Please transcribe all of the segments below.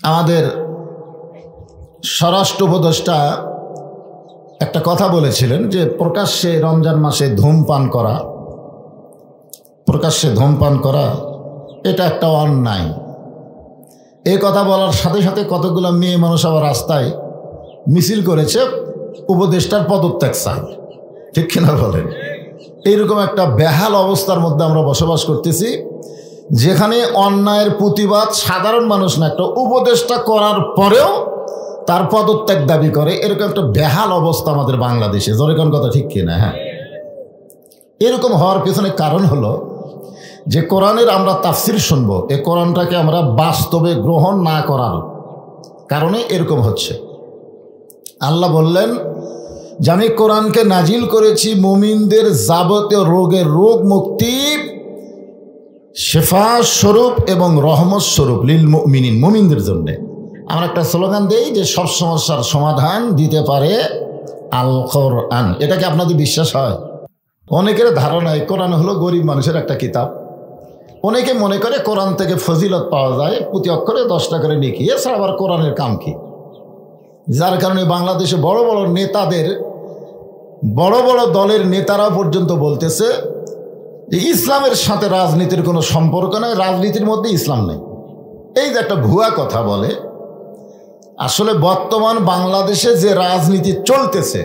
আমাদের স্বরাষ্ট্র উপদেষ্টা একটা কথা বলেছিলেন যে প্রকাশ্যে রমজান মাসে ধূমপান করা এটা একটা অন্যায়। এই কথা বলার সাথে সাথে কতগুলো মেয়ে মানুষ আবার রাস্তায় মিছিল করেছে উপদেষ্টার পদত্যাগ চায়, ঠিক কিনা বলেন? এইরকম একটা বেহাল অবস্থার মধ্যে আমরা বসবাস করতেছি, যেখানে অন্যায়ের প্রতিবাদ সাধারণ মানুষ না, একটা উপদেষ্টা করার পরেও তার পদত্যাগ দাবি করে। এরকম একটা বেহাল অবস্থা আমাদের বাংলাদেশে, জোরেকন কথা ঠিক কিনা? হ্যাঁ, এরকম হওয়ার পেছনে কারণ হলো যে কোরআনের আমরা তাফসির শুনবো, এই কোরআনটাকে আমরা বাস্তবে গ্রহণ না করার কারণে এরকম হচ্ছে। আল্লাহ বললেন যে আমি কোরআনকে নাজিল করেছি মুমিনদের যাবতীয় রোগের রোগ মুক্তি, শেফা স্বরূপ এবং রহমত স্বরূপ লিল মুমিনিন, মুমিনদের জন্যে। আমরা একটা স্লোগান দেই যে সব সমস্যার সমাধান দিতে পারে আল কোরআন। এটা কি আপনাদের বিশ্বাস হয়? অনেকের ধারণায় কোরআন হলো গরিব মানুষের একটা কিতাব। অনেকে মনে করে কোরআন থেকে ফজিলত পাওয়া যায়, প্রতি অক্ষরে 10 টাকা করে নেকি, এছাড়া আবার কোরআনের কাম কি? যার কারণে বাংলাদেশে বড় বড় নেতাদের, বড় বড় দলের নেতারা পর্যন্ত বলতেছে যে ইসলামের সাথে রাজনীতির কোনো সম্পর্ক নেই, রাজনীতির মধ্যে ইসলাম নেই। এই যে একটা ভুয়া কথা বলে। আসলে বর্তমান বাংলাদেশে যে রাজনীতি চলতেছে,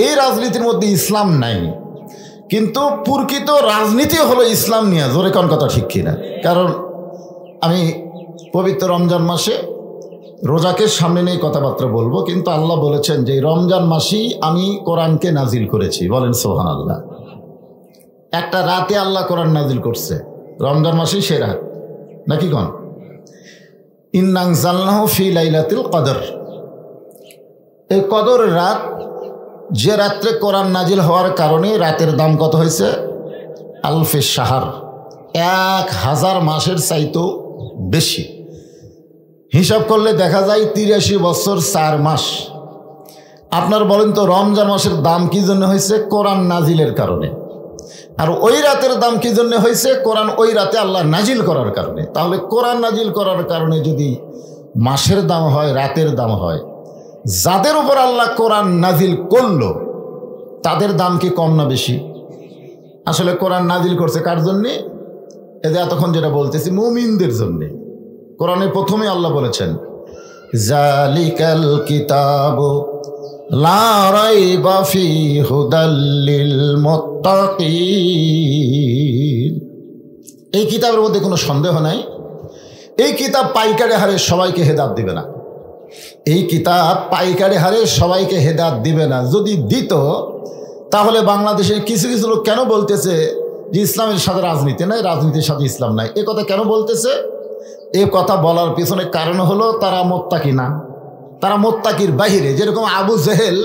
এই রাজনীতির মধ্যে ইসলাম নাই, কিন্তু প্রকৃত রাজনীতি হলো ইসলাম নিয়ে। জোরে কোন কথা ঠিক কিনা? কারণ আমি পবিত্র রমজান মাসে রোজাকে সামনে নিয়ে কথাবার্তা বলবো, কিন্তু আল্লাহ বলেছেন যে রমজান মাসেই আমি কোরআনকে নাজিল করেছি। বলেন সুবহানাল্লাহ। একটা রাতে আল্লাহ কোরআন নাজিল করছে, রমজান মাসেই সে রাত, নাকি কোন? ইন্না আনজালনাহু ফি লাইলাতুল কদর। এই কদর রাত, যে রাত্রে কোরআন নাজিল হওয়ার কারণে রাতের দাম কত হয়েছে? আলফে শাহর, 1000 মাসের চাইতেও বেশি। হিসাব করলে দেখা যায় 83 বছর 4 মাস। আপনার বলেন তো রমজান মাসের দাম কি জন্য হয়েছে? কোরআন নাজিলের কারণে। আর ওই রাতের দাম কি জন্য হয়েছে? কোরআন ওই রাতে আল্লাহ নাজিল করার কারণে। তাহলে কোরআন নাজিল করার কারণে যদি মাসের দাম হয়, রাতের দাম হয়, যাদের উপর আল্লাহ কোরআন নাজিল করলো তাদের দাম কি কম না বেশি? আসলে কোরআন নাজিল করছে কার জন্যে? এদের এতক্ষণ যেটা বলতেছি, মুমিনদের জন্যে। কোরআনে প্রথমে আল্লাহ বলেছেন জালিকাল কিতাবু লা রাইবা ফিহি হুদাল লিল মুত্তাকিন। এই কিতাবের মধ্যে কোনো সন্দেহ নাই। এই কিতাব পাইকারি হারে সবাইকে হেদায়েত দিবে না। এই কিতাব পাইকারি হারে সবাইকে হেদায়েত দিবে না। যদি দিত তাহলে বাংলাদেশের কিছু কিছু লোক কেন বলতেছে যে ইসলামের সাথে রাজনীতি নাই, রাজনীতির সাথে ইসলাম নাই? এ কথা কেন বলতেছে? এ কথা বলার পিছনে কারণ হলো তারা মুত্তাকি না, তারা মুত্তাকির বাহিরে। যেরকম আবু জেহেল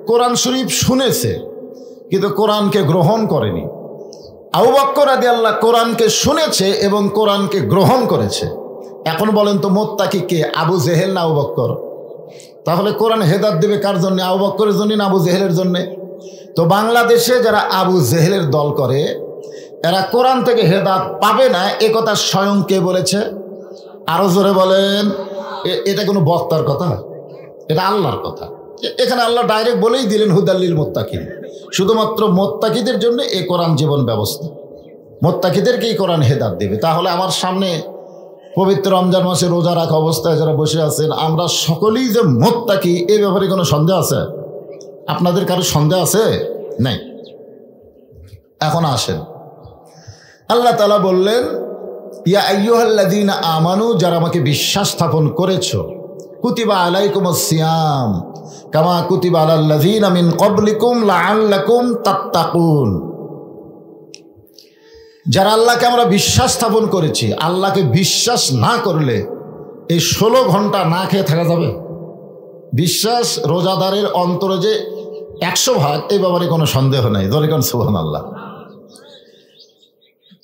কোরআন শরীফ শুনেছে কিন্তু কোরআনকে গ্রহণ করেনি। আবু বকর রাদিয়াল্লাহু কোরআনকে শুনেছে এবং কোরআনকে গ্রহণ করেছে। এখন বলেন তো মুত্তাকি কে, আবু জেহেল না আবু বকর? তাহলে কোরআন হেদায়েত দেবে কার জন্য? আবু বকরের জন্য না আবু জেহেলের জন্য? তো বাংলাদেশে যারা আবু জেহেলের দল করে, এরা কোরআন থেকে হেদায়েত পাবে না, এ কথা স্বয়ং কে বলেছে? আরো জোরে বলেন। এটা কোনো বক্তার কথা? এটা আল্লাহর কথা। এখানে আল্লাহ ডাইরেক্ট বলেই দিলেন হুদাল্লিল মুত্তাকিন। শুধুমাত্র মুত্তাকিদের জন্য এই কোরআন জীবন ব্যবস্থা, মুত্তাকিদেরকেই কোরআন হেদায়েত দেবে। তাহলে আমার সামনে পবিত্র রমজান মাসে রোজা রাখা অবস্থায় যারা বসে আছেন, আমরা সকলেই যে মুত্তাকি, এই ব্যাপারে কোনো সন্দেহ আছে? আপনাদের কারো সন্দেহ আছে? নাই। এখন আসেন, আল্লাহ তাআলা বললেন ইয়া আইয়ুহাল্লাযীনা আমানু, যারা আমাকে বিশ্বাস স্থাপন করেছো, কুতিবা আলাইকুমুস সিয়াম কামা কুতিবা আলাল্লাযীনা মিন ক্বাবলিকুম লাআল্লাকুম তাত্তাকুন। যারা আল্লাহকে আমরা বিশ্বাস স্থাপন করেছি, আল্লাহকে বিশ্বাস না করলে এই 16 ঘন্টা না খেয়ে থাকা যাবে? বিশ্বাস রোজাদারের অন্তরে যে 100 ভাগ, এই ব্যাপারে কোনো সন্দেহ নাই। যখন সুবহানাল্লাহ।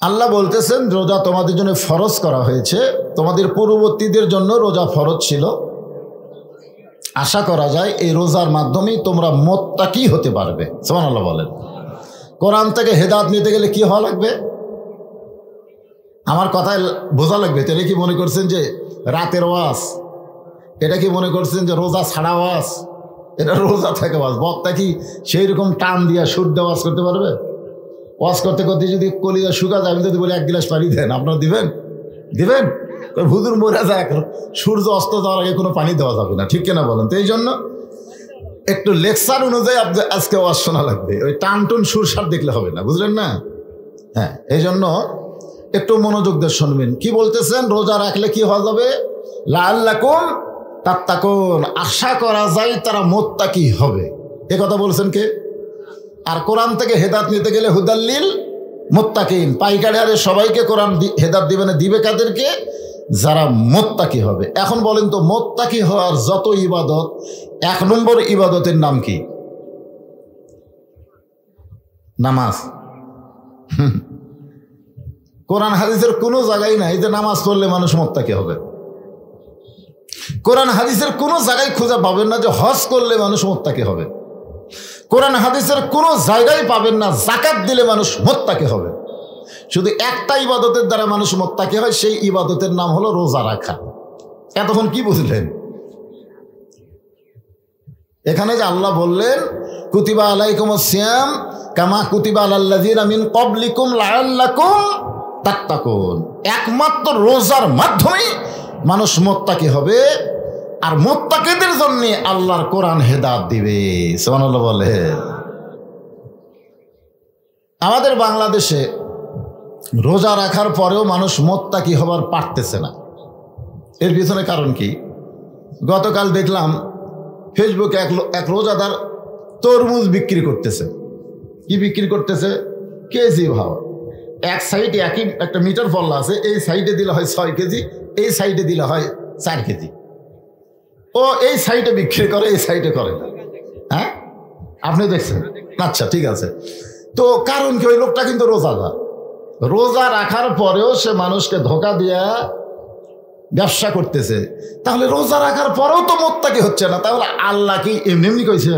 আল্লাহ বলতেছেন রোজা তোমাদের জন্য ফরজ করা হয়েছে, তোমাদের পূর্ববর্তীদের জন্য রোজা ফরজ ছিল। আশা করা যায় এই রোজার মাধ্যমেই তোমরা মুত্তাকি হতে পারবে। সুবহানাল্লাহ বলেন। কোরআন থেকে হেদায়েত নিতে গেলে কি হওয়া লাগবে? আমার কথায় বোঝা লাগবে। তাহলে কি মনে করছেন যে রাতের ওয়াজ, এটা কি মনে করছেন যে রোজা ছাড়া ওয়াজ? এটা রোজা থেকে ওয়াজ। বক্তা কি সেই রকম টান দিয়া শুদ্ধ ওয়াজ করতে পারবে? ওয়াজ করতে করতে যদি কলিজা শুকা যায়, আমি যদি বলি 1 গ্লাস পানি দেন, আপনারা দিবেন? দিবেন? হুজুর মরে যাক, সূর্য অস্ত যাওয়ার আগে কোনো পানি দেওয়া যাবে না, ঠিক কিনা বলেন? তো এই জন্য একটু লেকচার অনুযায়ী আজকে ওয়াজ শোনা লাগবে, ওই টানটুন সুরসার দেখলে হবে না, বুঝলেন না? হ্যাঁ, এই জন্য একটু মনোযোগ দিয়ে শুনবেন। কি বলতেছেন? রোজা রাখলে কি হওয়া যাবে? লাআল্লাকুম তাত্তাকুন, আশা করা যায় তারা মুত্তাকি হবে। এ কথা বলছেন কে? আর কোরআন থেকে হেদায়েত নিতে গেলে হুদাল্লিল মুত্তাকিন, পাইকারি আরে সবাইকে কোরআন হেদায়েত দিবে না, দিবে কাদেরকে? যারা মুত্তাকি হবে। এখন বলেন তো, মুত্তাকি হওয়ার যত ইবাদত, 1 নম্বর ইবাদতের নাম কি? নামাজ। কোরআন হাদিসের কোনো জায়গায় নাই যে নামাজ পড়লে মানুষ মুত্তাকি হবে। কোরআন হাদিসের কোনো জায়গায় খুঁজে পাবেন না যে হজ করলে মানুষ মুত্তাকি হবে। কোরআন হাদিসের কোনো জায়গায় পাবেন না যাকাত দিলে মানুষ মুত্তাকি হবে। শুধু একটা ইবাদতের দ্বারা মানুষ মুত্তাকি হয়, সেই ইবাদতের নাম হলো রোজা রাখা। এতক্ষণ কি বুঝলেন? এখানে যে আল্লাহ বললেন কুতিবা আলাইকুমুস সিয়াম কামা কুতিবা আলাল্লাযিনা মিন ক্বাবলিকুম লাআল্লাকুম তাত্তাকুন, একমাত্র রোজার মাধ্যমে মানুষ মুত্তাকি হবে, আর মুত্তাকিদের জন্য আল্লাহর কোরআন হেদায়েত দিবে। সুবহানাল্লাহ বলে। আমাদের বাংলাদেশে রোজা রাখার পরেও মানুষ মুত্তাকি হবার পারতেছে না। এর পিছনে কারণ কি? গতকাল দেখলাম ফেসবুকে এক রোজাদার তরমুজ বিক্রি করতেছে। কি বিক্রি করতেছে? কেজি ভাও। এক সাইডে একই একটা মিটার ফল আছে, এই সাইডে দিলে হয় 6 কেজি, এই সাইডে দিলে হয় 4 কেজি। ও এই সাইডে বিক্রি করে, এই সাইডে করে না। হ্যাঁ, আপনি দেখছেন? আচ্ছা, ঠিক আছে। তো কারণ কি? ওই লোকটা কিন্তু রোজাদার, রোজা রাখার পরেও সে মানুষকে ধোকা দিয়া ব্যবসা করতেছে। তাহলে রোজা রাখার পরেও তো মুত্তাকি হচ্ছে না, তাহলে আল্লাহ কি এমনি এমনি কইছে?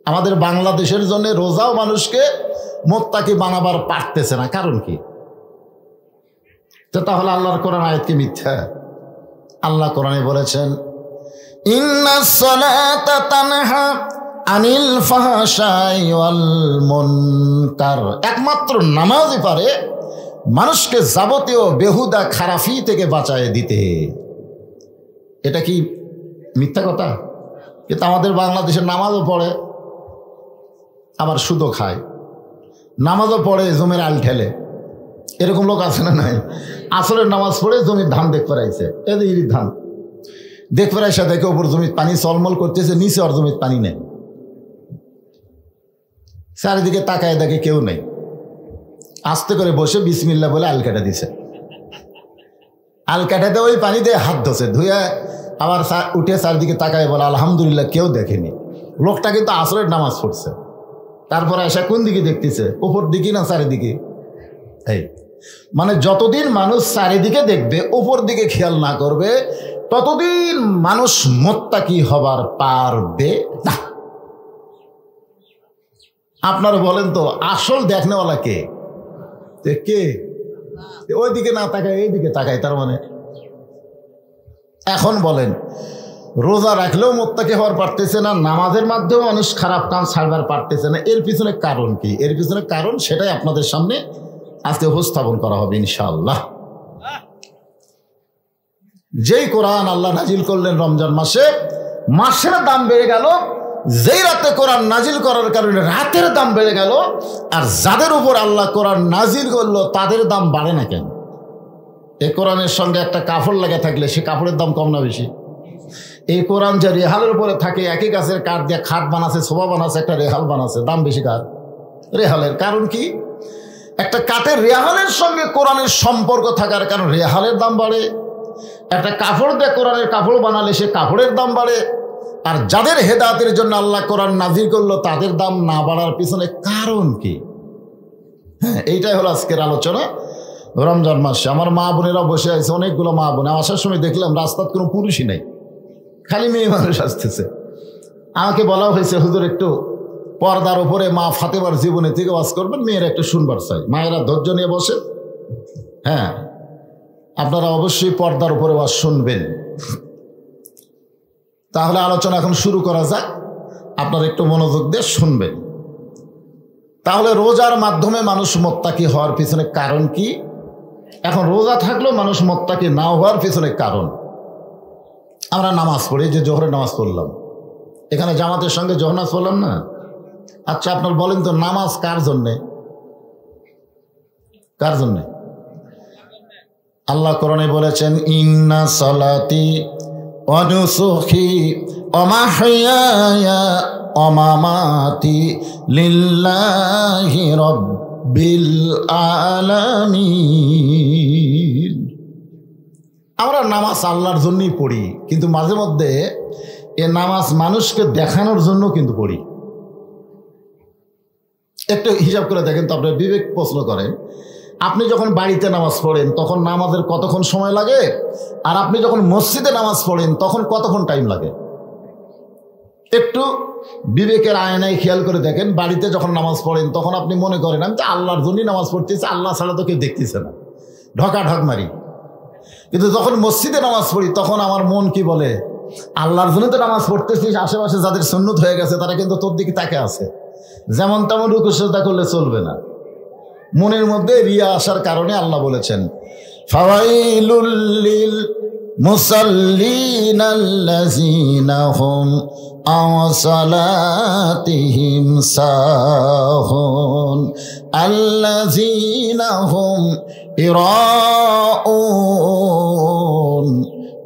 আমাদের বাংলাদেশের জন্য রোজাও মানুষকে মুত্তাকি বানাবার পারতেছে না, কারণ কি? তো তাহলে আল্লাহর কোরআন আয়াত কি মিথ্যা? আল্লাহ কোরআনে বলেছেন ইন্নাস সালাতা তানহা আনিল ফাহশাই ওয়াল মুনকার, একমাত্র নামাজই পারে মানুষকে যাবতীয় বেহুদা খারাপি থেকে বাঁচায় দিতে। এটা কি মিথ্যা কথা? কিন্তু আমাদের বাংলাদেশের নামাজও পড়ে, আবার সুদও খায়, নামাজও পড়ে জমির আল ঠেলে। এরকম লোক আছে না নাই? আসরের নামাজ পড়ে জমির ধান দেখ ফেরাইছে, এই ধান দেখ ফেরাইসা দেখে ওপর জমির পানি চলমল করতেছে, নিচে আর জমির পানি নেই। চারিদিকে তাকায় দেখে কেউ নেই, আস্তে করে বসে বিসমিল্লাহ বলে আল কাটা দিছে। আল কাটাতে ওই পানি দিয়ে হাত ধোছে, ধুয়ে আবার উঠে চারিদিকে তাকায় বলে আলহামদুলিল্লাহ কেউ দেখেনি। লোকটা কিন্তু আসরের নামাজ পড়ছে, তারপরে এসে কোন দিকে দেখতেছে? উপর দিকে না চারিদিকে? এই মানে যতদিন মানুষ চারিদিকে দেখবে, উপর দিকে খেয়াল না করবে, ততদিন মানুষ মুত্তাকি হবার পারবে না। আপনারা বলেন তো, আসল দেখনেওয়ালা কে? কে? ওই দিকে না তাকায় এই দিকে তাকায়, তার মানে এখন বলেন রোজা রাখলেও মুত্তাকি হওয়ার পারতেছে না, নামাজের মাধ্যমে মানুষ খারাপ কাজ ছাড়বার পারতেছে না। এর পিছনে কারণ কি? এর পিছনে কারণ সেটাই আপনাদের সামনে আজকে উপস্থাপন করা হবে ইনশাআল্লাহ। যেই কোরআন আল্লাহ নাজিল করলেন রমজান মাসে, মাসের দাম বেড়ে গেল। যেই রাতে কোরআন নাজিল করার কারণে রাতের দাম বেড়ে গেল। আর যাদের উপর আল্লাহ কোরআন নাজিল করলো তাদের দাম বাড়ে না কেন? এই কোরআনের সঙ্গে একটা কাপড় লেগে থাকলে সে কাপড়ের দাম কম না বেশি? এই কোরআন যে রেহালের উপরে থাকে, একই গাছের কাঠ দিয়ে খাট বানাচ্ছে, সোফা বানাচ্ছে, একটা রেহাল বানাচ্ছে, দাম বেশি কার? রেহালের। কারণ কি? একটা কাঠের রেহালের সঙ্গে কোরআনের সম্পর্ক থাকার কারণ রেহালের দাম বাড়ে। একটা কাপড় দিয়ে কোরআনের কাপড় বানালে সে কাপড়ের দাম বাড়ে। আর যাদের হেদায়েতের জন্য আল্লাহ কোরআন নাজিল করলো তাদের দাম না বাড়ার পিছনে কারণ কি? হ্যাঁ, এইটাই হলো আজকের আলোচনা। রমজান মাসে আমার মা বোনেরা বসে আছে, অনেকগুলো মা বোন। আসার সময় দেখলাম রাস্তার কোনো পুরুষই নাই, খালি মেয়ে মানুষ আসতেছে। আমাকে বলা হয়েছে হুজুর একটু পর্দার উপরে মা ফাতেমার জীবনী থেকে ওয়াজ করবেন, মেয়েরা একটু শুনবার চাই। মায়েরা ধৈর্য নিয়ে বসে। হ্যাঁ, আপনারা অবশ্যই পর্দার উপরে ওয়াজ শুনবেন। তাহলে আলোচনা এখন শুরু করা যাক, আপনারা একটু মনোযোগ দিয়ে শুনবেন। তাহলে রোজার মাধ্যমে মানুষ মুত্তাকি হওয়ার পিছনে কারণ কি? এখন রোজা থাকলেও মানুষ মুত্তাকি না হওয়ার পিছনে কারণ, আমরা নামাজ পড়ি, যে জোহরের নামাজ পড়লাম, এখানে জামাতের সঙ্গে জোহর নামাজ পড়লাম না। আচ্ছা আপনার বলেন তো, নামাজ কার জন্যে? কার জন্যে? আল্লাহ কোরআনে বলেছেন, ইন্না সালাতি ওয়া নুসুকি ওয়া মাহইয়ায়া ওয়া মামাতি লিল্লাহি রাব্বিল আলামিন। আমরা নামাজ আল্লাহর জন্যই পড়ি, কিন্তু মাঝে মধ্যে এ নামাজ মানুষকে দেখানোর জন্য কিন্তু পড়ি। একটু হিসাব করে দেখেন তো, আপনার বিবেক প্রশ্ন করেন, আপনি যখন বাড়িতে নামাজ পড়েন তখন নামাজের কতক্ষণ সময় লাগে, আর আপনি যখন মসজিদে নামাজ পড়েন তখন কতক্ষণ টাইম লাগে? একটু বিবেকের আয়নায় খেয়াল করে দেখেন। বাড়িতে যখন নামাজ পড়েন তখন আপনি মনে করেন আমি তো আল্লাহর জন্যই নামাজ পড়তেছি, আল্লাহ ছাড়া তো কেউ দেখতেছে না, ঢক মারি। কিন্তু যখন মসজিদে নামাজ পড়ি তখন আমার মন কি বলে, আল্লাহর জন্য তো নামাজ পড়তেছিস, আশেপাশে যাদের সুন্নত হয়ে গেছে তারা কিন্তু তোর দিকে তাকে আছে, যেমন তেমন রুকু সিজদা করলে চলবে না। মনের মধ্যে রিয়া আসার কারণে আল্লাহ বলেছেন, ফাওয়াইলুল লিল মুসাল্লিন আল্লাযীনা হুম আন সালাতিহিম সাহুন আল্লাযীনা হুম ইরাউন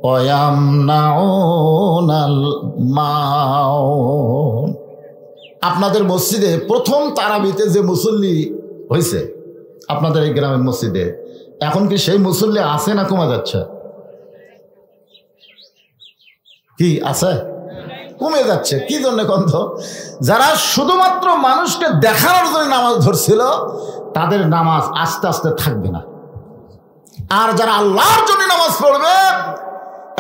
ওয়া ইয়ামনাউনাল মাউন। আপনাদের মসজিদে প্রথম তারাবিতে যে মুসল্লি হয়েছে আপনাদের এই গ্রামের মসজিদে, এখন কি সেই মুসল্লি আছে না কমে যাচ্ছে? কি আছে? কমে যাচ্ছে। কি জন্য কন্ত? যারা শুধুমাত্র মানুষকে দেখানোর জন্য নামাজ ধরছিল তাদের নামাজ আস্তে আস্তে থাকবে না, আর যারা আল্লাহর জন্য নামাজ পড়বে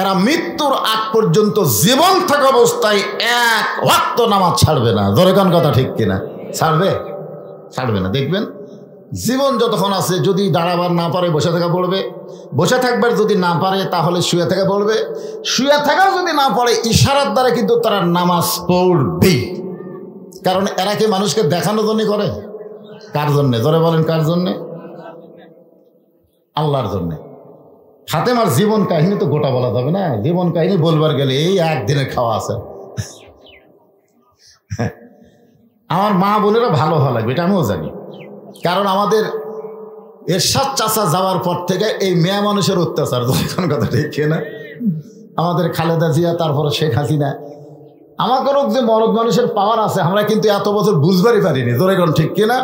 এরা মৃত্যুর আগ পর্যন্ত জীবন থাকা অবস্থায় এক ওয়াক্ত নামাজ ছাড়বে না। ধরে কোন কথা ঠিক কিনা? ছাড়বে না। দেখবেন জীবন যতক্ষণ আছে, যদি দাঁড়াবার না পারে বসে থাকা পড়বে, বসে থাকবার যদি না পারে তাহলে শুয়ে থাকা পড়বে, শুয়ে থাকাও যদি না পারে ইশারার দ্বারা কিন্তু তারা নামাজ পড়বেই। কারণ এরা কি মানুষকে দেখানোর জন্য করে? কার জন্যে? ধরে বলেন কার জন্যে? আল্লাহর জন্যে। ফাতেমার জীবন কাহিনী তো গোটা বলা যাবে না, জীবন কাহিনী বলবার গেলে এই একদিনের খাওয়া আছে। আমার মা বোনেরা ভালো ভালো লাগবে, এটা আমিও জানি। কারণ আমাদের এরশাদ চাচা যাওয়ার পর থেকে এই মেয়ে মানুষের অত্যাচার, যখন কথা ঠিক না, আমাদের খালেদা জিয়া, তারপরে শেখ হাসিনা, আমাদেরও যে মরদ মানুষের পাওয়ার আছে আমরা কিন্তু এত বছর বুঝবারই পারিনি। ধরে কোন ঠিক কিনা?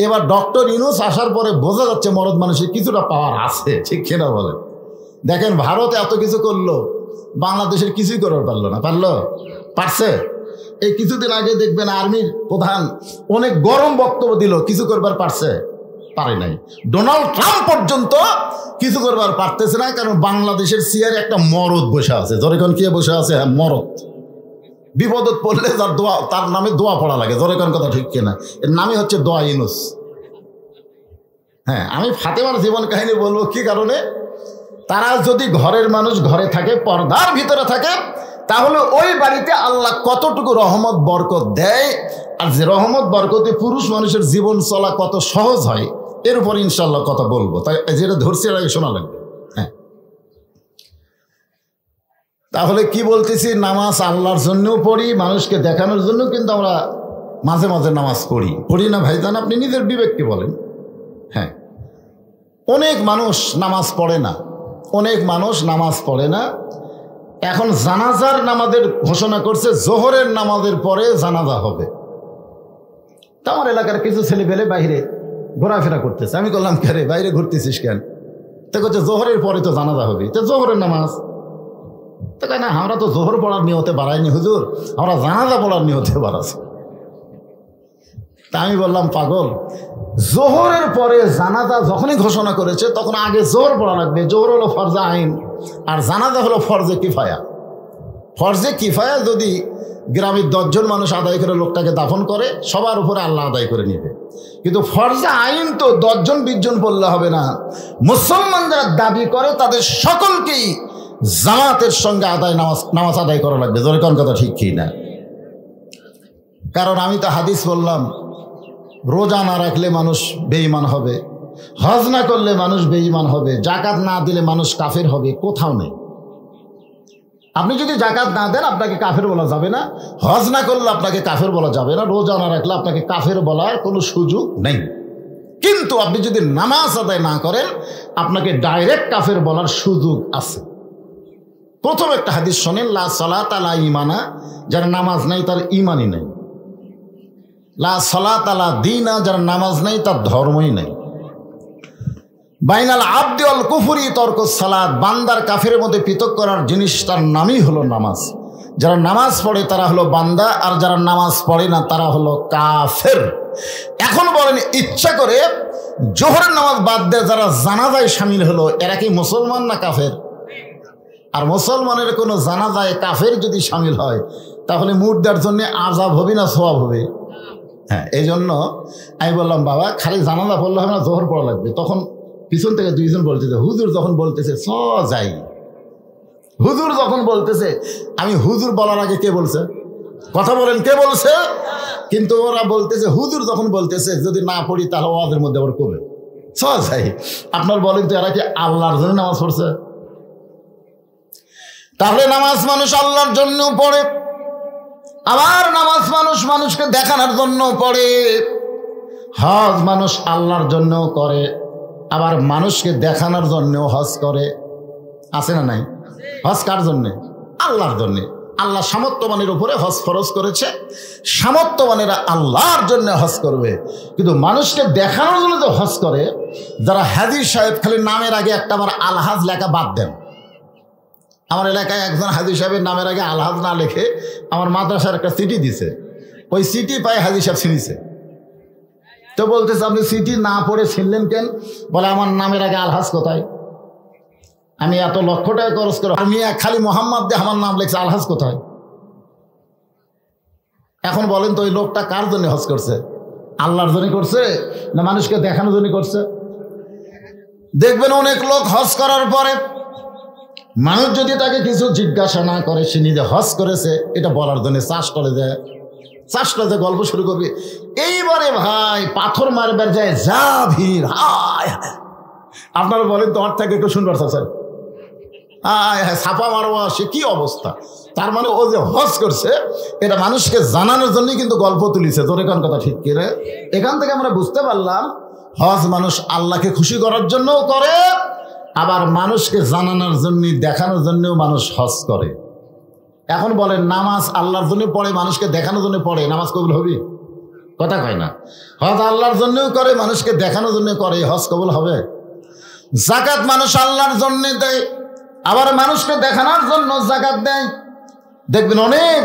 এবার ডক্টর ইউনূস আসার পরে বোঝা যাচ্ছে মরদ মানুষের কিছুটা পাওয়ার আছে, ঠিক কিনা বলে? দেখেন ভারত এত কিছু করলো, বাংলাদেশের কিছুই করতে পারলো না। পারছে? এই কিছুদিন আগে দেখবেন আর্মির প্রধান অনেক গরম বক্তব্য দিল, কিছু করবার পারছে? পারে নাই। ডোনাল্ড ট্রাম্প পর্যন্ত কিছু করবার পারতেছে না, কারণ বাংলাদেশের চেয়ারে একটা মরদ বসে আছে। যখন কে বসে আছে? হ্যাঁ, মরদ। বিপদত পড়লে তার নামে দোয়া পড়া লাগে। যখন কথা ঠিক কিনা? এর নামই হচ্ছে দোয়া ইউনূস। হ্যাঁ, আমি ফাতেমার জীবন কাহিনী বলবো কি কারণে? তারা যদি ঘরের মানুষ ঘরে থাকে, পর্দার ভিতরে থাকে, তাহলে ওই বাড়িতে আল্লাহ কতটুকু রহমত বরকত দেয়, আর যে রহমত বরকতে পুরুষ মানুষের জীবন চলা কত সহজ হয়, এর উপর ইনশাল্লাহ কথা বলবো। তাই যেটা ধরছি এর আগে শোনা লাগবে। হ্যাঁ, তাহলে কি বলতেছি? নামাজ আল্লাহর জন্যও পড়ি, মানুষকে দেখানোর জন্য কিন্তু আমরা মাঝে মাঝে নামাজ পড়ি না ভাইজান? আপনি নিজের বিবেককে বলেন। হ্যাঁ, অনেক মানুষ নামাজ পড়ে না, এখন জানাজার নামাজের ঘোষণা করছে, জোহরের নামাজের পরে জানাজা হবে। তা আমার এলাকার কিছু ছেলে পেলে বাইরে ঘোরাফেরা করতেছে। আমি বললাম, কে রে বাইরে ঘুরতেছিস কেন? তো করছে জোহরের পরে তো জানাজা হবে, তো জোহরের নামাজ। তো কেন? আমরা তো জোহর পড়ার নিয়তে বাড়াইনি হুজুর, আমরা জানাজা পড়ার নিয়তে বাড়াচ্ছি। তা আমি বললাম, পাগল, জোহরের পরে জানাজা যখনই ঘোষণা করেছে তখন আগে জোহর পড়া লাগবে। জোহর হলো ফরজে আইন, আর জানাজা হলো ফরজে কিফায়া। ফরজে কিফায়া যদি গ্রামের 10 জন মানুষ আদায় করে লোকটাকে দাফন করে, সবার উপরে আল্লাহ আদায় করে নেবে। কিন্তু ফরজে আইন তো 10 জন 20 জন পড়লে হবে না। মুসলমান যারা দাবি করে তাদের সকলকেই জামাতের সঙ্গে নামাজ আদায় করা লাগবে। জোরে কোন কথা ঠিক কি না? কারণ আমি তো হাদিস বললাম, রোজা না রাখলে মানুষ বেঈমান হবে, হজ না করলে মানুষ বেঈমান হবে, জাকাত না দিলে মানুষ কাফের হবে, কোথাও নেই। আপনি যদি জাকাত না দেন আপনাকে কাফের বলা যাবে না, হজ না করলে আপনাকে কাফের বলা যাবে না, রোজা না রাখলে আপনাকে কাফের বলার কোনো সুযোগ নেই। কিন্তু আপনি যদি নামাজ আদায় না করেন আপনাকে ডাইরেক্ট কাফের বলার সুযোগ আছে। প্রথম একটা হাদিস শোনেন, লা সালাত লা ঈমানা, যার নামাজ নাই তার ঈমানই নাই। লা সালাত লা দীনা, যার নামাজ নাই তার ধর্মই নাই। বাইনাল আবদি ওয়াল কুফরি তরকুস সালাত, বান্দার কাফের মধ্যে পৃথক করার জিনিস তার নামই হলো নামাজ। যারা নামাজ পড়ে তারা হলো বান্দা, আর যারা নামাজ পড়ে না তারা হলো কাফের। এখন বলেন, ইচ্ছা করে জোহরের নামাজ বাদ দিয়ে যারা জানাজায় শামিল হলো, এরা কি মুসলমান না কাফের? আর মুসলমানের কোনো জানাজায় কাফের যদি শামিল হয় তাহলে মুর্দার জন্য আযাব হবে না সওয়াব হবে? হ্যাঁ, এই জন্য আমি বললাম, বাবা খালি জানাজা পড়লে হবে না, জোহর পড়া লাগবে। তখন পিছন থেকে 2 জন বলতেছে, হুজুর যখন বলতেছে যাই, হুজুর যখন বলতেছে, আমি হুজুর বলার আগে কে বলছে? কথা বলেন, কে বলছে? কিন্তু ওরা বলতেছে হুজুর যখন বলতেছে যদি না পড়ি তাহলে ওয়াজের মধ্যে আবার কবে যাই। আপনার বলেন তো এরা কি আল্লাহর জন্য নামাজ পড়ছে? তাহলে নামাজ মানুষ আল্লাহর জন্য পড়ে, আবার নামাজ মানুষকে দেখানোর জন্য পড়ে। হজ মানুষ আল্লাহর জন্য করে, আবার মানুষকে দেখানোর জন্যও হজ করে। আছে না নাই? হজ কার জন্যে? আল্লাহর জন্যে। আল্লাহ সামর্থ্যবানের উপরে হজ ফরজ করেছে, সামর্থ্যবানেরা আল্লাহর জন্য হজ করবে। কিন্তু মানুষকে দেখানোর জন্য যে হজ করে, যারা হাজী সাহেব খালি নামের আগে একটা আবার আলহাজ লেখা বাদ দেন। আমার এলাকায় একজন হাজী সাহেবের নামের আগে আলহাজ না লিখে আমার মাদ্রাসার একটা চিঠি দিছে, ওই চিঠি পায় হাজী সাহেব ছিনিছে। তো বলতেছে, আপনি চিঠি না পড়ে ছিনলেন কেন? বলে, আমার নামের আগে আলহাজ কোথায়? আমি এত লক্ষ টাকা খরচ করে আমি খালি মোহাম্মদ দিয়ে আমার নাম লিখছে, আলহাজ কোথায়? এখন বলেন তো ওই লোকটা কার জন্য হজ করছে? আল্লাহর জন্য করছে না মানুষকে দেখানোর জন্য করছে? দেখবেন অনেক লোক হজ করার পরে মানুষ যদি তাকে কিছু জিজ্ঞাসা না করে, সে নিজে হজ করেছে এটা বলার জন্য চাষ করে গল্প শুরু করবে। এইবারে ভাই পাথর মারবার যায়, যা ভিড়, হায় হায়। আপনারা বলেন তো ওর থেকে একটু শুনবার চাচ্ছেন, হায় হায় ছাপা মারবা, সে কি অবস্থা। তার মানে ও যে হজ করছে এটা মানুষকে জানানোর জন্যই কিন্তু গল্প তুলিছে। তোর এখন কথা ঠিক কি রে? এখান থেকে আমরা বুঝতে পারলাম হজ মানুষ আল্লাহকে খুশি করার জন্যও করে, আবার মানুষকে জানানোর জন্য দেখানোর জন্যও মানুষ হজ করে। এখন বলেন, নামাজ আল্লাহর জন্য পড়ে, মানুষকে দেখানোর জন্য পড়ে, নামাজ কবুল হবে? কথা কয় না। হজ আল্লাহর জন্যও করে, মানুষকে দেখানোর জন্য করে, হজ কবুল হবে? জাকাত মানুষ আল্লাহর জন্য দেয়, আবার মানুষকে দেখানোর জন্য জাকাত দেয়। দেখবেন অনেক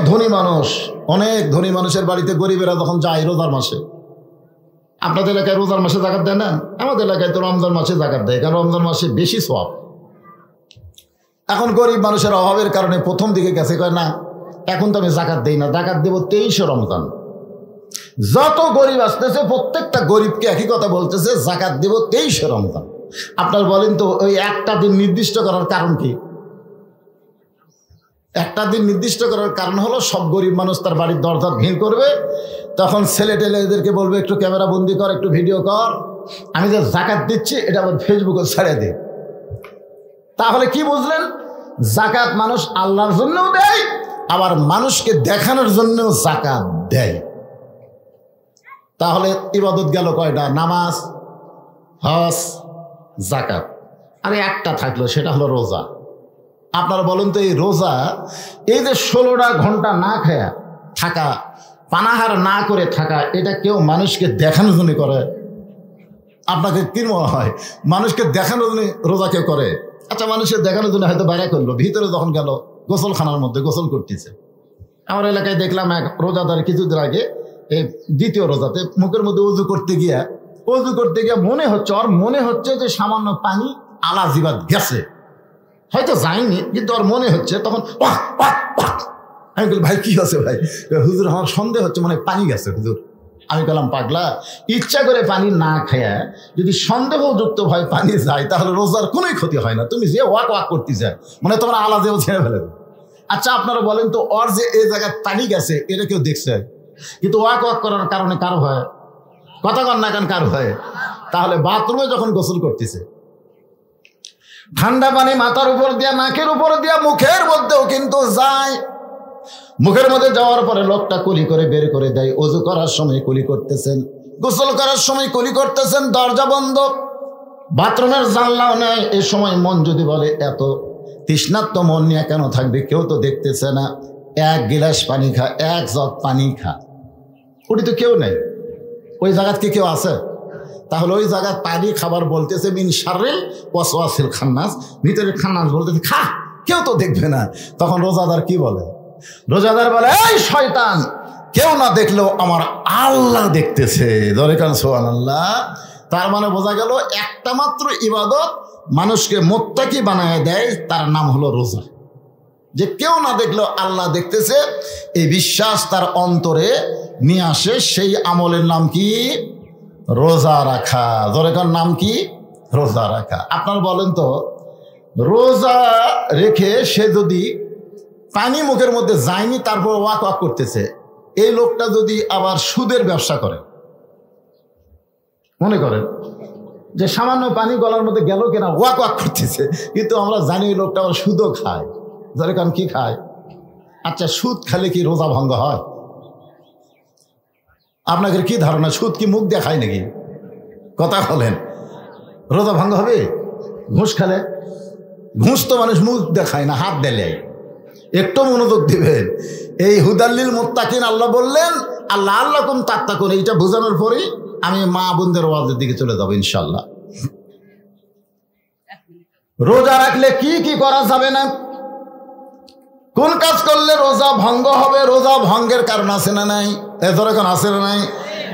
ধনী মানুষের বাড়িতে গরিবেরা যখন যায় রোজার মাসে, আপনাদের এলাকায় রোজার মাসে জাকাত দেয় না? আমাদের এলাকায় তো রমজান মাসে জাকাত দেয়, কারণ রমজান মাসে বেশি সওয়াব। এখন গরিব মানুষের অভাবের কারণে প্রথম দিকে গেছে, কয় না এখন তো আমি জাকাত দেই না, জাকাত দেব 23 রমজান। যত গরিব আসতেছে প্রত্যেকটা গরিবকে একই কথা বলতেছে, জাকাত দেব 23 রমজান। আপনার বলেন তো ওই একটা দিন নির্দিষ্ট করার কারণ কি? একটা দিন নির্দিষ্ট করার কারণ হলো সব গরিব মানুষ তার বাড়ির দরজার ভিড় করবে, তখন ছেলে টেলে এদেরকে বলবে একটু ক্যামেরা বন্দি কর, একটু ভিডিও কর, আমি যে জাকাত দিচ্ছি এটা আবার ফেসবুকে ছেড়ে দে। তাহলে কি বুঝলেন? জাকাত মানুষ আল্লাহর জন্যও দেয়, আবার মানুষকে দেখানোর জন্যও জাকাত দেয়। তাহলে ইবাদত গেল কয়টা? নামাজ, হজ, জাকাত, আরে একটা থাকলো, সেটা হলো রোজা। আপনারা বলেন তো এই রোজা, এই যে 16টা ঘন্টা না খায়া থাকা, পানাহার না করে থাকা, এটা কেউ মানুষকে দেখানোর জন্য করে? আপনাকে কি মনে হয় মানুষকে দেখানোর জন্য রোজা কেউ করে? আচ্ছা, মানুষের দেখানোর জন্য হয়তো বাইরে করলো, ভিতরে যখন গেল গোসলখানার মধ্যে গোসল করতেছে। আমার এলাকায় দেখলাম এক রোজাদার কিছুদিন আগে এই দ্বিতীয় রোজাতে মুখের মধ্যে উজু করতে গিয়ে মনে হচ্ছে যে সামান্য পানি আলা জিবাত গেছে, হয়তো যায়নি কিন্তু ওর মনে হচ্ছে, তখন আমি বলি ভাই কি আছে ভাই? হুজুর আমার সন্দেহ হচ্ছে, মানে পানি গেছে হুজুর। আমি বললাম পাগলা, ইচ্ছা করে পানি না খেয়ে যদি সন্দেহযুক্ত ভাই পানি যায় তাহলে রোজার কোনোই ক্ষতি হয় না। তুমি যে ওয়াক ওয়াক করতে যায় মানে তোমার আলাদাও ছেড়ে ফেলে। আচ্ছা আপনারা বলেন তো, ওর যে এই জায়গায় পানি গেছে এটা কেউ দেখছে? কিন্তু ওয়াক ওয়াক করার কারণে কারো হয়? কথা কন না কেন কারো হয়? তাহলে বাথরুমে যখন গোসল করতেছে, ঠান্ডা পানি মাথার উপর দিয়া, নাকের উপর দিয়া, মুখের মধ্যেও কিন্তু যায়। মুখের মধ্যে যাওয়ার পরে লোকটা কুলি করে বের করে দেয়। ওযু করার সময় কুলি করতেছেন, গোসল করার সময় কুলি করতেছেন, দরজা বন্ধ, বাথরুমের জানলাও নেই। এ সময় মন যদি বলে এত তৃষ্ণার্ত মন নিয়ে কেন থাকবে, কেউ তো দেখতেছে না, এক গিলাস পানি খা, এক জগ পানি খা, ওটি তো কেউ নেই। ওই জায়গাত কি কেউ আছে? তাহলে ওই জায়গায় পানি খাবার বলতেছে মিন শাররিল ওয়াসওয়াসিল খান্নাস, ভিতরে খান্নাস বলতেছে খা, কেউ তো দেখবে না। তখন রোজাদার কি বলে? রোজাদার বলে এই শয়তান, কেউ না দেখলেও আমার আল্লাহ দেখতেছে। ধরে কারণ সুবহানাল্লাহ। তার মানে বোঝা গেল একটা মাত্র ইবাদত মানুষকে মুত্তাকি বানায় দেয়, তার নাম হলো রোজা। যে কেউ না দেখলেও আল্লাহ দেখতেছে, এই বিশ্বাস তার অন্তরে নিয়ে আসে, সেই আমলের নাম কি? রোজা রাখা। ধরে কার নাম কি? রোজা রাখা। আপনার বলেন তো, রোজা রেখে সে যদি পানি মুখের মধ্যে যায়নি তারপর ওয়াক ওয়াক করতেছে, এই লোকটা যদি আবার সুদের ব্যবসা করে, মনে করেন যে সামান্য পানি গলার মধ্যে গেল কিনা, ওয়াক ওয়াক করতেছে, কিন্তু আমরা জানি ওই লোকটা আবার সুদও খায়। ধরে কারণ কি খায়? আচ্ছা সুদ খেলে কি রোজা ভঙ্গ হয়? আপনাদের কি ধারণা, সুদ কি মুখ দিয়ে খায় নাকি? কথা বলেন, রোজা ভঙ্গ হবে? ঘুষ খেলে? ঘুষ তো মানুষ মুখ দেখায় না, হাত দেয়। একটু মনোযোগ দিবেন। এই হুদাল্লিল মুত্তাকিন আল্লাহ বললেন, আল্লাহ আল্লাকুম তাত্তাকুন, এইটা বোঝানোর পরেই আমি মা বোনদের ওয়াজের দিকে চলে যাবো ইনশাল্লাহ। রোজা রাখলে কি কি করা যাবে না, কোন কাজ করলে রোজা ভঙ্গ হবে, রোজা ভঙ্গের কারণ আছে না নাই? এদের এখন আছে না নাই?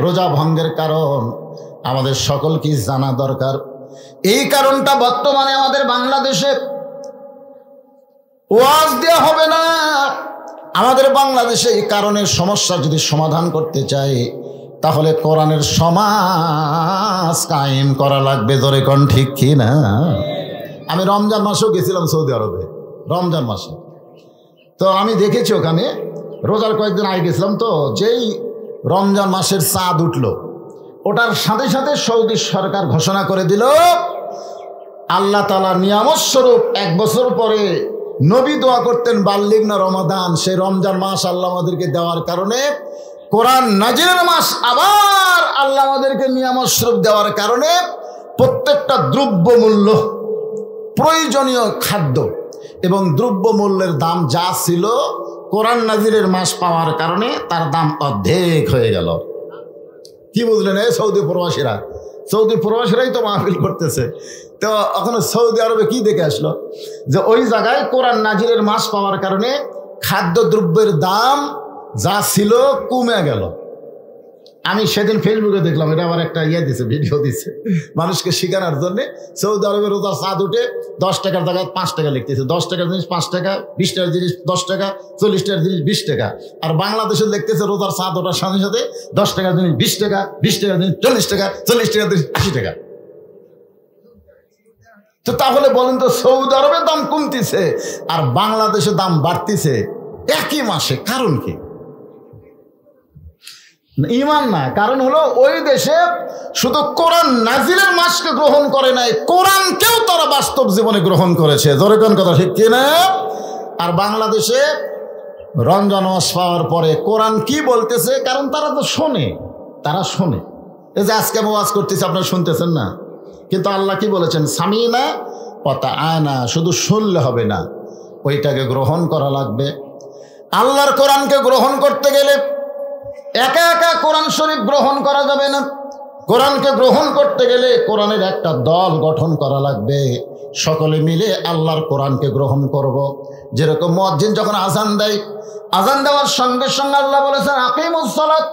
রোজা ভঙ্গের কারণ আমাদের সকলকে জানা দরকার। এই কারণটা বর্তমানে আমাদের বাংলাদেশে ওয়াজ দেওয়া হবে না। আমাদের বাংলাদেশে এই কারণের সমস্যা যদি সমাধান করতে চাই, তাহলে কোরআনের সমাজ কায়েম করা লাগবে। ধরে কোন ঠিক কি না? আমি রমজান মাসেও গেছিলাম সৌদি আরবে, রমজান মাসে। তো আমি দেখেছি ওখানে, রোজার কয়েকদিন আগে গেছিলাম, তো যেই রমজান মাসের চাঁদ উঠলো, ওটার সাথে সাথে সৌদি সরকার ঘোষণা করে দিল, আল্লাহ তাআলা নিয়ামত স্বরূপ 1 বছর পরে নবী দোয়া করতেন বাল্লিগ না রমাদান, সেই রমজান মাস আল্লাহ আমাদেরকে দেওয়ার কারণে, কোরআন নাজিলের মাস আবার আল্লাহ আমাদেরকে নিয়ামত স্বরূপ দেওয়ার কারণে, প্রত্যেকটা দ্রব্যমূল্য, প্রয়োজনীয় খাদ্য এবং দ্রব্যমূল্যের দাম যা ছিল, কোরআন নাজিলের মাস পাওয়ার কারণে তার দাম অর্ধেক হয়ে গেল। কি বুঝলেন? এই সৌদি প্রবাসীরা, সৌদি প্রবাসীরাই তো মাহফিল করতেছে। তো ওখানে সৌদি আরবে কি দেখে আসলো, যে ওই জায়গায় কোরআন নাজিলের মাস পাওয়ার কারণে খাদ্যদ্রব্যের দাম যা ছিল কমে গেল। আমি সেদিন ফেসবুকে দেখলাম, এটা আবার একটা দিছে, ভিডিও দিছে মানুষকে শেখানোর জন্যে। সৌদি আরবের রোজার চাঁদ উঠে 10 টাকার জায়গায় 5 টাকা লিখতেছে, 10 টাকার জিনিস 5 টাকা, 20 টাকার জিনিস 10 টাকা, 40 টাকার জিনিস 20 টাকা। আর বাংলাদেশে লিখতেছে রোজার চাঁদ ওঠার সাথে সাথে 10 টাকার জিনিস 20 টাকা, 20 টাকার জিনিস 40 টাকা, 40 টাকার জিনিস 80 টাকা। তো তাহলে বলেন তো, সৌদি আরবের দাম কমতিছে আর বাংলাদেশে দাম বাড়তিছে একই মাসে, কারণ কি? ঈমান না, কারণ হলো ওই দেশে শুধু কোরআন নাজিলের মাসকে গ্রহণ করে নাই, কোরআনকেও তারা বাস্তব জীবনে গ্রহণ করেছে। ধরে কোন কথা ঠিক কিনা? আর বাংলাদেশে রমজান মাস পাওয়ার পরে কোরআন কি বলতেছে, কারণ তারা তো শোনে, তারা শোনে। এই যে আজকে আমি ওয়াজ করতেছি, আপনারা শুনতেছেন না, কিন্তু আল্লাহ কি বলেছেন? সামিনা পতা আয়না, শুধু শুনলে হবে না, ওইটাকে গ্রহণ করা লাগবে। আল্লাহর কোরআনকে গ্রহণ করতে গেলে একা একা কোরআন শরীফ গ্রহণ করা যাবে না। কোরআনকে গ্রহণ করতে গেলে কোরআনের একটা দল গঠন করা লাগবে, সকলে মিলে আল্লাহর কোরআনকে গ্রহণ করব। যেরকম মুয়াজ্জিন যখন আজান দেয়, আজান দেওয়ার সঙ্গে সঙ্গে আল্লাহ বলেছেন আকিমুস সালাত,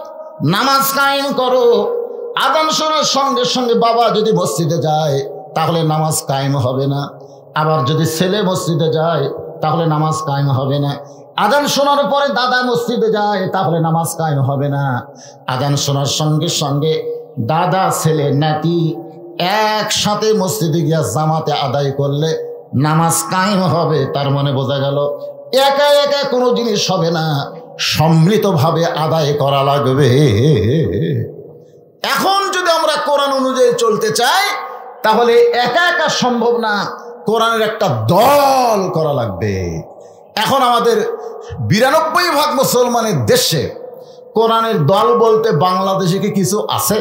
নামাজ কায়েম করো। আজান শোনার সঙ্গে সঙ্গে বাবা যদি মসজিদে যায় তাহলে নামাজ কায়েম হবে না, আবার যদি ছেলে মসজিদে যায় তাহলে নামাজ কায়েম হবে না। আজান শোনার পরে দাদা মসজিদে যায়, তাহলে নামাজ কায়েম হবে না। আজান শোনার সঙ্গে সঙ্গে দাদা, ছেলে, নাতি একসাথে মসজিদে গিয়া জামাতে আদায় করলে নামাজ কায়েম হবে। তার মানে বোঝা গেল একা একা কোনো জিনিস হবে না, সম্মিলিতভাবে আদায় করা লাগবে। এখন যদি আমরা কোরআন অনুযায়ী চলতে চাই তাহলে একা একা সম্ভব না, কোরআনের একটা দল করা লাগবে। এখন আমাদের 92% মুসলমানের দেশে কোরআনের দল বলতে বাংলাদেশে কি কিছু আছে?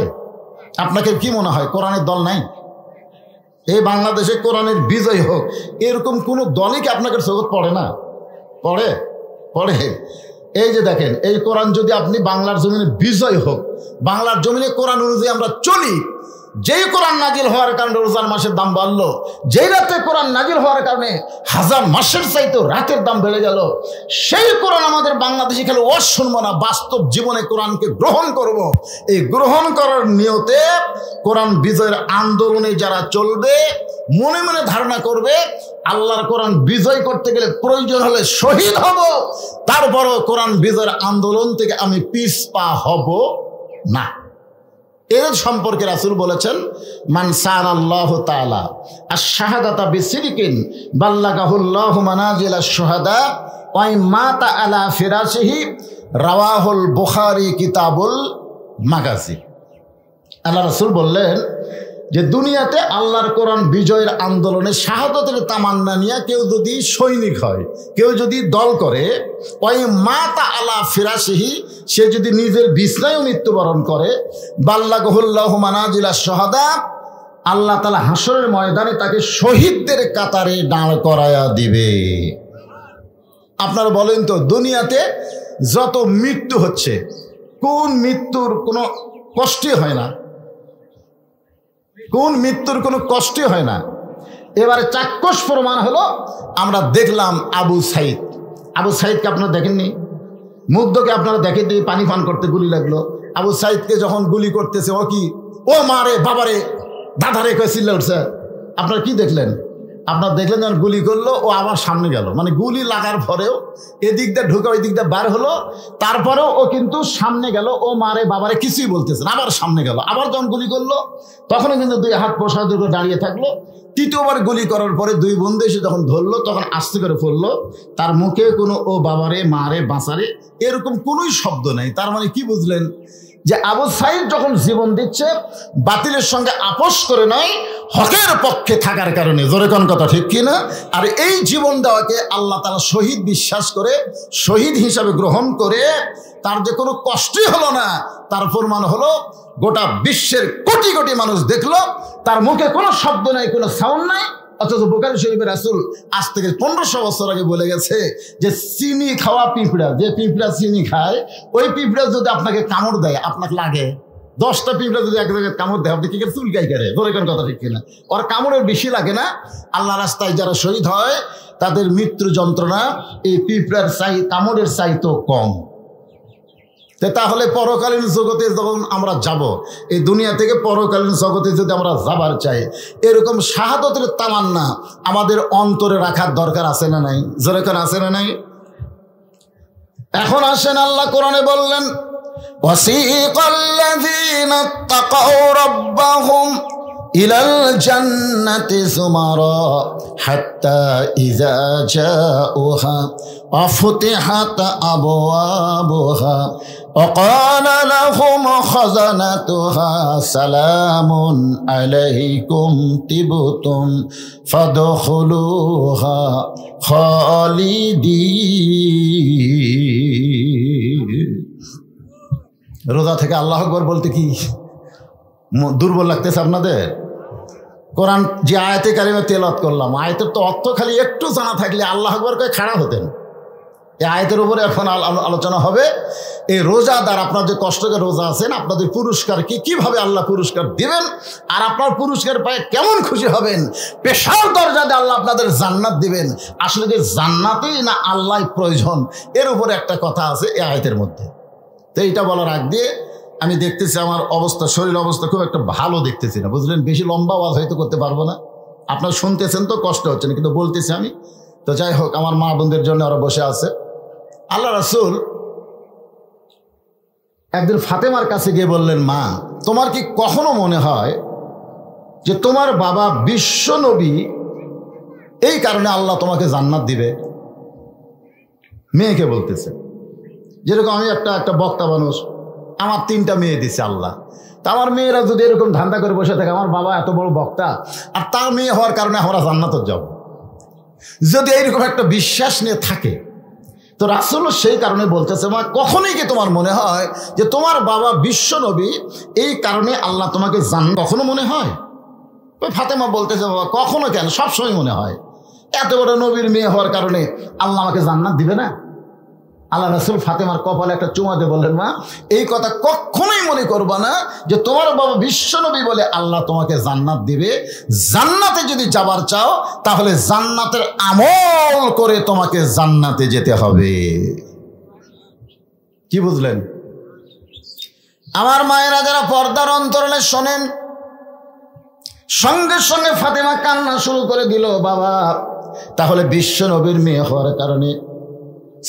আপনাকে কি মনে হয় কোরআনের দল নাই? এই বাংলাদেশে কোরআনের বিজয় হোক এরকম কোনো দলই কি আপনাকে জগৎ পড়ে না? পড়ে পড়ে। এই যে দেখেন, এই কোরআন যদি আপনি বাংলার জমিনে বিজয় হোক, বাংলার জমিনে কোরআন অনুযায়ী আমরা চলি, যেই কোরআন নাজিল হওয়ার কারণে রোজার মাসের দাম বাড়লো, যেই রাতে কোরআন নাজিল হওয়ার কারণে হাজার মাসের চাইতে রাতের দাম বেড়ে গেল, সেই কোরআন আমাদের বাংলাদেশে খেলে ও শুনবো না, বাস্তব জীবনে কোরআনকে গ্রহণ করব। এই গ্রহণ করার নিয়তে কোরআন বিজয়ের আন্দোলনে যারা চলবে, মনে মনে ধারণা করবে আল্লাহর কোরআন বিজয় করতে গেলে প্রয়োজন হলে শহীদ হব, তারপরও কোরআন বিজয়ের আন্দোলন থেকে আমি পিছপা হব না। এর সম্পর্কে রাসূল বলেছেন, মান সাআলাল্লাহু তাআলা আশ-শাহাদাতা বিসিদকিন বাল্লাগাহুল্লাহু মানাজিলাশ শুহাদা ওয়া মাতা আলা ফিরাশিহি রাওয়াহুল বুখারী কিতাবুল মাগাজি। আল্লাহ রাসূল বললেন যে দুনিয়াতে আল্লাহর কোরআন বিজয়ের আন্দোলনে শাহাদতের তামান্না নিয়ে কেউ যদি সৈনিক হয়, কেউ যদি দল করে, ওই মাতা আলা ফিরাশিহি, সে যদি নিজের বিছনায় মৃত্যুবরণ করে, বাল্লাগাহুল্লাহু মানাজিলাশ শুহাদা, আল্লাহ তাআলা হাসরের ময়দানে তাকে শহীদদের কাতারে দাঁড় করায়া দিবে। আপনারা বলেন তো, দুনিয়াতে যত মৃত্যু হচ্ছে, কোন মৃত্যুর কোনো কষ্টই হয় না? কোন মৃত্যুর কোনো কষ্টই হয় না? এবারে চাক্ষুষ প্রমাণ হলো, আমরা দেখলাম আবু সাইদ। আবু সাইদকে আপনারা দেখেননি? মুগ্ধকে আপনারা দেখেননি? পানি পান করতে গুলি লাগলো। আবু সাইদকে যখন গুলি করতেছে, ও কি, ও মারে বাবারে দাদারে কয়ে চিল্লা উঠছে। আপনারা কি দেখলেন? আপনারা দেখলেন যখন গুলি করলো, ও আবার সামনে গেল, মানে গুলি লাগার পরেও এদিক দিয়ে ঢুকে ওই দিক দিয়ে বার হলো, তারপরেও ও কিন্তু সামনে গেল, ও মারে বাবারে কিছুই বলতেছে না, আবার সামনে গেল। আবার যখন গুলি করলো তখনও কিন্তু দুই হাত প্রসাদ করে দাঁড়িয়ে থাকলো। তৃতীয়বার গুলি করার পরে দুই বন্ধু এসে যখন ধরলো, তখন আস্তে করে পড়লো, তার মুখে কোনো ও বাবারে মারে বাঁচারে এরকম কোনোই শব্দ নাই। তার মানে কি বুঝলেন? যে আবু সাইদ যখন জীবন দিচ্ছে, বাতিলের সঙ্গে আপোষ করে নয়, হকের পক্ষে থাকার কারণে। জোরে কোন কথা, ঠিক কিনা? আর এই জীবন দেওয়াকে আল্লাহ তাআলা শহীদ বিশ্বাস করে, শহীদ হিসাবে গ্রহণ করে, তার যে কোনো কষ্টই হলো না, তার প্রমাণ হলো গোটা বিশ্বের কোটি কোটি মানুষ দেখলো, তার মুখে কোনো শব্দ নাই, কোনো সাউন্ড নাই, অথচ বুখারী শরীফের রাসূল আজ থেকে 1500 বছর আগে বলে গেছে যে চিনি খাওয়া পিঁপড়া, যে পিঁপড়া চিনি খায়, ওই পিঁপড়া যদি আপনাকে কামড় দেয়, আপনাকে লাগে 10টা পিঁপড়া যদি এক জায়গায় কামড় দেয়, আপনি কি করে চুলকাই করে? ধরে কোন কথা, ঠিক কিনা? ওর কামড়ের বেশি লাগে না। আল্লাহ রাস্তায় যারা শহীদ হয় তাদের মৃত্যু যন্ত্রণা এই পিঁপড়ার কামড়ের চাইতেও কম। তাহলে পরকালীন জগতে যখন আমরা যাব, এই দুনিয়া থেকে পরকালীন জগতে যদি আমরা যাবার চাই, এরকম শাহাদতের তামান্না আমাদের অন্তরে রাখার দরকার আছে না নাই? যেরকম আছে না নাই? এখন আসেন, আল্লাহ কোরআনে বললেন, ওয়াসিকাল্লাযীনা তাকাউ রাব্বাহুম ইলাল জান্নাতি যুমারা হাত্তা ইযা জাউহা وفتحت أبوابها وقال لهم خزنتها سلام عليكم طبتم فادخلوها خالدين। রোজা থেকে আল্লাহু আকবার বলতে কি দুর্বল লাগতেছে আপনাদের? কোরআন যে আয়াতে কারিমা তেলাওয়াত করলাম, আয়াতের তো অর্থ খালি একটু জানা থাকলে আল্লাহু আকবার কয়ে খাড়া হতেন। এই আয়াতের উপরে এখন আলোচনা হবে। এই রোজাদার, আপনার যে কষ্ট করে রোজা আছেন, আপনাদের পুরস্কার কি, কিভাবে আল্লাহ পুরস্কার দিবেন, আর আপনার পুরস্কার পায়ে কেমন খুশি হবেন, পেশার দরজাতে আল্লাহ আপনাদের জান্নাত দিবেন। আসলে যে জান্নাতই না আল্লাহ প্রয়োজন, এর উপরে একটা কথা আছে এই আয়াতের মধ্যে। তো এইটা বলার আগ দিয়ে আমি দেখতেছি আমার অবস্থা, শরীর অবস্থা খুব একটা ভালো দেখতেছি না, বুঝলেন? বেশি লম্বা আওয়াজ হয়তো করতে পারবো না, আপনারা শুনতেছেন তো কষ্ট হচ্ছে না, কিন্তু বলতেছি আমি তো যাই হোক, আমার মা বোনদের জন্য ওরা বসে আছে। আল্লাহ রাসূল একদিন ফাতেমার কাছে গিয়ে বললেন, মা, তোমার কি কখনো মনে হয় যে তোমার বাবা বিশ্ব নবী, এই কারণে আল্লাহ তোমাকে জান্নাত দিবে? মেয়েকে বলতেছে। যেরকম আমি একটা বক্তা মানুষ, আমার 3টা মেয়ে দিছে আল্লাহ, তা আমার মেয়েরা যদি এরকম ধান্দা করে বসে থাকে, আমার বাবা এত বড় বক্তা আর তার মেয়ে হওয়ার কারণে আমরা জান্নাতে যাব, যদি এইরকম একটা বিশ্বাস নিয়ে থাকে, তো রাসূলও সেই কারণে বলতেছে, মা, কখনোই কি তোমার মনে হয় যে তোমার বাবা বিশ্ব নবী, এই কারণে আল্লাহ তোমাকে জান্নাত, কখনো মনে হয়? ফাতেমা বলতেছে, বাবা, কখনো কেন, সবসময় মনে হয়। এত বড় নবীর মেয়ে হওয়ার কারণে আল্লাহ আমাকে জান্নাত দিবে না? আল্লাহ রাসূল ফাতেমার কপালে একটা চুমা দিয়ে বললেন, মা, এই কথা কখনোই মনে করবা না যে তোমার বাবা বিশ্ব নবী বলে আল্লাহ তোমাকে জান্নাত দিবে। জান্নাতে যদি যাবার চাও, তাহলে জান্নাতের আমল করে তোমাকে জান্নাতে যেতে হবে। কি বুঝলেন? আমার মায়েরা যারা পর্দার অন্তরালে শোনেন, সঙ্গে সঙ্গে ফাতেমা কান্না শুরু করে দিল, বাবা, তাহলে বিশ্ব নবীর মেয়ে হওয়ার কারণে,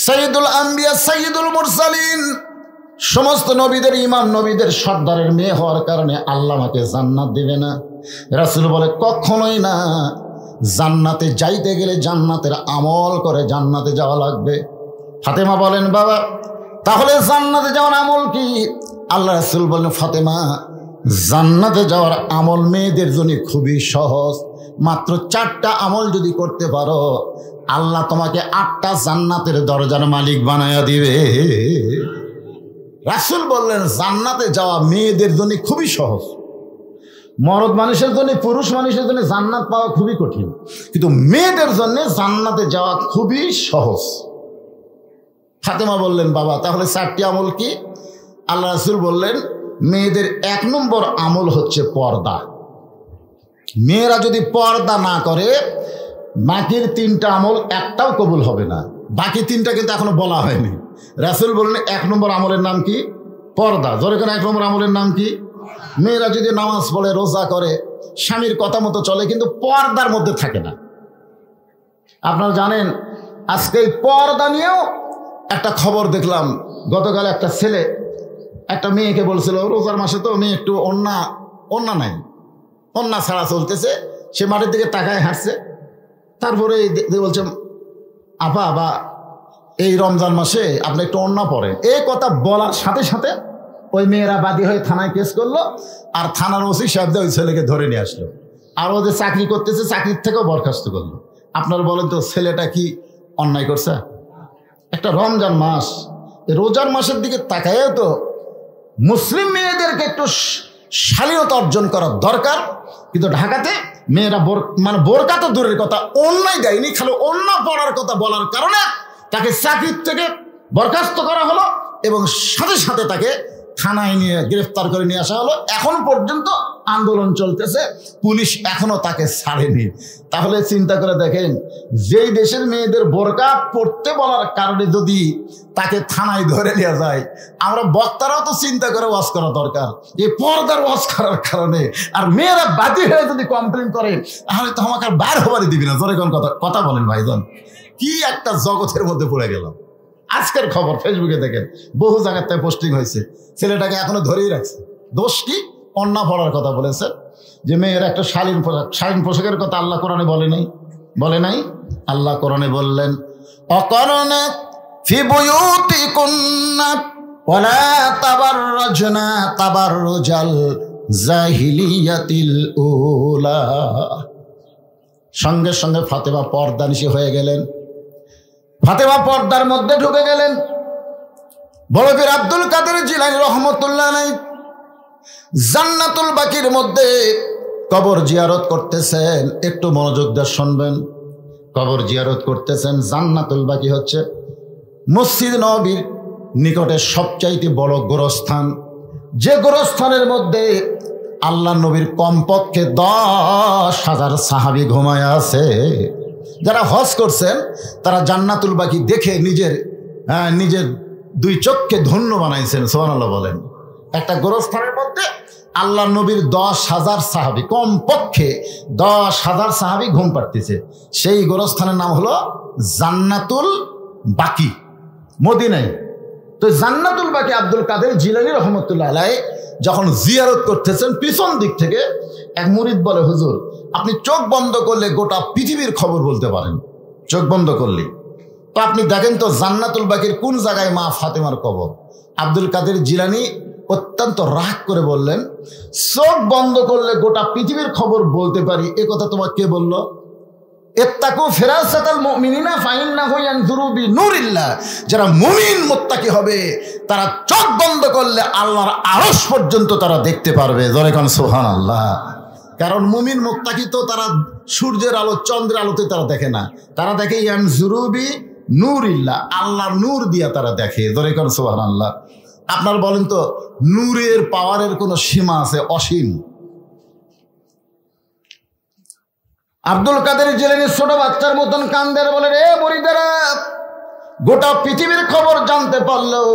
সাইয়্যিদুল আম্বিয়া সাইয়্যিদুল মুরসালিন, সমস্ত নবীদের ইমাম, নবীদের সর্দারের মেয়ে হওয়ার কারণে আল্লাহ আমাকে জান্নাত দিবে না? রাসূল বলে, কখনোই না। জান্নাতে যাইতে গেলে জান্নাতের আমল করে জান্নাতে যাওয়া লাগবে। ফাতেমা বলেন, বাবা, তাহলে জান্নাতে যাওয়ার আমল কি? আল্লাহ রাসূল বলেন, ফাতেমা, জান্নাতে যাওয়ার আমল মেয়েদের জন্য খুবই সহজ। মাত্র 4টা আমল যদি করতে পারো, আল্লাহ তোমাকে 8টা জান্নাতের দরজার মালিক বানায়া দিবে। রাসূল বললেন, জান্নাতে যাওয়া মেয়েদের জন্য খুবই সহজ। মরদ মানুষের জন্য, পুরুষ মানুষের জন্য জান্নাত পাওয়া খুবই কঠিন, কিন্তু মেয়েদের জন্য জান্নাতে যাওয়া খুবই সহজ। ফাতেমা বললেন, বাবা, তাহলে 4টি আমল কি? আল্লাহ রাসূল বললেন, মেয়েদের 1 নম্বর আমল হচ্ছে পর্দা। মেয়েরা যদি পর্দা না করে, বাকির 3টা আমল একটাও কবুল হবে না। বাকি 3টা কিন্তু এখনো বলা হয়নি। রাসূল বললেন, 1 নম্বর আমলের নাম কি? পর্দা। ধরে কেন 1 নম্বর আমলের নাম কি? মেয়েরা যদি নামাজ পড়ে, রোজা করে, স্বামীর কথা মতো চলে, কিন্তু পর্দার মধ্যে থাকে না। আপনারা জানেন, আজকে এই পর্দা নিয়েও একটা খবর দেখলাম। গতকাল একটা ছেলে একটা মেয়েকে বলছিল, রোজার মাসে তো মেয়ে একটু অন্যা নাই, অন্যা ছাড়া চলতেছে, সে মাটির দিকে তাকায় হাঁটছে। তারপরে বলছে, আপা, বা এই রমজান মাসে আপনি একটু অন্যা পড়েন। এই কথা বলার সাথে সাথে ওই মেয়েরা বাদী হয়ে থানায় কেস করলো, আর থানার ওসি সাহেব ওই ছেলেকে ধরে নিয়ে আসলো। আর ও যে চাকরি করতেছে, চাকরির থেকেও বরখাস্ত করলো। আপনারা বলেন তো, ছেলেটা কি অন্যায় করছে? একটা রমজান মাস, রোজার মাসের দিকে তাকায় তো মুসলিম মেয়েদেরকে একটু শালীনতা অর্জন করার দরকার। কিন্তু ঢাকাতে মেয়েরা বোরকা তো দূরের কথা, অন্যায় দেয়নি, খালি অন্য পড়ার কথা বলার কারণে তাকে চাকরির থেকে বরখাস্ত করা হলো এবং সাথে সাথে তাকে থানায় নিয়ে গ্রেফতার করে নিয়ে আসা হলো। এখন পর্যন্ত আন্দোলন চলতেছে, পুলিশ এখনো তাকে ছাড়েনি। তাহলে চিন্তা করে দেখেন, যেই দেশের মেয়েদের বোরকা পড়তে বলার কারণে যদি তাকে থানায় ধরে নিয়ে যায়, আমরা বক্তারাও তো চিন্তা করে ওয়াজ করা দরকার, এই পর্দার ওয়াজ করার কারণে। আর মেয়েরা বাদী হয়ে যদি কমপ্লেন করে, তাহলে তো আমাকে আর বার হবারই দিবি না। জোরে কোন কথা বলেন ভাইজান, কি একটা জগতের মধ্যে পড়ে গেলাম। আজকের খবর ফেসবুকে দেখেন, বহু জায়গার থেকে পোস্টিং হয়েছে, ছেলেটাকে এখনো ধরেই রাখছে। দোষ কি? অন্যা পড়ার কথা বলেছে, যে মেয়ের একটা শালীন পোশাক, শালীন পোশাকের কথা আল্লাহ কোরআনে বলে নাই। আল্লাহ কোরআনে বললেন, অকরণে ফি বুয়ুতিকুন্না ওয়ালা তাবাররাজনা তাবাররুজাল জাহিলিয়াতিল উলা। সঙ্গে সঙ্গে ফাতেমা পর্দানিশী হয়ে গেলেন। ফাতেমা পর্দার মধ্যে ঢুকে গেলেন। বড় পীর আব্দুল কাদের জিলানী রহমতুল্লাহ আলাইহি জান্নাতুল বাকির মধ্যে কবর জিয়ারত করতেছেন। একটু মনোযোগ দিয়ে শুনবেন। কবর জিয়ারত করতেছেন। জান্নাতুল বাকি হচ্ছে মসজিদ নববীর নিকটে সবচাইতে বড় গোরস্থান, যে গোরস্থানের মধ্যে আল্লাহ নবীর কমপক্ষে 10,000 সাহাবী ঘুমায় আছে। যারা হজ করছেন তারা জান্নাতুল বাকি দেখে নিজের 2 চোখকে ধন্য বানাইছেন। সুবহানাল্লাহ বলেন। একটা গোরস্থানের মধ্যে আল্লাহ নবীর 10,000 সাহাবী, কমপক্ষে 10,000 সাহাবী ঘুম পাড়তেছে। সেই গোরস্থানের নাম হলো জান্নাতুল বাকি, মদিনায়। তো জান্নাতুল বাকি আব্দুল কাদের জিলানী রহমতুল্লাহ আলাইহি যখন জিয়ারত করতেছেন, পিছন দিক থেকে এক মুরিদ বলে, হুজুর আপনি চোখ বন্ধ করলে গোটা পৃথিবীর খবর বলতে পারেন, চোখ বন্ধ করলে। তো আপনি দেখেন তো জান্নাতুল বাকির কোন জায়গায় মা ফাতেমার কবর। আব্দুল কাদের জিলানী অত্যন্ত রাগ করে বললেন, চোখ বন্ধ করলে গোটা পৃথিবীর খবর বলতে পারি, এ কথা তোমার কে বললো? ইত্তাকু ফিরাসাতাল মুমিনিনা ফাইন্নাহু ইয়ানজুরু বিনুরিল্লাহ, যারা মুমিন মুত্তাকি হবে তারা চোখ বন্ধ করলে আল্লাহর আরশ পর্যন্ত তারা দেখতে পারবে। জোরে কোন সুবহানাল্লাহ। কারণ মুমিন মুত্তাকি তো তারা সূর্যের আলো চন্দ্রের আলোতে তারা দেখে না, তারা দেখে ইয়ানজুরু বিনুরিল্লাহ, আল্লাহর নূর দিয়া তারা দেখে। জোরে কোন সুবহানাল্লাহ। আপনার বলেন তো নূরের পাওয়ারের কোনো সীমা আছে? অসীম। আব্দুল কাদের জিলানী ছোট বাচ্চার মতন কান্দের, বলে রে মুরিদেরা, গোটা পৃথিবীর খবর জানতে পারলেও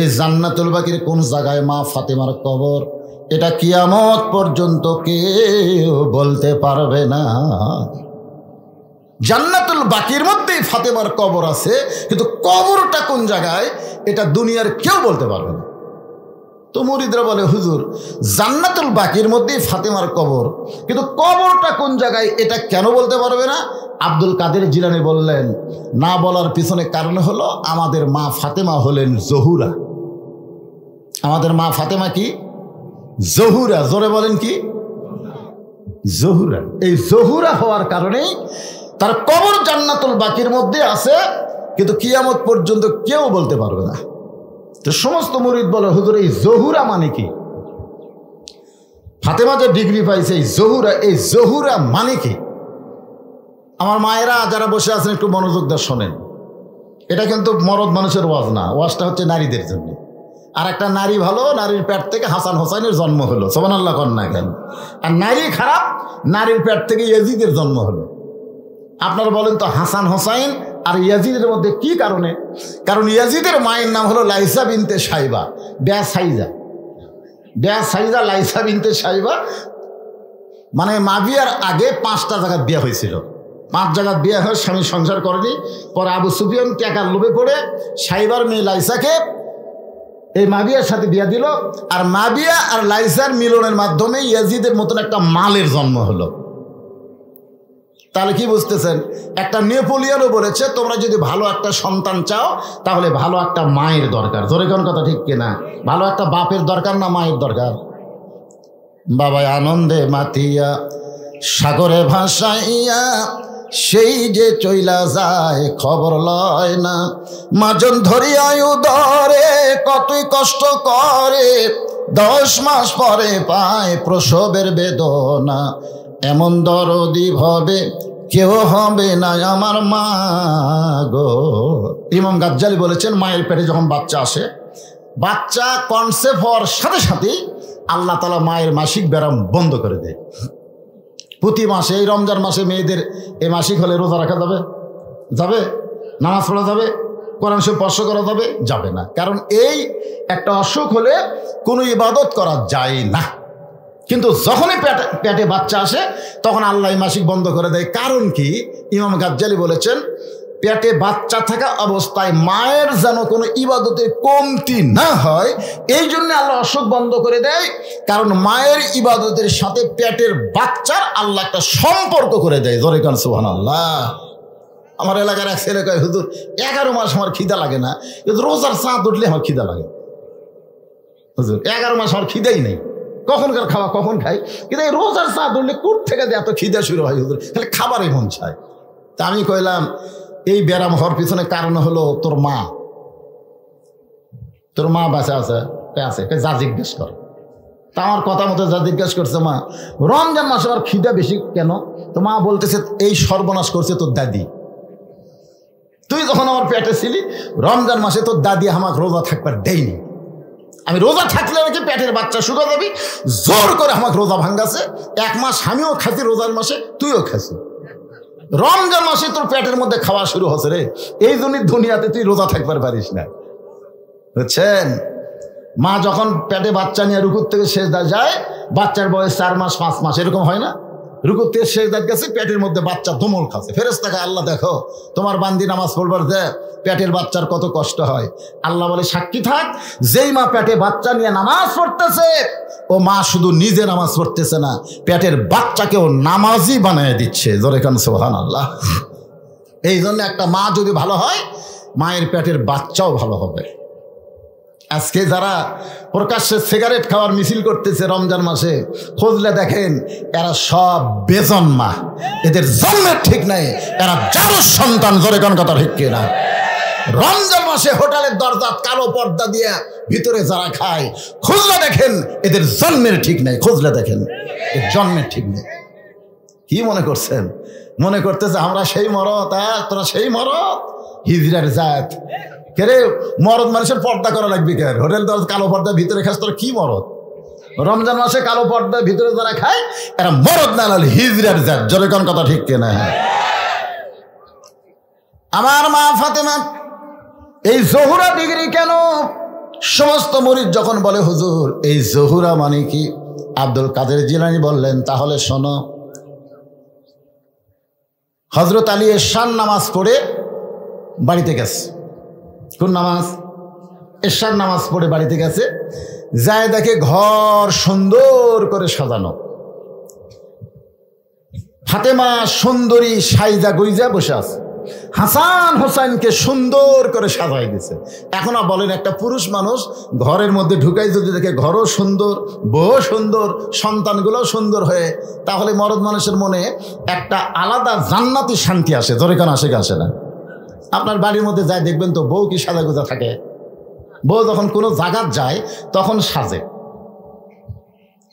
এই জান্নাতুল বাকির কোন জায়গায় মা ফাতেমার কবর এটা কিয়ামত পর্যন্ত কেউ বলতে পারবে না। জান্নাতুল বাকির মধ্যেই ফাতেমার কবর আছে, কিন্তু কবরটা কোন জায়গায় এটা দুনিয়ার কেউ বলতে পারবে না। তো মুরিদরা বলে, হুজুর জান্নাতুল বাকির মধ্যেই ফাতেমার কবর, কিন্তু কবরটা কোন জায়গায় এটা কেন বলতে পারবে না? আব্দুল কাদের জিলানী বললেন, না বলার পিছনে কারণ হলো আমাদের মা ফাতেমা হলেন জহুরা। আমাদের মা ফাতেমা কি? জহুরা। জোরে বলেন কি? জহুরা। এই জহুরা হওয়ার কারণেই তার কবর জান্নাতুল বাকির মধ্যে আছে, কিন্তু কিয়ামত পর্যন্ত কেউ বলতে পারবে না। তো সমস্ত মুরিদ বলে, হুজুর এই জহুরা মানে কি? ফাতেমা যে ডিগ্রি পাইছে এই জহুরা মানে কি? আমার মায়েরা যারা বসে আছেন একটু মনোযোগ দিয়ে শোনেন, এটা কিন্তু মরদ মানুষের ওয়াজ না, ওয়াজটা হচ্ছে নারীদের জন্য। আর একটা নারী ভালো, নারীর পেট থেকে হাসান হোসাইনের জন্ম হলো, সুবহানাল্লাহ কন না কেন? আর নারী খারাপ, নারীর পেট থেকে ইয়াজিদের জন্ম হলো। আপনারা বলেন তো হাসান হোসাইন আর ইয়াজিদের মধ্যে কি কারণে? কারণ ইয়াজিদের মায়ের নাম হলো লাইসা বিনতে সাইবা, সাইজা লাইসা বিনতে সাইবা, মানে মাবিয়ার আগে 5টা জায়গায় বিয়ে হয়েছিল। 5 জায়গায় বিয়ে হয়, স্বামী সংসার করেনি। পরে আবু সুফিয়ান টাকার লোভে পড়ে সাইবার মেয়ে লাইসাকে এই মাবিয়ার সাথে বিয়ে দিল, আর মাবিয়া আর লাইসার মিলনের মাধ্যমে ইয়াজিদের মতন একটা মালের জন্ম হলো। তাহলে কি বুঝতেছেন? একটা নেপোলিয়নও বলেছে, তোমরা যদি ভালো একটা সন্তান চাও তাহলে ভালো একটা মায়ের দরকার। জোরে কোন কথা ঠিক কিনা? ভালো একটা বাপের দরকার না মায়ের দরকার? বাবাই আনন্দে মাতিয়া সাগরে ভাসাইয়া সেই যে চইলা যায় খবর লয় না, মাজন ধরিয়া উদরে কতই কষ্ট করে, 10 মাস পরে পায় প্রসবের বেদনা, এমন দরদি ভাবে কেউ হবে না আমার মা গো। ইমাম গাজ্জালি বলেছেন, মায়ের পেটে যখন বাচ্চা আসে, বাচ্চা কনসেপ্ট হওয়ার সাথে সাথেই আল্লাহ তাআলা মায়ের মাসিক ব্যারাম বন্ধ করে দেয়। প্রতি মাসে, এই রমজান মাসে মেয়েদের এই মাসিক হলে রোজা রাখা যাবে? যাবে? নামাজ পড়া যাবে? কোরআন শরীফ স্পর্শ করা যাবে? যাবে না। কারণ এই একটা অসুখ হলে কোনো ইবাদত করা যায় না। কিন্তু যখনই পেটে বাচ্চা আসে তখন আল্লাহ মাসিক বন্ধ করে দেয়। কারণ কি? ইমাম গাজ্জালি বলেছেন, পেটে বাচ্চা থাকা অবস্থায় মায়ের যেন কোনো ইবাদতের কমতি না হয়, এই জন্য আল্লাহ অসুখ বন্ধ করে দেয়। কারণ মায়ের ইবাদতের সাথে পেটের বাচ্চার আল্লাহ একটা সম্পর্ক করে দেয়। জোরে কান সুবহানাল্লাহ। আমার এলাকার এক ছেলে কয়, হুজুর 11 মাস আমার খিদা লাগে না, কিন্তু রোজার চাঁদ উঠলে আমার খিদা লাগে। হুজুর 11 মাস আমার খিদাই নেই, কখনকার খাওয়া কখন খাই, কিন্তু এই রোজার চাঁদ উঠলে কোথ থেকে এত খিদা শুরু হয় হুজুর, খালি খাবারই মন চায়। তা আমি কইলাম, এই ব্যারাম হওয়ার পিছনে কারণ হলো তোর মা বাঁচা আছে, যা জিজ্ঞেস কর। তা আমার কথা মতো যা জিজ্ঞেস করছে, মা রমজান মাসে আমার খিদা বেশি কেন? তো মা বলতেছে, এই সর্বনাশ করছে তোর দাদি। তুই যখন আমার পেটে ছিলি রমজান মাসে তোর দাদি আমাকে রোজা থাকবার দেয়নি। আমি রোজা থাকলে নাকি পেটের বাচ্চা শুকা যাবি, জোর করে আমাকে রোজা ভাঙ্গাছে। 1 মাস আমিও খাচ্ছি রোজার মাসে, তুইও খাচ্ছি। রমজান মাসে তোর পেটের মধ্যে খাওয়া শুরু হচ্ছে রে, এই জন্যই দুনিয়াতে তুই রোজা থাকবার পারিস না, বুঝছেন? মা যখন পেটে বাচ্চা নিয়ে রুকুর থেকে সেজদা যায়, বাচ্চার বয়স 4 মাস 5 মাস এরকম হয় না? রুকুর থেকে সেজদার কাছে পেটের মধ্যে বাচ্চা দমল খাচ্ছে, ফেরেশতাকে আল্লাহ দেখো তোমার বান্দি নামাজ পড়বার দে, পেটের বাচ্চার কত কষ্ট হয়। আল্লাহ বলে সাক্ষী থাক, যেই মা পেটে বাচ্চা নিয়ে নামাজ পড়তেছে ও মা শুধু নিজে নামাজ পড়তেছে না, পেটের বাচ্চাকেও নামাজি বানিয়ে দিচ্ছে। জোরে কান সুবহানাল্লাহ। এই জন্য একটা মা যদি ভালো হয়, মায়ের পেটের বাচ্চাও ভালো হবে। আজকে যারা প্রকাশ্যে সিগারেট খাওয়ার মিছিল করতেছে রমজান মাসে, খুঁজলে দেখেন এরা সব বেজন্মা, এদের জন্মের ঠিক নাই, এরা জারুর সন্তান। জোরে কোন কথা ঠিক কিনা? রমজান মাসে হোটেলের দরজা কালো পর্দা দিয়ে ভিতরে যারা খায়, খুঁজলে দেখেন এদের জন্মের ঠিক নাই। খুঁজলে দেখেন এর জন্মের ঠিক নেই। কি মনে করছেন? মনে করতেছে আমরা সেই মরদ, তোরা সেই মরদ, হিজড়ার জাত। কেরে মরদ মানুষের পর্দা করা লাগবে কেন? হোটেল দরজা কালো পর্দা ভিতরে খাস, তোরা কি মরদ? রমজান মাসে কালো পর্দা ভিতরে যারা খায় এরা মরদ না, হলে হিজড়ার জাত। জোরে কোন কথা ঠিক কিনা? আমার মা ফাতেমা এই জহুরা ডিগ্রি কেন? সমস্ত মুরিদ যখন বলে হুজুর এই জহুরা মানে কি, আব্দুল কাদের জিলানী বললেন তাহলে শোনো। হযরত আলী এশার নামাজ পড়ে বাড়িতে গেছে। কোন নামাজ? এশার নামাজ পড়ে বাড়িতে গেছে, যায় দেখে ঘর সুন্দর করে সাজানো। ফাতেমা সুন্দরী সাইজা গুইজা বসে আছে, হাসান হোসেনকে সুন্দর করে সাজাই দিছে। এখন বলেন একটা পুরুষ মানুষ ঘরের মধ্যে ঢুকাই যদি দেখে ঘরও সুন্দর, বউ সুন্দর, সন্তানগুলো সুন্দর হয়ে, তাহলে মরদ মানুষের মনে একটা আলাদা জান্নাতি শান্তি আসে। ধরে কেন আসে? আসে না? আপনার বাড়ির মধ্যে যায় দেখবেন তো বউ কি সাজা গোজা থাকে? বউ যখন কোনো জায়গায় যায় তখন সাজে,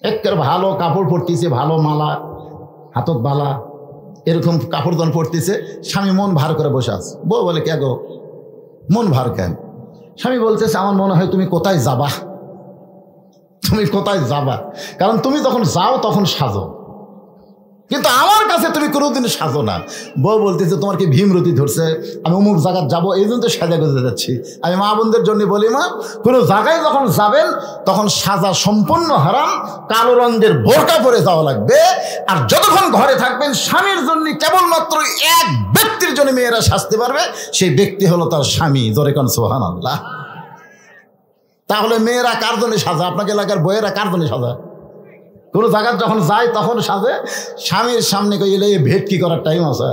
একের ভালো কাপড় পরতেছে, ভালো মালা, হাতত বালা, এরকম কাপড় দান পরতেছে। স্বামী মন ভার করে বসে আছে। বউ বলে কে গো মন ভার কেন? স্বামী বলতেছে আমার মনে হয় তুমি কোথায় যাবা, তুমি কোথায় যাবা, কারণ তুমি যখন যাও তখন সাজো, কিন্তু আমার কাছে তুমি কোনোদিন সাজো না। বউ বলতেছে তোমার কি ভীমরতি ধরছে, আমি অমুক জায়গায় যাবো এই জন্য তো সাজা গুজে যাচ্ছি। আমি মা বোনদের জন্য বলি, মা কোনো জায়গায় যখন যাবেন তখন সাজা সম্পূর্ণ হারাম, কালো রঙের বোরকা পরে যাওয়া লাগবে। আর যতক্ষণ ঘরে থাকবেন স্বামীর জন্য কেবলমাত্র এক ব্যক্তির জন্য মেয়েরা সাজতে পারবে, সেই ব্যক্তি হলো তার স্বামী। জোরে কোন সুবহানাল্লাহ। তাহলে মেয়েরা কার জন্য সাজা? আপনাকে এলাকার বইয়েরা কার জন্য সাজা? কোনো জায়গায় যখন যায় তখন সাজে, স্বামীর সামনে কইলে ভেটকি করার টাইম আছে?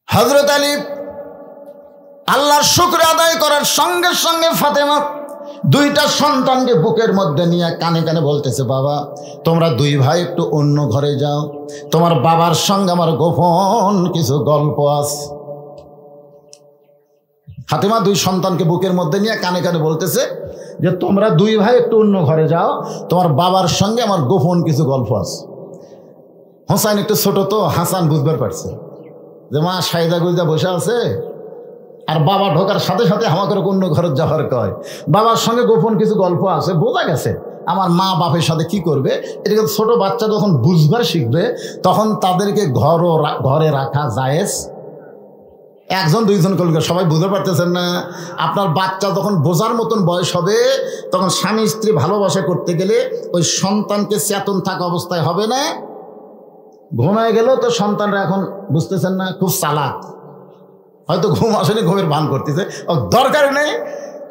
হযরত আলী আল্লাহর শুকর আদায় করার সঙ্গে সঙ্গে ফাতেমা দুইটা সন্তানকে বুকের মধ্যে নিয়ে কানে কানে বলতেছে, বাবা তোমরা দুই ভাই একটু অন্য ঘরে যাও, তোমার বাবার সঙ্গে আমার গোপন কিছু গল্প আছে। ফাতেমা দুই সন্তানকে বুকের মধ্যে নিয়ে কানে কানে বলতেছে যে তোমরা দুই ভাই একটু অন্য ঘরে যাও, তোমার বাবার সঙ্গে আমার গোপন কিছু গল্প আছে। হোসাইন একটু ছোট তো, হাসান বুঝবার পারছে যে মা সাইদা গুজা বসে আছে, আর বাবা ঢোকার সাথে সাথে আমাকে অন্য ঘরে যাওয়ার কয়, বাবার সঙ্গে গোপন কিছু গল্প আছে। বোঝা গেছে আমার মা বাপের সাথে কি করবে। এটাকে ছোট বাচ্চা যখন বুঝবার শিখবে তখন তাদেরকে ঘরে রাখা জায়েজ। একজন দুইজন করলে সবাই বুঝতে পারতেছেন না। আপনার বাচ্চা যখন বোঝার মতন বয়স হবে তখন স্বামী স্ত্রী ভালোবাসা করতে গেলে ওই সন্তানকে চেতন থাকা অবস্থায় হবে না। ঘুমায় গেল তো সন্তানরা এখন বুঝতেছেন না, খুব চালাক, হয়তো ঘুম আসেনি, ঘুমের ভান করতেছে, দরকার নেই।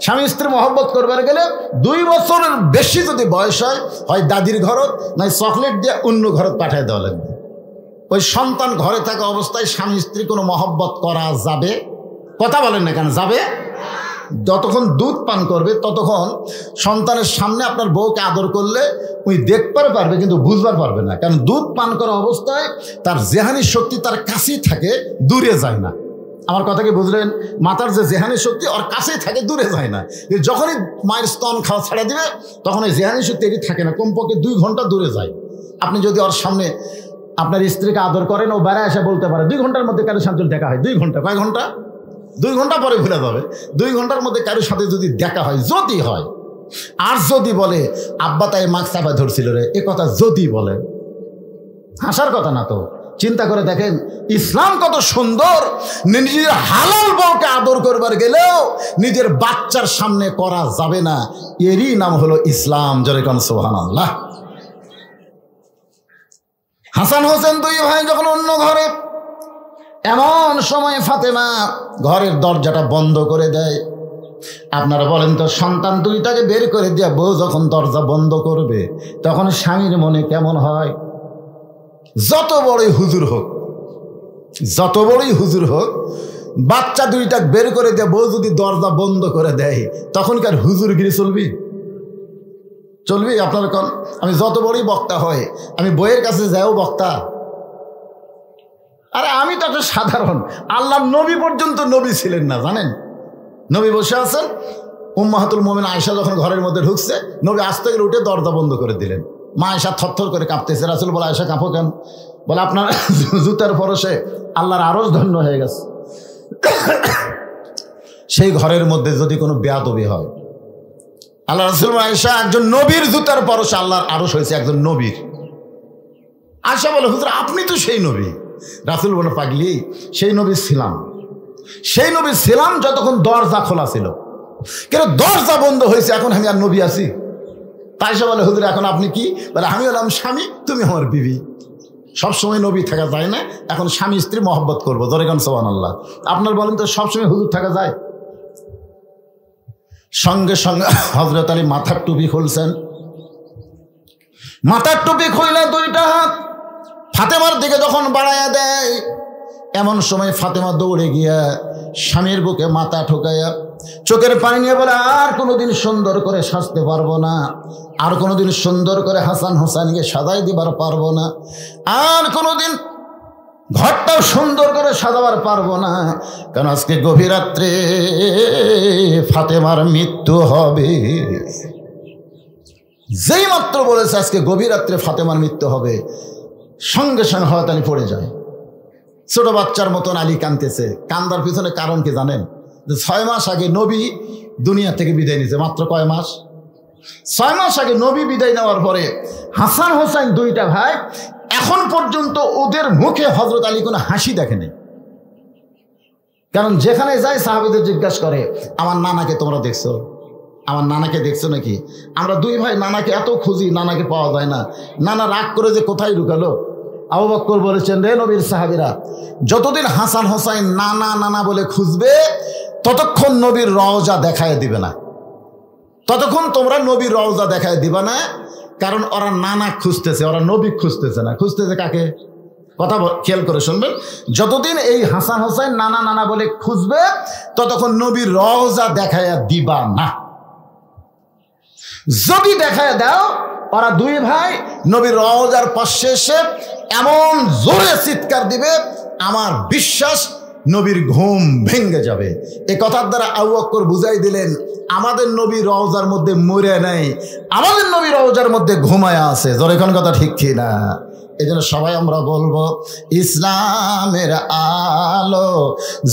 স্বামী স্ত্রী মহব্বত করবার গেলে 2 বছরের বেশি যদি বয়স হয় দাদির ঘরত নয় চকলেট দিয়ে অন্য ঘরত পাঠিয়ে দেওয়া লাগবে। ওই সন্তান ঘরে থাকা অবস্থায় স্বামী স্ত্রী কোনো মহব্বত করা যাবে? কথা বলেন না কেন? যাবে। যতক্ষণ দুধ পান করবে ততক্ষণ সন্তানের সামনে আপনার বউকে আদর করলে ওই দেখবার পারবে কিন্তু বুঝবার পারবে না, কারণ দুধ পান করা অবস্থায় তার জেহানি শক্তি তার কাছেই থাকে, দূরে যায় না। আমার কথা কি বুঝলেন? মাতার যে জেহানি শক্তি ওর কাছেই থাকে, দূরে যায় না। যখনই মায়ের স্তন খাওয়া ছাড়া দিবে তখন ওই জেহানি শক্তি এটি থাকে না, কমপক্ষে 2 ঘন্টা দূরে যায়। আপনি যদি ওর সামনে আপনার স্ত্রীকে আদর করেন, ও বেড়ায় এসে বলতে পারে 2 ঘন্টার মধ্যে কারোর সাথে দেখা হয়। 2 ঘন্টা? কয় ঘন্টা? 2 ঘন্টা পরে ভুলে যাবে। 2 ঘন্টার মধ্যে কারোর সাথে যদি দেখা হয়, যদি হয়, আর যদি বলে আব্বা তাই মাছ চাপা ধরছিল রে, এ কথা যদি বলে, হাসার কথা না তো, চিন্তা করে দেখেন ইসলাম কত সুন্দর। নিজের হালাল বউকে আদর করবার গেলেও নিজের বাচ্চার সামনে করা যাবে না, এরই নাম হলো ইসলাম। জোরে কোন সুবহানাল্লাহ। হাসান হোসেন দুই ভাই যখন অন্য ঘরে, এমন সময় ফাতেমা ঘরের দরজাটা বন্ধ করে দেয়। আপনারা বলেন তো, সন্তান দুইটাকে বের করে দিয়ে বউ যখন দরজা বন্ধ করবে তখন স্বামীর মনে কেমন হয়? যত বড়ই হুজুর হোক, যত বড়ই হুজুর হোক, বাচ্চা দুইটা বের করে দিয়ে বউ যদি দরজা বন্ধ করে দেয় তখন কি আর হুজুরগিরি চলবি? চলবি? আপনার কোন, আমি যত বড়ই বক্তা হয়, আমি বইয়ের কাছে যাও বক্তা? আরে আমি তো একটা সাধারণ, আল্লাহর নবী পর্যন্ত নবী ছিলেন না, জানেন? নবী বসে আছেন, উম্মাহাতুল মুমিন আয়েশা যখন ঘরের মধ্যে ঢুকছে, নবী আসতে গেলে উঠে দরজা বন্ধ করে দিলেন। মা আয়েশা থরথর করে কাঁপতেছে। রাসূল বলে, আয়েশা কাঁপো কেন? বলে, আপনার জুতার পরশে আল্লাহর আরশ ধন্য হয়ে গেছে। সেই ঘরের মধ্যে যদি কোনো বেয়াদবি হয়, আল্লাহ রাসূল আয়েশা, একজন নবীর জুতার পরশে আল্লাহর আরশ হয়েছে একজন নবীর। আয়েশা বলে, হুজুর আপনি তো সেই নবী। রাসূল বলে, পাগলি, সেই নবী ছিলাম, সেই নবী ছিলাম যতক্ষণ দরজা খোলা ছিল, কিন্তু দরজা বন্ধ হয়েছে, এখন আমি আর নবী আছি? তাই সে বলে, হুজুর এখন আপনি কি? বলে, আমি হলাম স্বামী, তুমি আমার বিবি। সবসময় নবী থাকা যায় না, এখন স্বামী স্ত্রী মহব্বত করবো। জোরে কোন সুবহানাল্লাহ। আপনার বলেন তো, সবসময় হুজুর থাকা যায়? সঙ্গে সঙ্গে হযরত আলী মাথার টুপি খুলছেন। মাথার টুপি খুললে দুইটা হাত ফাতেমার দিকে যখন বাড়াইয়া দেয়, এমন সময় ফাতেমা দৌড়ে গিয়া স্বামীর বুকে মাথা ঠোকাইয়া চোখের পানি নিয়ে বলে, আর কোনোদিন সুন্দর করে সাজতে পারবো না, আর কোনোদিন সুন্দর করে হাসান হোসেনকে সাজাই দিবার পারবো না, আর কোনোদিন ঘরটাও সুন্দর করে সাজাবার পারবো না, কারণ আজকে গভীর রাত্রে ফাতেমার মৃত্যু হবে। যেই মাত্র বলেছে আজকে গভীর রাত্রে ফাতেমার মৃত্যু হবে, সঙ্গে সঙ্গে হয়তো আলী পড়ে যায়। ছোট বাচ্চার মতন আলী কাঁদতেছে। কান্দার পিছনে কারণ কি জানেন? যে 6 মাস আগে নবী দুনিয়া থেকে বিদায় নিয়েছে। মাত্র কয় মাস? 6 মাস আগে নবী বিদায় নেওয়ার পরে হাসান হোসেন দুইটা ভাই এখন পর্যন্ত ওদের মুখে হযরত আলী কোনো হাসি দেখেনি। কারণ যেখানে যায় সাহাবীদের জিজ্ঞাসা করে, আমার নানাকে তোমরা দেখছো? আমার নানাকে দেখছো নাকি? আমরা দুই ভাই নানাকে এত খুঁজি, নানাকে পাওয়া যায় না। নানা রাগ করে যে কোথায় ঢুকালো। আবু বকর বলেছেন, রে নবীর সাহাবীরা, যতদিন হাসান হোসেন নানা নানা বলে খুঁজবে ততক্ষণ নবীর রওজা দেখায় দিবে না, ততক্ষণ তোমরা নবীর রওজা দেখায় দিবা না। কারণ ওরা নানা খুঁজতেছে, ওরা নবী খুঁজতেছে না। খুঁজতেছে কাকে? কথা খেয়াল করে শুনবেন, যতদিন এই হাসান হোসেন নানা নানা বলে খুঁজবে ততক্ষণ নবীর রওজা দেখায় দিবা না। যদি দেখায় দাও, ওরা দুই ভাই নবীর রওজার পাশে এসে এমন জোরে চিৎকার দিবে, আমার বিশ্বাস নবীর ঘুম ভেঙে যাবে। এ কথার দ্বারা আবু বকর বুঝাই দিলেন, আমাদের নবী রওজার মধ্যে মরে নাই, আমাদের নবী রওজার মধ্যে ঘুমায় আছে। জোরে কোন কথা ঠিক কি না? এই জন্য সবাই আমরা বলবো, ইসলামের আলো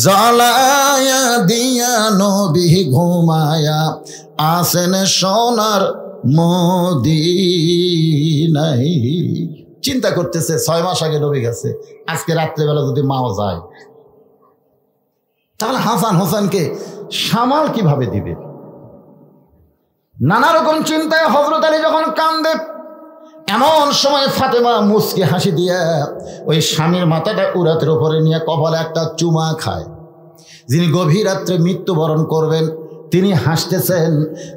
জ্বালায়া দিয়া নবী ঘুমায়া আসেন সোনার মদিনায়। চিন্তা করতেছে 6 মাস আগে নবী গেছে, আজকে রাত্রেবেলা যদি মাও যায়, তাহলে হাসান হোসেনকে সামাল কিভাবে দিবে? নানা রকম চিন্তায় হযরত আলী যখন কান্দে, এমন সময় ফাতেমা মুচকি হাসি দিয়া ওই স্বামীর মাথাটা উরাতের উপরে নিয়ে কপালে একটা চুমা খায়। যিনি গভীর রাত্রে মৃত্যুবরণ করবেন তিনি হাসতেছেন,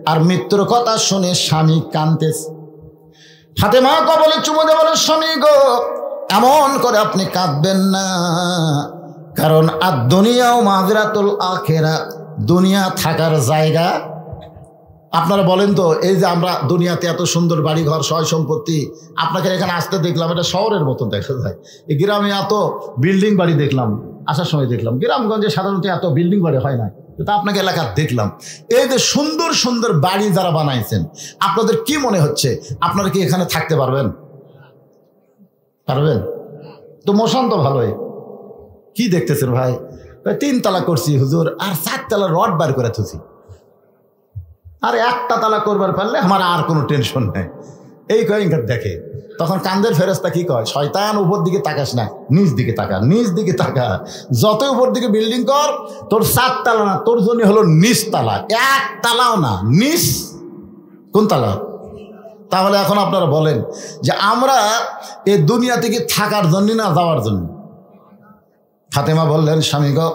আর মৃত্যুর কথা শুনে স্বামী কাঁদতেছে। ফাতেমা কপালে চুমো দিয়ে বলে, স্বামী গো, এমন করে আপনি কাঁদবেন না, কারণ আর দুনিয়াও মাজরাতুল আখিরা, দুনিয়া থাকার জায়গা। আপনারা বলেন তো, এই যে আমরা দুনিয়াতে এত সুন্দর বাড়িঘর সয় সম্পত্তি, আপনাকে এখানে আসতে দেখলাম, এটা শহরের মতো দেখা যায়। এই গ্রামে এত বিল্ডিং বাড়ি দেখলাম, আসার সময় দেখলাম গ্রামগঞ্জে সাধারণত এত বিল্ডিং বাড়ি হয় না, কিন্তু আপনাকে এলাকা দেখলাম। এই যে সুন্দর সুন্দর বাড়ি যারা বানাইছেন, আপনাদের কি মনে হচ্ছে আপনারা কি এখানে থাকতে পারবেন? পারবেন তো? মোশন তো ভালোই। কি দেখতেছেন ভাই? 3 তালা করছি হুজুর, আর 4 তালা রড বার করে থুছি, আর 1টা তালা করবার পারলে আমার আর কোনো টেনশন নেই। এই কয় দেখে, তখন কান্দের ফেরেশতা কি কয়, শয়তান উপর দিকে তাকাস না, নিচ দিকে তাকা, নিচ দিকে তাকা। যতই উপর দিকে বিল্ডিং কর, তোর 7 তালা না, তোর জন্য হলো নিচ তালা, 1 তালাও না, নিচ কোন তালা? তাহলে এখন আপনারা বলেন যে আমরা এই দুনিয়া থেকে থাকার জন্য না যাওয়ার জন্য? ফাতেমা বললেন, স্বামী গো,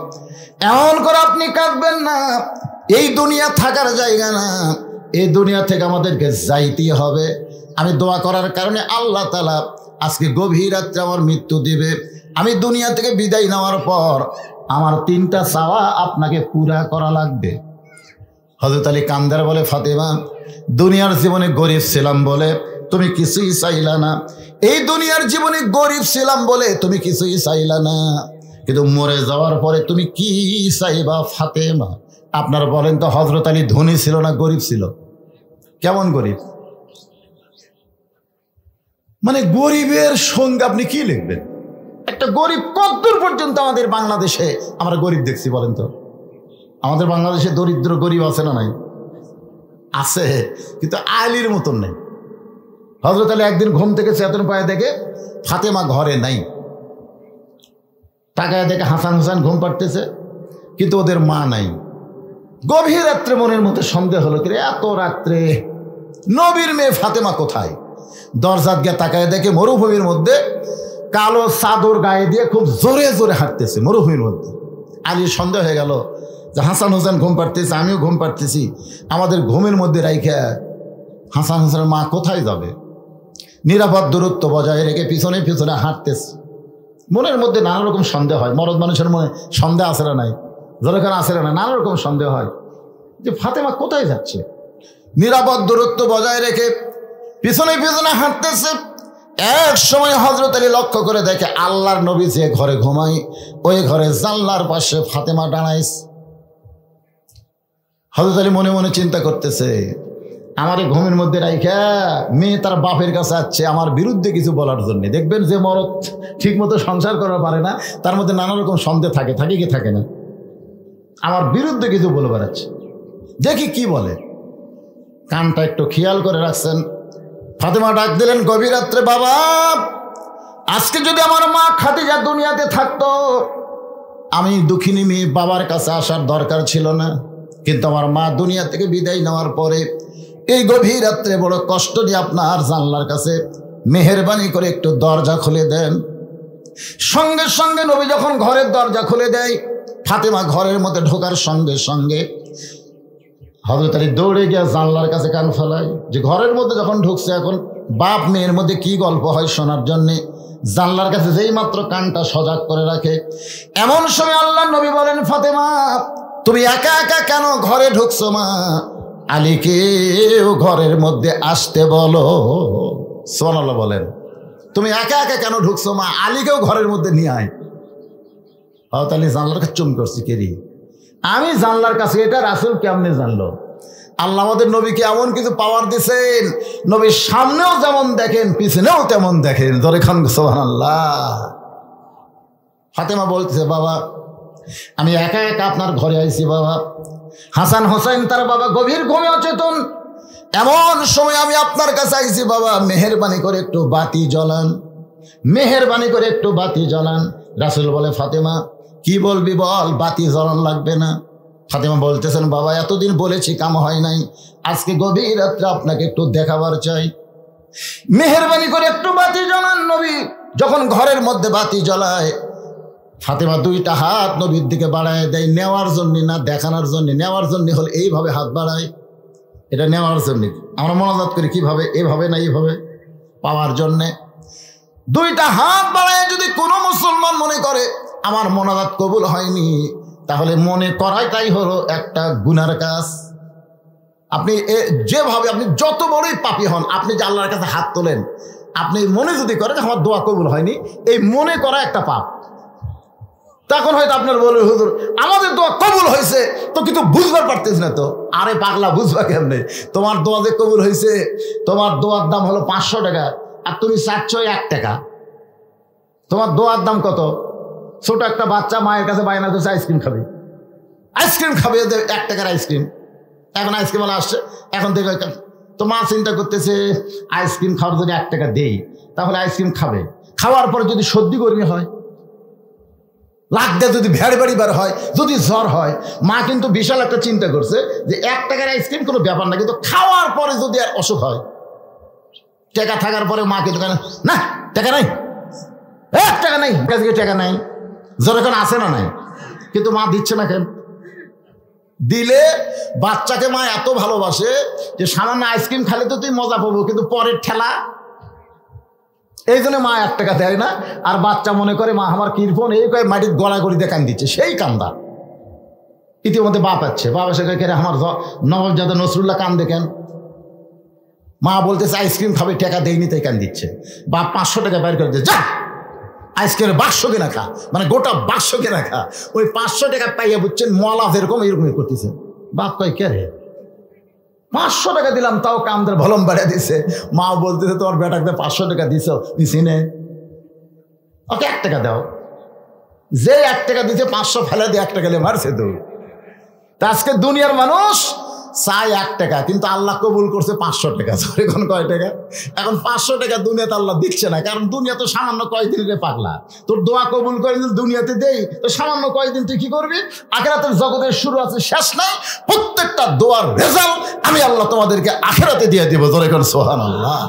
এমন করে আপনি কাঁদবেন না, এই দুনিয়া থাকার জায়গা না, এই দুনিয়া থেকে আমাদেরকে যাইতেই হবে। আমি দোয়া করার কারণে আল্লাহ তাআলা আজকে গভীর রাত্রে আমার মৃত্যু দিবে। আমি দুনিয়া থেকে বিদায় নেওয়ার পর আমার 3টা চাওয়া আপনাকে পুরা করা লাগবে। হযরত আলী কান্দার বলে, ফাতেমা, দুনিয়ার জীবনে গরিব ছিলাম বলে তুমি কিছুই চাইলা না, এই দুনিয়ার জীবনে গরিব ছিলাম বলে তুমি কিছুই চাইলা না, কিন্তু মরে যাওয়ার পরে তুমি কি চাইবা ফাতেমা? আপনারা বলেন তো, হযরত আলী ধনী ছিল না গরিব ছিল? কেমন গরিব? মানে গরিবের সঙ্গে আপনি কি লিখবেন? একটা গরিব কতদূর পর্যন্ত আমাদের বাংলাদেশে আমরা গরিব দেখছি বলেন তো? আমাদের বাংলাদেশে দরিদ্র গরিব আছে না নাই? আছে, কিন্তু আলীর মতন নেই। হযরত আলী একদিন ঘুম থেকে চেতন পায়ে দেখে ফাতেমা ঘরে নাই। তাকায় দেখে হাসান হোসেন ঘুম পাড়তেছে, কিন্তু ওদের মা নাই। গভীর রাত্রে মনের মধ্যে সন্দেহ হলো, কি এত রাত্রে নবীর মেয়ে ফাতেমা কোথায়? দরজাত গিয়ে তাকায় দেখে মরুভূমির মধ্যে কালো চাদর গায়ে দিয়ে খুব জোরে জোরে হাঁটতেছে মরুভূমির মধ্যে। আলীর সন্দেহ হয়ে গেল যে হাসান হোসেন ঘুম পাড়তেছে, আমিও ঘুম পাড়তেছি, আমাদের ঘুমের মধ্যে রাইখা হাসান হোসেনের মা কোথায় যাবে? নিরাপদ দূরত্ব বজায় রেখে পিছনে পিছনে হাঁটতেছে। মনের মধ্যে নানা রকম সন্দেহ হয়। মরদ মানুষের মনে সন্দেহ আসে না নাই? যেখানে আসে না, নানা রকম সন্দেহ হয় যে ফাতেমা কোথায় যাচ্ছে। নিরাপদ দূরত্ব বজায় রেখে পিছনে পিছনে হাঁটতেছে। এক সময় হযরত আলী লক্ষ্য করে দেখে আল্লাহর নবী যে ঘরে ঘুমায় ওই ঘরে জানলার পাশে ফাতেমা দাঁড়াইছে। হযরত আলী মনে মনে চিন্তা করতেছে, আমার এই ঘুমের মধ্যে রাইখা মেয়ে তার বাপের কাছে আসছে আমার বিরুদ্ধে কিছু বলার জন্য। দেখবেন যে মরদ ঠিক মতো সংসার করা পারে না, তার মধ্যে নানা রকম সন্দেহ থাকে, থাকে কি থাকে না? আমার বিরুদ্ধে কিছু বলে বেড়াচ্ছে, দেখি কি বলে। কানটা একটু খেয়াল করে রাখছেন। ফাতেমা ডাক দিলেন গভীর রাত্রে, বাবা, আজকে যদি আমার মা খাদিজা দুনিয়াতে থাকতো, আমি দুঃখিনী মেয়ে বাবার কাছে আসার দরকার ছিল না, কিন্তু আমার মা দুনিয়া থেকে বিদায় নেওয়ার পরে এই গভীর রাত্রে বড় কষ্ট দিয়ে আপনার জানলার কাছে মেহেরবানি করে একটু দরজা খুলে দেন। সঙ্গে সঙ্গে নবী যখন ঘরের দরজা খুলে দেয়, ফাতেমা ঘরের মধ্যে ঢোকার সঙ্গে সঙ্গে হযরত আলী দৌড়ে গিয়ে জানলার কাছে কান ফেলায় যে ঘরের মধ্যে যখন ঢুকছে, এখন বাপ মেয়ের মধ্যে কি গল্প হয় শোনার জন্যে জানলার কাছে যেই মাত্র কানটা সজাগ করে রাখে, এমন সময় আল্লাহর নবী বলেন, ফাতেমা, তুমি একা একা কেন ঘরে ঢুকছো? মা আলীকেও ঘরের মধ্যে আসতে বলো। সুবহানাল্লাহ বলেন। তুমি একা একা কেন ঢুকছো? মা আলীকেও ঘরের মধ্যে নিয়ে আয়। হযরত আলী জানলার কাছে চুম করছি, কেরি আমি জানলার কাছে, এটা রাসূল কেমনে জানলো? আল্লাহ আমাদের নবীকে এমন কিছু পাওয়ার দিয়েছেন, নবীর সামনেও যেমন দেখেন পিছনেও তেমন দেখেন। ধরে খান সুবহানাল্লাহ। ফাতেমা বলতেছে, বাবা, আমি একা একা আপনার ঘরে আইছি বাবা। হাসান হোসেন তার বাবা গভীর ঘুমে অচেতন, এমন সময় আমি আপনার কাছে আইছি বাবা, মেহেরবানি করে একটু বাতি জ্বালান, মেহেরবানি করে একটু বাতি জ্বালান। রাসূল বলে, ফাতেমা কি বলবি বল, বাতি জ্বালান লাগবে না। ফাতেমা বলতেছেন, বাবা, এতদিন বলেছি কাম হয় নাই, আজকে গভীর রাত্রে আপনাকে একটু দেখাবার চাই, মেহেরবানি করে একটু বাতি জ্বালান। নবী যখন ঘরের মধ্যে বাতি জ্বালায়, ফাতেমা 2টা হাত নবীর দিকে বাড়ায় দেয়, নেওয়ার জন্য না দেখানোর জন্য। নেওয়ার জন্য হলে এইভাবে হাত বাড়ায়, এটা নেওয়ার জন্য। আমরা মোনাজাত করি কিভাবে? এইভাবে না এইভাবে, পাওয়ার জন্যে। 2টা হাত বাড়ায় যদি কোনো মুসলমান মনে করে আমার মোনাজাত কবুল হয়নি, তাহলে মনে করাই তাই হলো একটা গুনার কাজ। আপনি যেভাবে আপনি যত বড়ই পাপী হন, আপনি যে আল্লাহর কাছে হাত তোলেন, আপনি মনে যদি করেন আমার দোয়া কবুল হয়নি, এই মনে করা একটা পাপ। তখন হয়তো আপনার বলবে, হুজুর আমাদের দোয়া কবুল হয়েছে তো, কিন্তু বুঝবার পারতেছ না তো। আরে পাগলা, বুঝবা কেমনে? তোমার দোয়া যে কবুল হয়েছে, তোমার দোয়ার দাম হলো 500 টাকা, আর তুমি চাচ্ছ 1 টাকা। তোমার দোয়ার দাম কত? ছোট একটা বাচ্চা মায়ের কাছে বায়না করছে আইসক্রিম খাবে, আইসক্রিম খাবে, 1 টাকার আইসক্রিম। এখন আইসক্রিম আসছে, এখন থেকে তো মা চিন্তা করতেছে আইসক্রিম খাওয়ার যদি 1 টাকা দেই তাহলে আইসক্রিম খাবে, খাওয়ার পরে যদি সর্দি গরমি হয়, লাগ দিয়ে যদি ভেড় বেড়িবার হয়, যদি জ্বর হয়, মা কিন্তু বিশাল একটা চিন্তা করছে যে 1 টাকার আইসক্রিম কোনো ব্যাপার না, কিন্তু খাওয়ার পরে যদি আর অসুখ হয়, টাকা থাকার পরে মা কিন্তু না টাকা নাই, 1 টাকা নাই, টাকা নাই, জ্বর এখন আসে না নাই, কিন্তু মা দিচ্ছে না কেন? দিলে বাচ্চাকে মা এত ভালোবাসে যে সামান্য আইসক্রিম খালে তো তুই মজা পাবো, কিন্তু পরের ঠেলা, এই জন্য মা 1 টাকা দেয় না। আর বাচ্চা মনে করে মা আমার কীর্পন, এই কয়ে মাটির গড়াগড়ি দিয়ে কান দিচ্ছে, সেই কান্দা। ইতিমধ্যে বাপ আছে, বাবা সে কেড়ে আমার নবজাত নসরুল্লাহ কান দেখেন, মা বলতেছে আইসক্রিম খাবে, টাকা দেয়নি তাই কান দিচ্ছে। বাপ 500 টাকা বের করে দিচ্ছে, যা আইসক্রিমের 500 কেনা খা, মানে গোটা 500 কেনা খা। ওই 500 টাকা পাইয়া বুঝছেন মলা যেরকম এরকমই করতেছে। বাপ কয় কে রে, 500 টাকা দিলাম, তাও কামদের ভলম বাড়িয়ে দিছে। মা বলতেছে তোমার বেটাকে 500 টাকা দিছ, দিছি নে, ওকে 1 টাকা দাও। যে 1 টাকা দিতে 500 ফেলে দিয়ে 1 টাকা মারছে তো। আজকে দুনিয়ার মানুষ চাই 1 টাকা, কিন্তু আল্লাহ কবুল করছে 500 টাকা। এখন কয় টাকা? এখন 500 টাকা দুনিয়াতে আল্লাহ দিচ্ছে না, কারণ দুনিয়া তো সামান্য কয়দিন রে পাগলা। তোর দোয়া কবুল করে দুনিয়াতে দেই তো সামান্য কয়দিন তুই কি করবি? আখিরাতের জগতের শুরু আছে, শেষ নাই। প্রত্যেকটা দোয়ার রেজাল্ট আমি আল্লাহ তোমাদেরকে আখিরাতে দিয়ে দিব। ধরে এখন সুবহানাল্লাহ।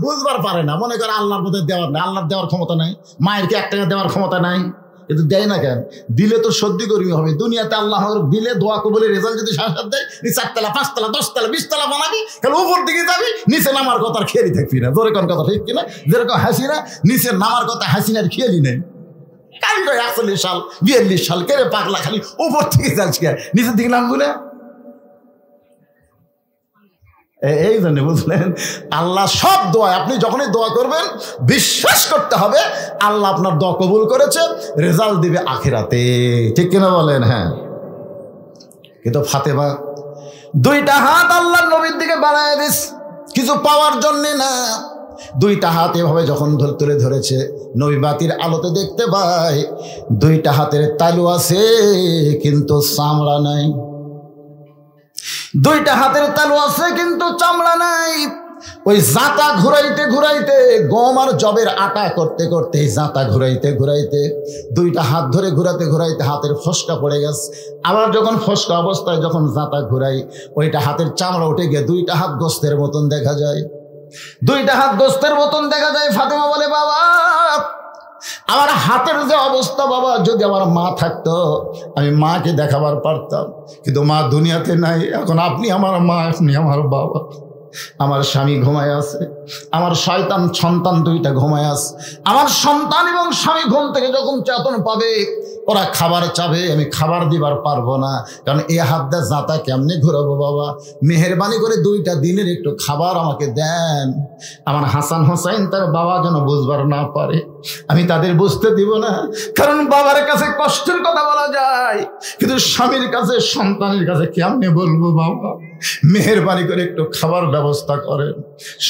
বুঝবার পারে না, মনে করে আল্লাহর মধ্যে দেওয়ার নাই, আল্লাহর দেওয়ার ক্ষমতা নাই, মায়ের কি 1 টাকা দেওয়ার ক্ষমতা নাই? কিন্তু দেয় না কেন? দিলে তো সর্দি গরমি হবে। দুনিয়াতে আল্লাহ দিলে দোয়া কবুলের রেজাল্ট যদি সাথে দেয়, 4 তলা 5 তলা 10 তলা 20 তলা বানাবি, তাহলে উপর দিকে যাবি, নিচে নামার কথা খেয়ালই থাকবি না। ধরে কোন কথা ঠিক কিনা? যেরকম হাসিনা নিচে নামার কথা হাসিনার খেয়ালই নেই। কারণ 41 সাল 42 সাল কেড়ে পাগলা, খালি উপর থেকে যাচ্ছে, নিচের দিকে নামবো না। এই জন্য বুঝলেন, আল্লাহ সব দোয়া, আপনি যখনই দোয়া করবেন বিশ্বাস করতে হবে আল্লাহ আপনার দোয়া কবুল করেছে, রেজাল্ট দিবে আখিরাতে। ঠিক কিনা বলেন? হ্যাঁ। কিন্তু ফাতেমা 2টা হাত আল্লাহর নবীর দিকে বাড়ায় দিস, কিছু পাওয়ার জন্যে না। 2টা হাত এভাবে যখন তুলে ধরেছে, নবী বাতির আলোতে দেখতে পায় 2টা হাতের তালু আছে কিন্তু চামড়া নাই। 2টা হাতের তালু আছে কিন্তু চামড়া নাই। ওই জাঁতা ঘুরাইতে ঘুরাইতে, গম আর জবের আটা করতে করতে, জাঁতা ঘুরাইতে ঘুরাইতে, 2টা হাত ধরে ঘুরাতে ঘুরাইতে হাতের ফসকা পড়ে গেছে। আবার যখন ফসকা অবস্থায় যখন জাঁতা ঘুরাই, ওইটা হাতের চামড়া উঠে গিয়ে 2টা হাত গোস্তের মতন দেখা যায়। 2টা হাত গোস্তের মতন দেখা যায়। ফাতেমা বলে, বাবা আমার হাতের যে অবস্থা, বাবা যদি আমার মা থাকতো আমি মাকে দেখাবার পারতাম, কিন্তু মা দুনিয়াতে নাই। এখন আপনি আমার মা, আপনি আমার বাবা। আমার স্বামী ঘুমায় আছে, আমার শয়তান সন্তান 2টা ঘুমায় আছে। আমার সন্তান এবং স্বামী ঘুম থেকে যখন চেতন পাবে, ওরা খাবার চাবে, আমি খাবার দিবার পারবো না, কারণ এই হাত দিয়ে জাঁতা কেমনে ঘুরাবো। বাবা মেহেরবানি করে 2টা দিনের একটু খাবার আমাকে দেন। আমার হাসান হোসাইন তার বাবা যেন বুঝবার না পারে, আমি তাদের বুঝতে দিব না। কারণ বাবার কাছে কষ্টের কথা বলা যায়, কিন্তু স্বামীর কাছে, সন্তানের কাছে কেমনে বলবো। বাবা মেহেরবানি করে একটু খাবার ব্যবস্থা করেন।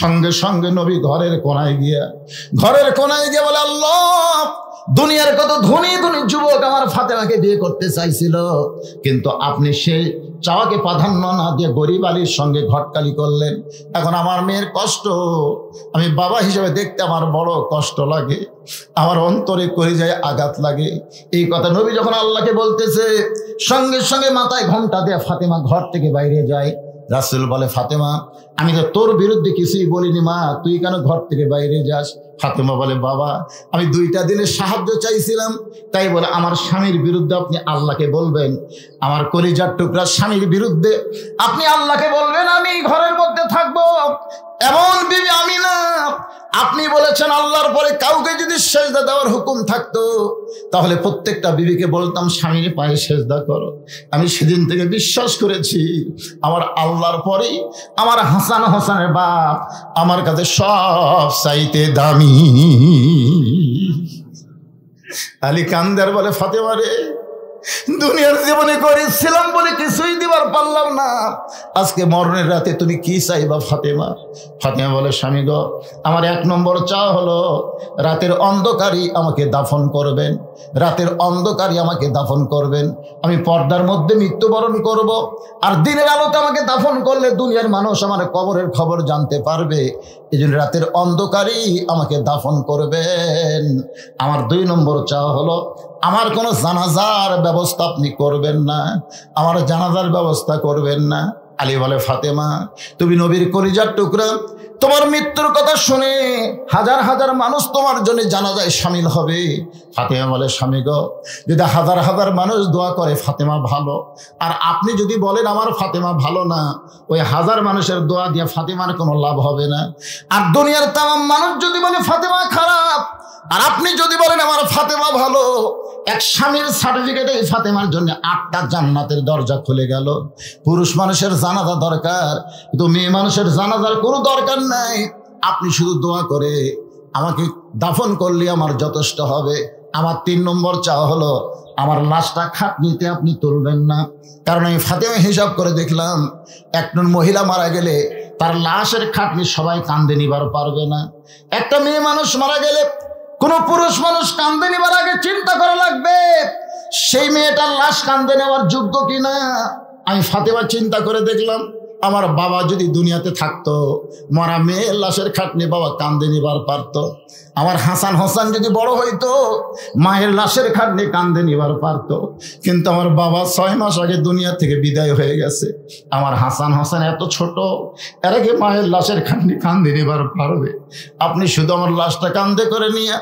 সঙ্গে সঙ্গে নবী ঘরের কোনায় গিয়ে বলে, আল্লাহ দুনিয়ার কত ধনী ধনী যুবক আমার ফাতেমাকে বিয়ে করতে চাইছিল, কিন্তু আপনি সেই চাওয়াকে প্রাধান্য না দিয়ে গরিব আলীর সঙ্গে ঘটকালি করলেন। এখন আমার মেয়ের কষ্ট আমি বাবা হিসেবে দেখতে আমার বড় কষ্ট লাগে, আমার অন্তরে কলিজায় আঘাত লাগে। এই কথা নবী যখন আল্লাহকে বলতেছে, সঙ্গে সঙ্গে মাথায় ঘোমটা দিয়ে ফাতেমা ঘর থেকে বাইরে যায়। রাসূল বলে, ফাতেমা আমি তো তোর বিরুদ্ধে কিছুই বলিনি মা, তুই কেন ঘর থেকে বাইরে যাস? ফাতেমা বলে, বাবা আমি 2টা দিনের সাহায্য চাইছিলাম, তাই বলে আমার স্বামীর বিরুদ্ধে আপনি আল্লাহকে বলবেন? আমার কলিজার টুকরা স্বামীর বিরুদ্ধে আপনি আল্লাহকে বলবেন আমি ঘরের মধ্যে থাকবো? এমন বিবি আমি না। আপনি বলেছেন আল্লাহর পরে কাউকে যদি সেজদা দেওয়ার হুকুম থাকতো, তাহলে প্রত্যেকটা বিবিকে বলতাম স্বামীর পায়ে সেজদা করো। আমি সেদিন থেকে বিশ্বাস করেছি আমার আল্লাহর পরেই আমার হাসান হোসেনের বাপ আমার কাছে সব চাইতে দামি। আলী কান্দার বলে, ফাতেমা রে দুনিয়ার জীবনে করেছিলাম বলে কিছুই দিবার পারলাম না, আজকে মরণের রাতে তুমি কি চাইবা ফাতেমা? ফাতেমা বলে, স্বামী গো আমার 1 নম্বর চাওয়া হলো রাতের অন্ধকারই আমাকে দাফন করবেন। রাতের অন্ধকারে আমাকে দাফন করবেন, আমি পর্দার মধ্যে মৃত্যুবরণ করব। আর দিনের আলোতে আমাকে দাফন করলে দুনিয়ার মানুষ আমার কবরের খবর জানতে পারবে। এই জন্য রাতের অন্ধকারেই আমাকে দাফন করবেন। আমার 2 নম্বর চাওয়া হলো, আমার কোনো জানাজার ব্যবস্থা আপনি করবেন না, আমার জানাজার ব্যবস্থা করবেন না। আলী বলে, ফাতেমা তুমি নবীর কলিজার টুকরা, তোমার মৃত্যুর কথা শুনে হাজার হাজার মানুষ তোমার জন্য জানাজায় শামিল হবে। ফাতেমা বলে, স্বামী গো, যদি হাজার হাজার মানুষ দোয়া করে ফাতেমা ভালো, আর আপনি যদি বলেন আমার ফাতেমা ভালো না, ওই হাজার মানুষের দোয়া দিয়ে ফাতেমার কোনো লাভ হবে না। আর দুনিয়ার তামাম মানুষ যদি বলে ফাতেমা খারাপ, আর আপনি যদি বলেন আমার ফাতেমা ভালো, এক স্বামীর সার্টিফিকেটে এই ফাতেমার জন্য 8টা জান্নাতের দরজা খুলে গেল। পুরুষ মানুষের জানাজা দরকার, কিন্তু মেয়ে মানুষের জানাজার কোনো দরকার নাই। আপনি শুধু দোয়া করে আমাকে দাফন করলে আমার যথেষ্ট হবে। আমার 3 নম্বর চাওয়া হলো, আমার লাশটা খাটনিতে আপনি তুলবেন না। কারণ আমি ফাতেমা হিসাব করে দেখলাম, একজন মহিলা মারা গেলে তার লাশের খাটনি সবাই কান্দে নিবার পারবে না। একটা মেয়ে মানুষ মারা গেলে কোনো পুরুষ মানুষ কান্দে নেবার আগে চিন্তা করা লাগবে সেই মেয়েটার লাশ কান্দে নেওয়ার যোগ্য কিনা। আমি ফাতেমা চিন্তা করে দেখলাম, আমার বাবা যদি দুনিয়াতে থাকতো, মরা মেয়ের লাশের খাটনি বাবা কান্দে নিবার পারতো। আমার হাসান হোসেন যদি বড় হইতো, মায়ের লাশের খাটনি কান্দে নিবার পারতো। কিন্তু আমার বাবা 6 মাস আগে দুনিয়া থেকে বিদায় হয়ে গেছে। আমার হাসান হোসেন এত ছোট, এর আগে মায়ের লাশের খাটনি কান্দে নিবার পারবে? আপনি শুধু আমার লাশটা কান্দে করে নিয়ে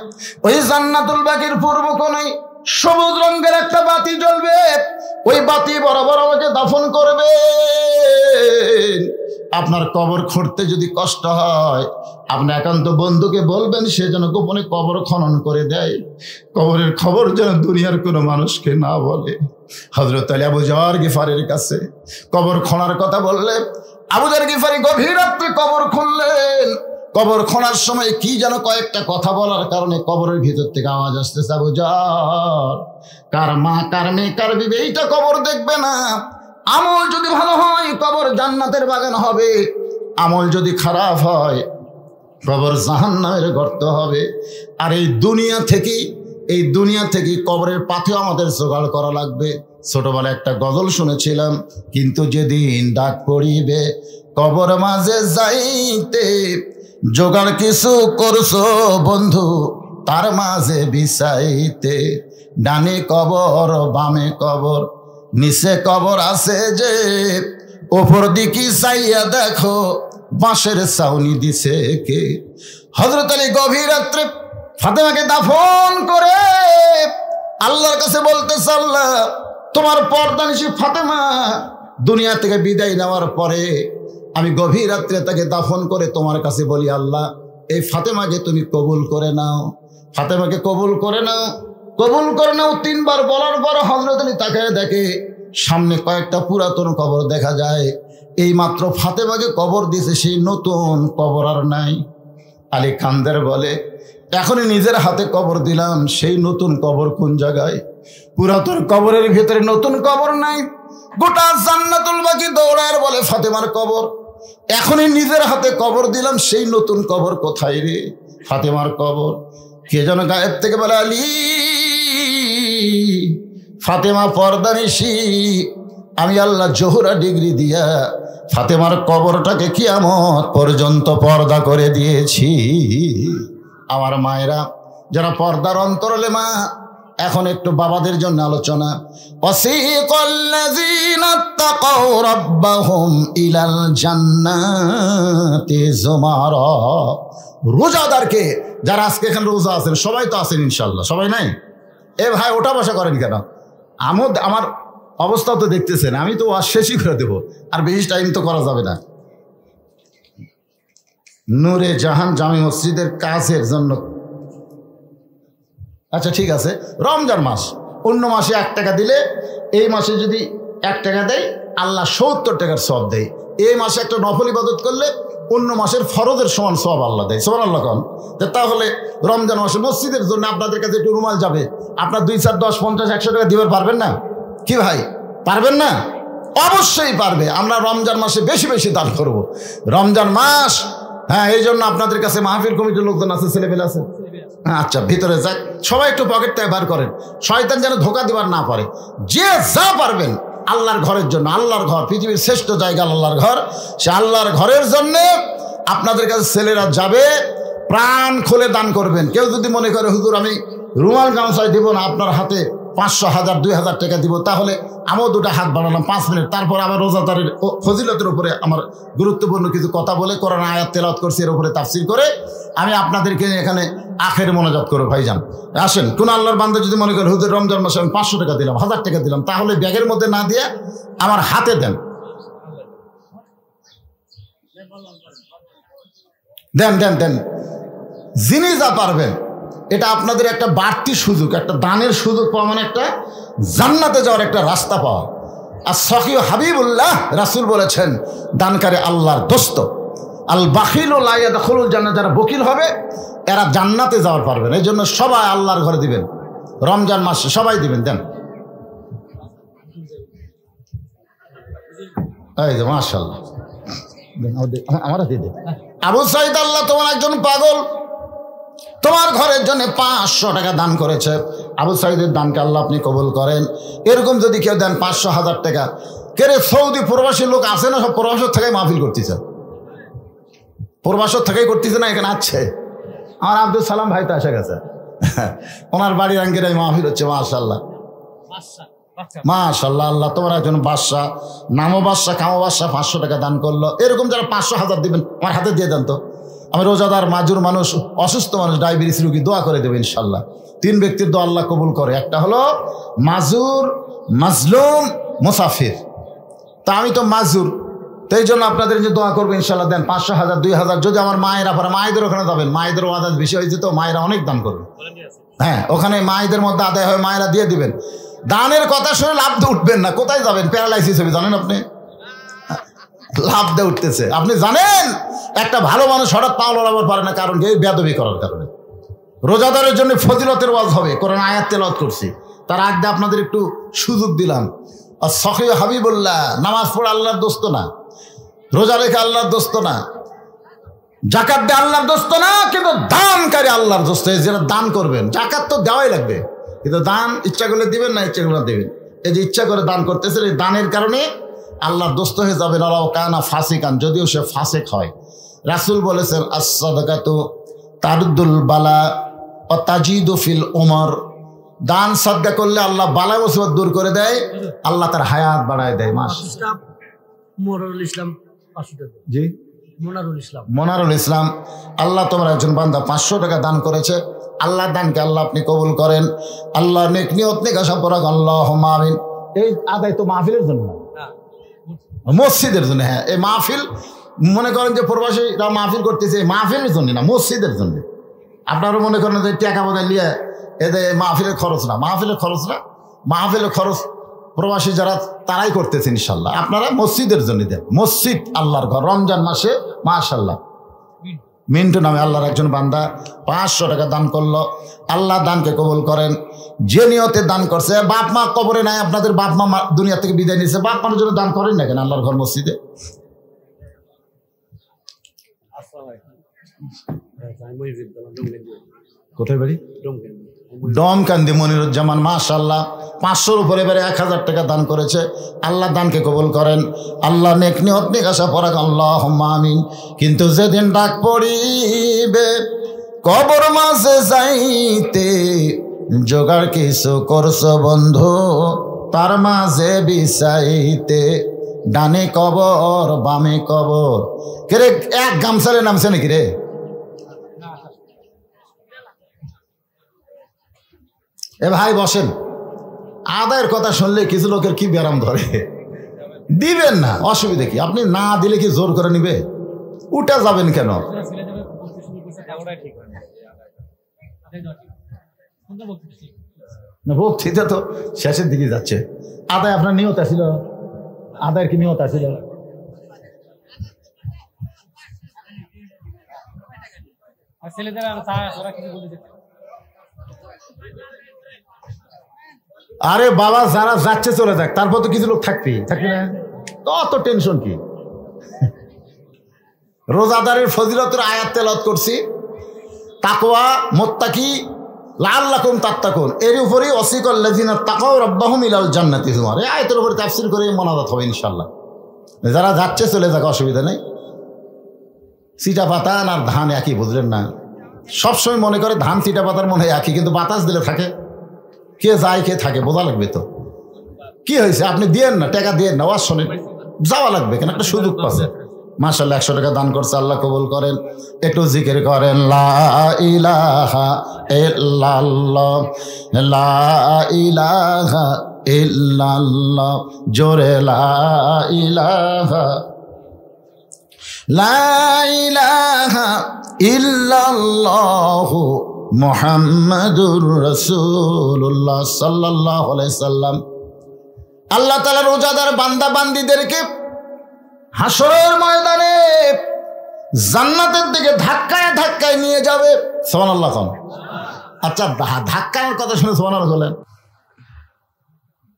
ওই জান্নাতুল বাকির পূর্ব কোণায় সবুজ রঙের একটা বাতি জ্বলবে, ওই বাতি বরাবর আমাকে দাফন করবে। আপনার কবর খুঁড়তে যদি কষ্ট হয়, আপনি একান্ত বন্ধুকে বলবেন সে যেন গোপনে কবর খনন করে দেয়, কবরের খবর যেন দুনিয়ার কোনো মানুষকে না বলে। হযরত আলী আবু যর গিফারির কাছে কবর খোঁড়ার কথা বললে, আবু যর গিফারি গভীর রাত্রে কবর খুললেন। কবর খোঁড়ার সময় কি যেন কয়েকটা কথা বলার কারণে কবরের ভিতর থেকে আওয়াজ আসতেছে, আবু যর, কার মা কার মেয়ে কার বিবি এইটা কবর দেখবে না। আমল যদি ভালো হয় কবর জান্নাতের বাগান হবে, আমল যদি খারাপ হয় কবর জাহান্নামের গর্ত হবে। আর এই দুনিয়া থেকে কবরের পাথেও আমাদের জোগাড় করা লাগবে। ছোটবেলায় একটা গজল শুনেছিলাম, কিন্তু যেদিন ডাক পড়িবে কবর মাঝে যাইতে, জোগাড় কিছু করছো বন্ধু তার মাঝে বিছাইতে। ডানে কবর বামে কবর নিচে কবর আছে যে, ওপর দিকে চাইয়া দেখো বাঁশের ছাউনি দিছে কে। হযরত আলী গভীর রাত্রে ফাতেমাকে দাফন করে আল্লাহর কাছে বলতেছে, আল্লাহ তোমার পর্দানিশী ফাতেমা দুনিয়া থেকে বিদায় নেওয়ার পরে আমি গভীর রাত্রে তাকে দাফন করে তোমার কাছে বলি, আল্লাহ এই ফাতেমাকে তুমি কবুল করে নাও, ফাতেমাকে কবুল করে নাও, কবুল করে নাও। 3 বার বলার পর হযরত আলী তাকায় দেখে সামনে কয়েকটা পুরাতন কবর দেখা যায়। এই মাত্র ফাতেমাকে কবর দিয়েছে, সেই নতুন কবর আর নাই। আলী কান্দের বলে, এখনই নিজের হাতে কবর দিলাম, সেই নতুন কবর কোন জায়গায়? পুরাতন কবরের ভিতরে নতুন কবর নাই। গোটা জান্নাতুল বাকি দৌড়ায় বলে ফাতেমার কবর। এখনই নিজের হাতে কবর দিলাম, সেই নতুন কবর কোথায় রে? ফাতেমার কবর। কে যেন গায়েব থেকে বলে, আলী ফাতেমা পর্দানিশী, আমি আল্লাহ জোহরা ডিগ্রি দিয়া ফাতেমার কবরটাকে কিয়ামত পর্যন্ত পর্দা করে দিয়েছি। আমার মায়েরা যারা পর্দার অন্তরালে মা, এখন একটু বাবাদের জন্য আলোচনা। ওয়াসিকাল্লাযীনা তাকাউ রাব্বাহুম ইলাল জান্নাতি যুমারা। রোজাদারকে যারা আজকে এখানে রোজা আছেন, সবাই তো আছেন ইনশাআল্লাহ, সবাই নাই? এ ভাই ওটা বসা করেন কেন? আমার অবস্থা তো দেখতেছেন, আমি তো ওয়াজ শেষই করে দেবো, আর বেশি টাইম তো করা যাবে না। নূরে জাহান জামি মসজিদের কাজের জন্য, আচ্ছা ঠিক আছে, রমজান মাস, অন্য মাসে 1 টাকা দিলে এই মাসে যদি 1 টাকা দেয় আল্লাহ 70 টাকার সওয়াব দেয়। এই মাসে একটা নফল ইবাদত করলে অন্য মাসের ফরজের সমান সওয়াব আল্লাহ দেয়। সুবহানাল্লাহ কোন। তাহলে রমজান মাসে মসজিদের জন্য আপনাদের কাছে একটু রুমাল যাবে, আপনার 2, 4, 10, 50, 100 টাকা দিতে পারবেন না? কি ভাই পারবেন না? অবশ্যই পারবে। আমরা রমজান মাসে বেশি বেশি দান করব। রমজান মাস হ্যাঁ, এই জন্য আপনাদের কাছে মাহফিল কমিটির লোকজন আছে, ছেলেপেলে আছে। আচ্ছা, ভিতরে যাক, সবাই একটু পকেট থেকে বার করেন, শয়তান যেন ধোকা দিবার না পারে। যে যা পারবেন আল্লাহর ঘরের জন্য, আল্লাহর ঘর পৃথিবীর শ্রেষ্ঠ জায়গা আল্লাহর ঘর, সে আল্লাহর ঘরের জন্য আপনাদের কাছে ছেলেরা যাবে, প্রাণ খুলে দান করবেন। কেউ যদি মনে করে হুজুর আমি রুমাল গামছায় দিব না, আপনার হাতে 500, 1000, 2000 টাকা দিব, তাহলে আমিও দুটো হাত বাড়ালাম 5 মিনিট, তারপর আবার রোজাদারের ফজিলতের উপরে আমার গুরুত্বপূর্ণ কিছু কথা বলে কোরআন আয়াত তেলাওয়াত করছি, এর উপরে তাফসীর করে আমি আপনাদেরকে এখানে আখেরে মোনাজাত করব। ভাইজান আসেন, কোন আল্লাহর বান্দা যদি মনে করে হুজুর রমজান মাসে আমি 500 টাকা দিলাম, 1000 টাকা দিলাম, তাহলে ব্যাগের মধ্যে না দিয়ে আমার হাতে দেন, দেন দেন দেন, যিনি যা পারবেন। এটা আপনাদের একটা বাড়তি সুযোগ, একটা দানের সুযোগ পাওয়া মানে একটা জান্নাতে যাওয়ার একটা রাস্তা পাওয়া। আর সখী হাবিবুল্লাহ রাসূল বলেছেন, দানকারী আল্লাহর দোস্ত। আল বাখিলু লা ইয়াদখুলুল জান্নাত, যারা বকিল হবে এরা জান্নাতে যাওয়ার পারবেন। এই জন্য সবাই আল্লাহর ঘরে দিবেন, রমজান মাসে সবাই দিবেন। দেন, এই যে মাশাআল্লাহ, আমার দিয়ে দে। আবু সাইদ, আল্লাহ তোমার একজন পাগল, তোমার ঘরের জন্য 500 টাকা দান করেছে। আবু সাইদের দানকে আল্লাহ আপনি কবুল করেন। এরকম যদি কেউ দেন 500, 1000 টাকা, কেরে সৌদি প্রবাসী লোক আছে না, সব প্রবাসের থেকেই মাহফিল করতেছে, প্রবাসের থেকেই করতেছে না, এখানে আছে। আমার আব্দুল সালাম ভাই তো এসে গেছে, ওনার বাড়ির আঙ্গিরাই মাহফিল হচ্ছে। মাশাআল্লাহ মাশাআল্লাহ, আল্লাহ তোমার একজন বাদশা, নামও বাদশা, কামও বাদশা, 500 টাকা দান করলো। এরকম যারা 500, 1000 দিবেন আমার হাতে দিয়ে দেন তো। আমি রোজাদার, মাজুর মানুষ, অসুস্থ মানুষ, ডায়াবেটিস রোগী, দোয়া করে দেবো ইনশাল্লাহ। 3 ব্যক্তির দোয়া আল্লাহ কবুল করে। একটা হলো মাজুর, মাজলুম, মুসাফির। তা আমি তো মাজুর, তো এই জন্য আপনাদের যে দোয়া করবো ইনশাল্লাহ। দেন 500, 1000, 2000। যদি আমার মায়েরা পারে, মায়েদের ওখানে যাবেন, মায়েদের আদায় বেশি হয়েছে তো, মায়েরা অনেক দান করবে। হ্যাঁ, ওখানে মায়েদের মধ্যে আদায় হয়, মায়েরা দিয়ে দিবেন। দানের কথা শুনে লাভ দিয়ে উঠবেন না, কোথায় যাবেন, প্যারালাইসিস হবে জানেন আপনি, লাভ দিয়ে উঠতেছে। আপনি জানেন একটা ভালো মানুষ হঠাৎ পা লড়াবার পারে না, কারণ এই বেয়াদবি করার কারণে। রোজাদারের জন্য ফজিলতের ওয়াজ হবে, কোরআন আয়াত তেলাওয়াত করছি, তার আগে আপনাদের একটু সুযোগ দিলাম। আর সখী হাবিবুল্লাহ, নামাজ পড়ে আল্লাহর দোস্ত না, রোজা রেখে আল্লাহর দোস্ত না, জাকাত দিয়ে আল্লাহর দোস্ত না, কিন্তু দানকারী আল্লাহর দোস্ত। যেটা দান করবেন, জাকাত তো দেওয়াই লাগবে, কিন্তু দান ইচ্ছা করলে দিবেন না, ইচ্ছা করলে দেবেন। এই যে ইচ্ছা করে দান করতেছেন, এই দানের কারণে আল্লাহর দোস্ত হয়ে যাবেন। আল্লাহ কানা ফাসিকান, যদিও সে ফাসেক হয়। রাসূল বলেছেন, as-সাদাকাতু তারদুল বালা ওয়া তাজিদু ফিল উমর। দান সাদকা করলে আল্লাহ বালা মুসিবত দূর করে দেয়, আল্লাহ তার হায়াত বাড়ায় দেয়। মনিরুল ইসলাম, জি মনারুল ইসলাম, আল্লাহ তোমার একজন বান্দা 500 টাকা দান করেছে। আল্লাহ দানকে আল্লাহ আপনি কবুল করেন। আল্লাহ নেক নিয়ত নেক আশা পরাক, আল্লাহুম্মা আমিন। এই আদায় তো মাহফিলের জন্য না, মসজিদের জন্য। হ্যাঁ, এই মাহফিল মনে করেন যে প্রবাসীরা মাহফিল করতেছে, মাহফিলের জন্য না, মসজিদের জন্য। আপনারা মনে করেন যে টাকা বোধহয় নিয়ে এদের মাহফিলের খরচ না, মাহফিলের খরচ না, মাহফিলের খরচ প্রবাসী যারা তারাই করতেছে ইনশাল্লাহ। আপনারা মসজিদের জন্য দেন, মসজিদ আল্লাহর ঘর। রমজান মাসে মাশাআল্লাহ মিন্টু নামে আল্লাহর একজন বান্দা 500 টাকা দান করলো। আল্লাহ দানকে কবুল করেন। যে নিয়তে দান করছে, বাপ মা কবরে নাই, আপনাদের বাপ মা দুনিয়া থেকে বিদায় নিয়েছে, বাপ মার জন্য দান করেন না কেন আল্লাহর ঘর মসজিদে? কোথায় বাড়ি? ডমকান্দি মনিরুজ্জামান, মাশাআল্লাহ 500-র উপরে এবারে 1000 টাকা দান করেছে। আল্লাহ দানকে কবুল করেন। আল্লাহ নেক নিয়ত নেক আশা পরাক, আল্লাহুম্মা আমিন। কিন্তু যেদিন ডাক পড়িবে কবর মাঝে যাইতে, জোগাড় কিছু করছো বন্ধু তার মাঝে বিছাইতে। ডানে কবর বামে কবর, কে রে এক গামছালে নামছে নাকি রে? এ ভাই বসেন। আদায়ের কথা শুনলে কিছু লোকের কি ব্যারাম ধরে। দিবেন না, অসুবিধা কি? আপনি না দিলে কি জোর করে নিবে? উঠে যাবেন কেন? বক্তৃতা তো শেষের দিকে যাচ্ছে। আদায় আপনার নিয়ত আছিল? আদায়ের কি নিয়ত আছিল? আরে বাবা, যারা যাচ্ছে চলে যাক, তারপর তো কিছু লোক থাকবে না, তো অত টেনশন কি? রোজাদারের ফজিলতের আয়াত তেলাওয়াত করছি, তাকওয়া মুত্তাকি লাআল্লাকুম তাত্তাকুন, এর উপরেই ওয়াসিকাল্লাযিনা তাকাউ রাব্বাহুম ইলাল জান্নাতি যুমার, এই আয়াতের উপরে তাফসীর করে মোনাজাত হবে ইনশাআল্লাহ। যারা যাচ্ছে চলে যাক, অসুবিধা নেই। চিটা পাতান আর ধান একই, বুঝলেন না? সবসময় মনে করে ধান চিটা পাতার মনে হয় একই, কিন্তু বাতাস দিলে থাকে, কে যায় কে থাকে বোঝা লাগবে তো। কি হয়েছে আপনি দিয়েন না, টাকা দিয়েন না, ওয়াজ শোনেন, যাওয়া লাগবে কেন, একটা সুযোগ পাচ্ছে। মাশাআল্লাহ 100 টাকা দান করছে, আল্লাহ কবুল করেন। একটু জিকির করেন লা ইলাহা ইল্লাল্লাহ, লা ইলাহা ইল্লাল্লাহ, জোরে লা ইলাহা, লা ইলাহা ইল্লাল্লাহু মুহাম্মাদুর রাসূলুল্লাহ সাল্লাল্লাহু আলাইহি সাল্লাম। আল্লাহ তাআলা রোজাদার বান্দা বান্দীদেরকে হাসরের ময়দানে জান্নাতের দিকে ধাক্কায় ধাক্কায় নিয়ে যাবে। সুবহানাল্লাহ। আচ্ছা, ধাক্কার কথা শুনে সুবহানাল্লাহ বলেন।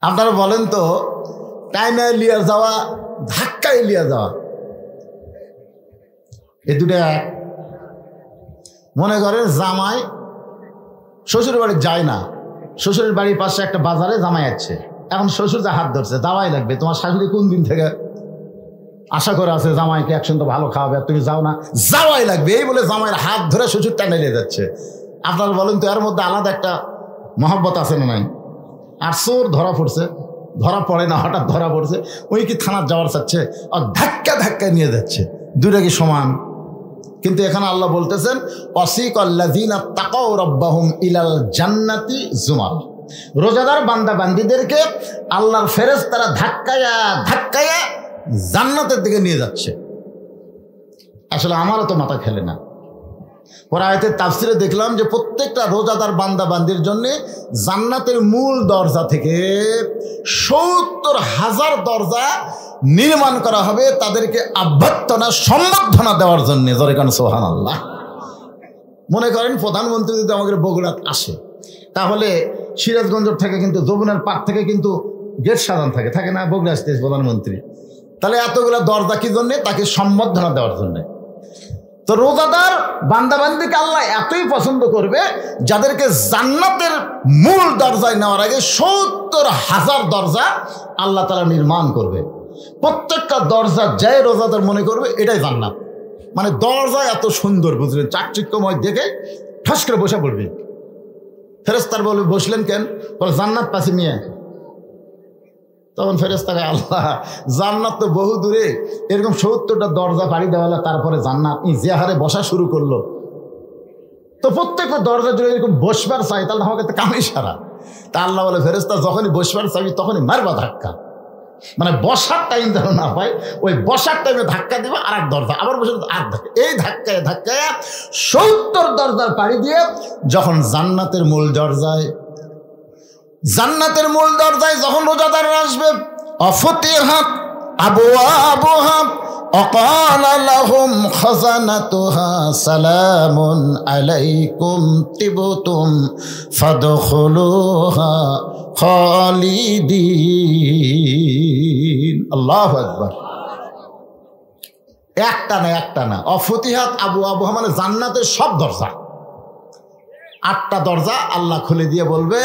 আপনারা বলেন তো, টাইমে লিয়ে যাওয়া, ধাক্কায় লিয়ে যাওয়া, এই দুটো এক। মনে করেন জামাই শ্বশুর বাড়ি যায় না, শ্বশুরের বাড়ির পাশে একটা বাজারে জামাই আছে, এখন শ্বশুর যা হাত ধরছে, যাওয়াই লাগবে। তোমার শাশুড়ি কোন দিন থেকে আশা করে আছে জামাইকে একসঙ্গে তো ভালো খাওয়াবে, তুমি যাও না, যাওয়াই লাগবে, এই বলে জামাইয়ের হাত ধরে শ্বশুর টানে নিয়ে যাচ্ছে। আপনারা বলেন তো, এর মধ্যে আলাদা একটা মহব্বত আছে না নাই? আর চোর ধরা পড়ছে, ধরা পড়ে না, হঠাৎ ধরা পড়ছে, ওই কি থানার যাওয়ার চাচ্ছে, আর ধাক্কা ধাক্কা নিয়ে যাচ্ছে, দুইটা কি সমান? কিন্তু এখানে আল্লাহ বলতেছেন ওয়াসিকাল্লাযিনা তাকাউ রাব্বাহুম ইলাল জান্নাতি যুমার, রোজাদার বান্দা বান্দীদেরকে আল্লাহর ফেরেশতারা ধাক্কায়া ধাক্কায়া জান্নাতের দিকে নিয়ে যাচ্ছে। আসলে আমারও তো মাথা খেলে না। পরে আয়াতের তাফসিরে দেখলাম যে প্রত্যেকটা রোজাদার বান্দা বান্দির জন্য জান্নাতের মূল দরজা থেকে ৭০,০০০ দরজা নির্মাণ করা হবে তাদেরকে অভ্যর্থনা সম্বর্ধনা দেওয়ার জন্য। জোরে কান সুবহানাল্লাহ। মনে করেন প্রধানমন্ত্রী যদি আমাদের বগুড়াত আসে, তাহলে সিরাজগঞ্জ থেকে কিন্তু যমুনার পার থেকে কিন্তু গেট সাজান থাকে, থাকে না? বগুড়া আসতে প্রধানমন্ত্রী, তাহলে এতগুলো দরজা কি জন্যে? তাকে সম্বর্ধনা দেওয়ার জন্যে। তো রোজাদার বান্দাবান্দিকে আল্লাহ এতই পছন্দ করবে, যাদেরকে জান্নাতের মূল দরজায় নেওয়ার আগে ৭০,০০০ দরজা আল্লাহ তাআলা নির্মাণ করবে। প্রত্যেকটা দরজা যায় রোজাদার মনে করবে এটাই জান্নাত। মানে দরজা এত সুন্দর, বুঝলেন, চাকচিক্যময় দেখে ঠাস করে বসে পড়বে। ফেরেশতার বলবে বসলেন কেন? বলে জান্নাত পাশে নিয়ে। তখন ফেরেশতাকে, আল্লাহ জান্নাত তো বহু দূরে, এরকম ৭০টা দরজা পাড়ি দেওয়ালে তারপরে জান্নাত যে হারে বসা শুরু করলো, তো প্রত্যেকটা দরজা জুড়ে এরকম বসবার চাই, তাহলে আমাকে তো কামই সারা। তা আল্লাহ বলে ফেরেশতা যখনই বসবার চাবি তখনই মারবা ধাক্কা, মানে বসার টাইম যেন না হয়, ওই বসার টাইমে ধাক্কা দিবে আর এক দরজা, আবার বসে আর ধাক্কা, এই ধাক্কায় ধাক্কায় ৭০ দরজার পাড়ি দিয়ে যখন জান্নাতের মূল দরজায় যখন রোজাদাররা আসবে, অফতিহাত আবওয়াবুহা وقال لهم خزنتها سلام عليكم طبتم فادخلوها خالدين। আল্লাহু আকবার। একটা না অফতিহাত আবওয়াবুহা মানে জান্নাতের সব দরজা, 8টা দরজা আল্লাহ খুলে দিয়ে বলবে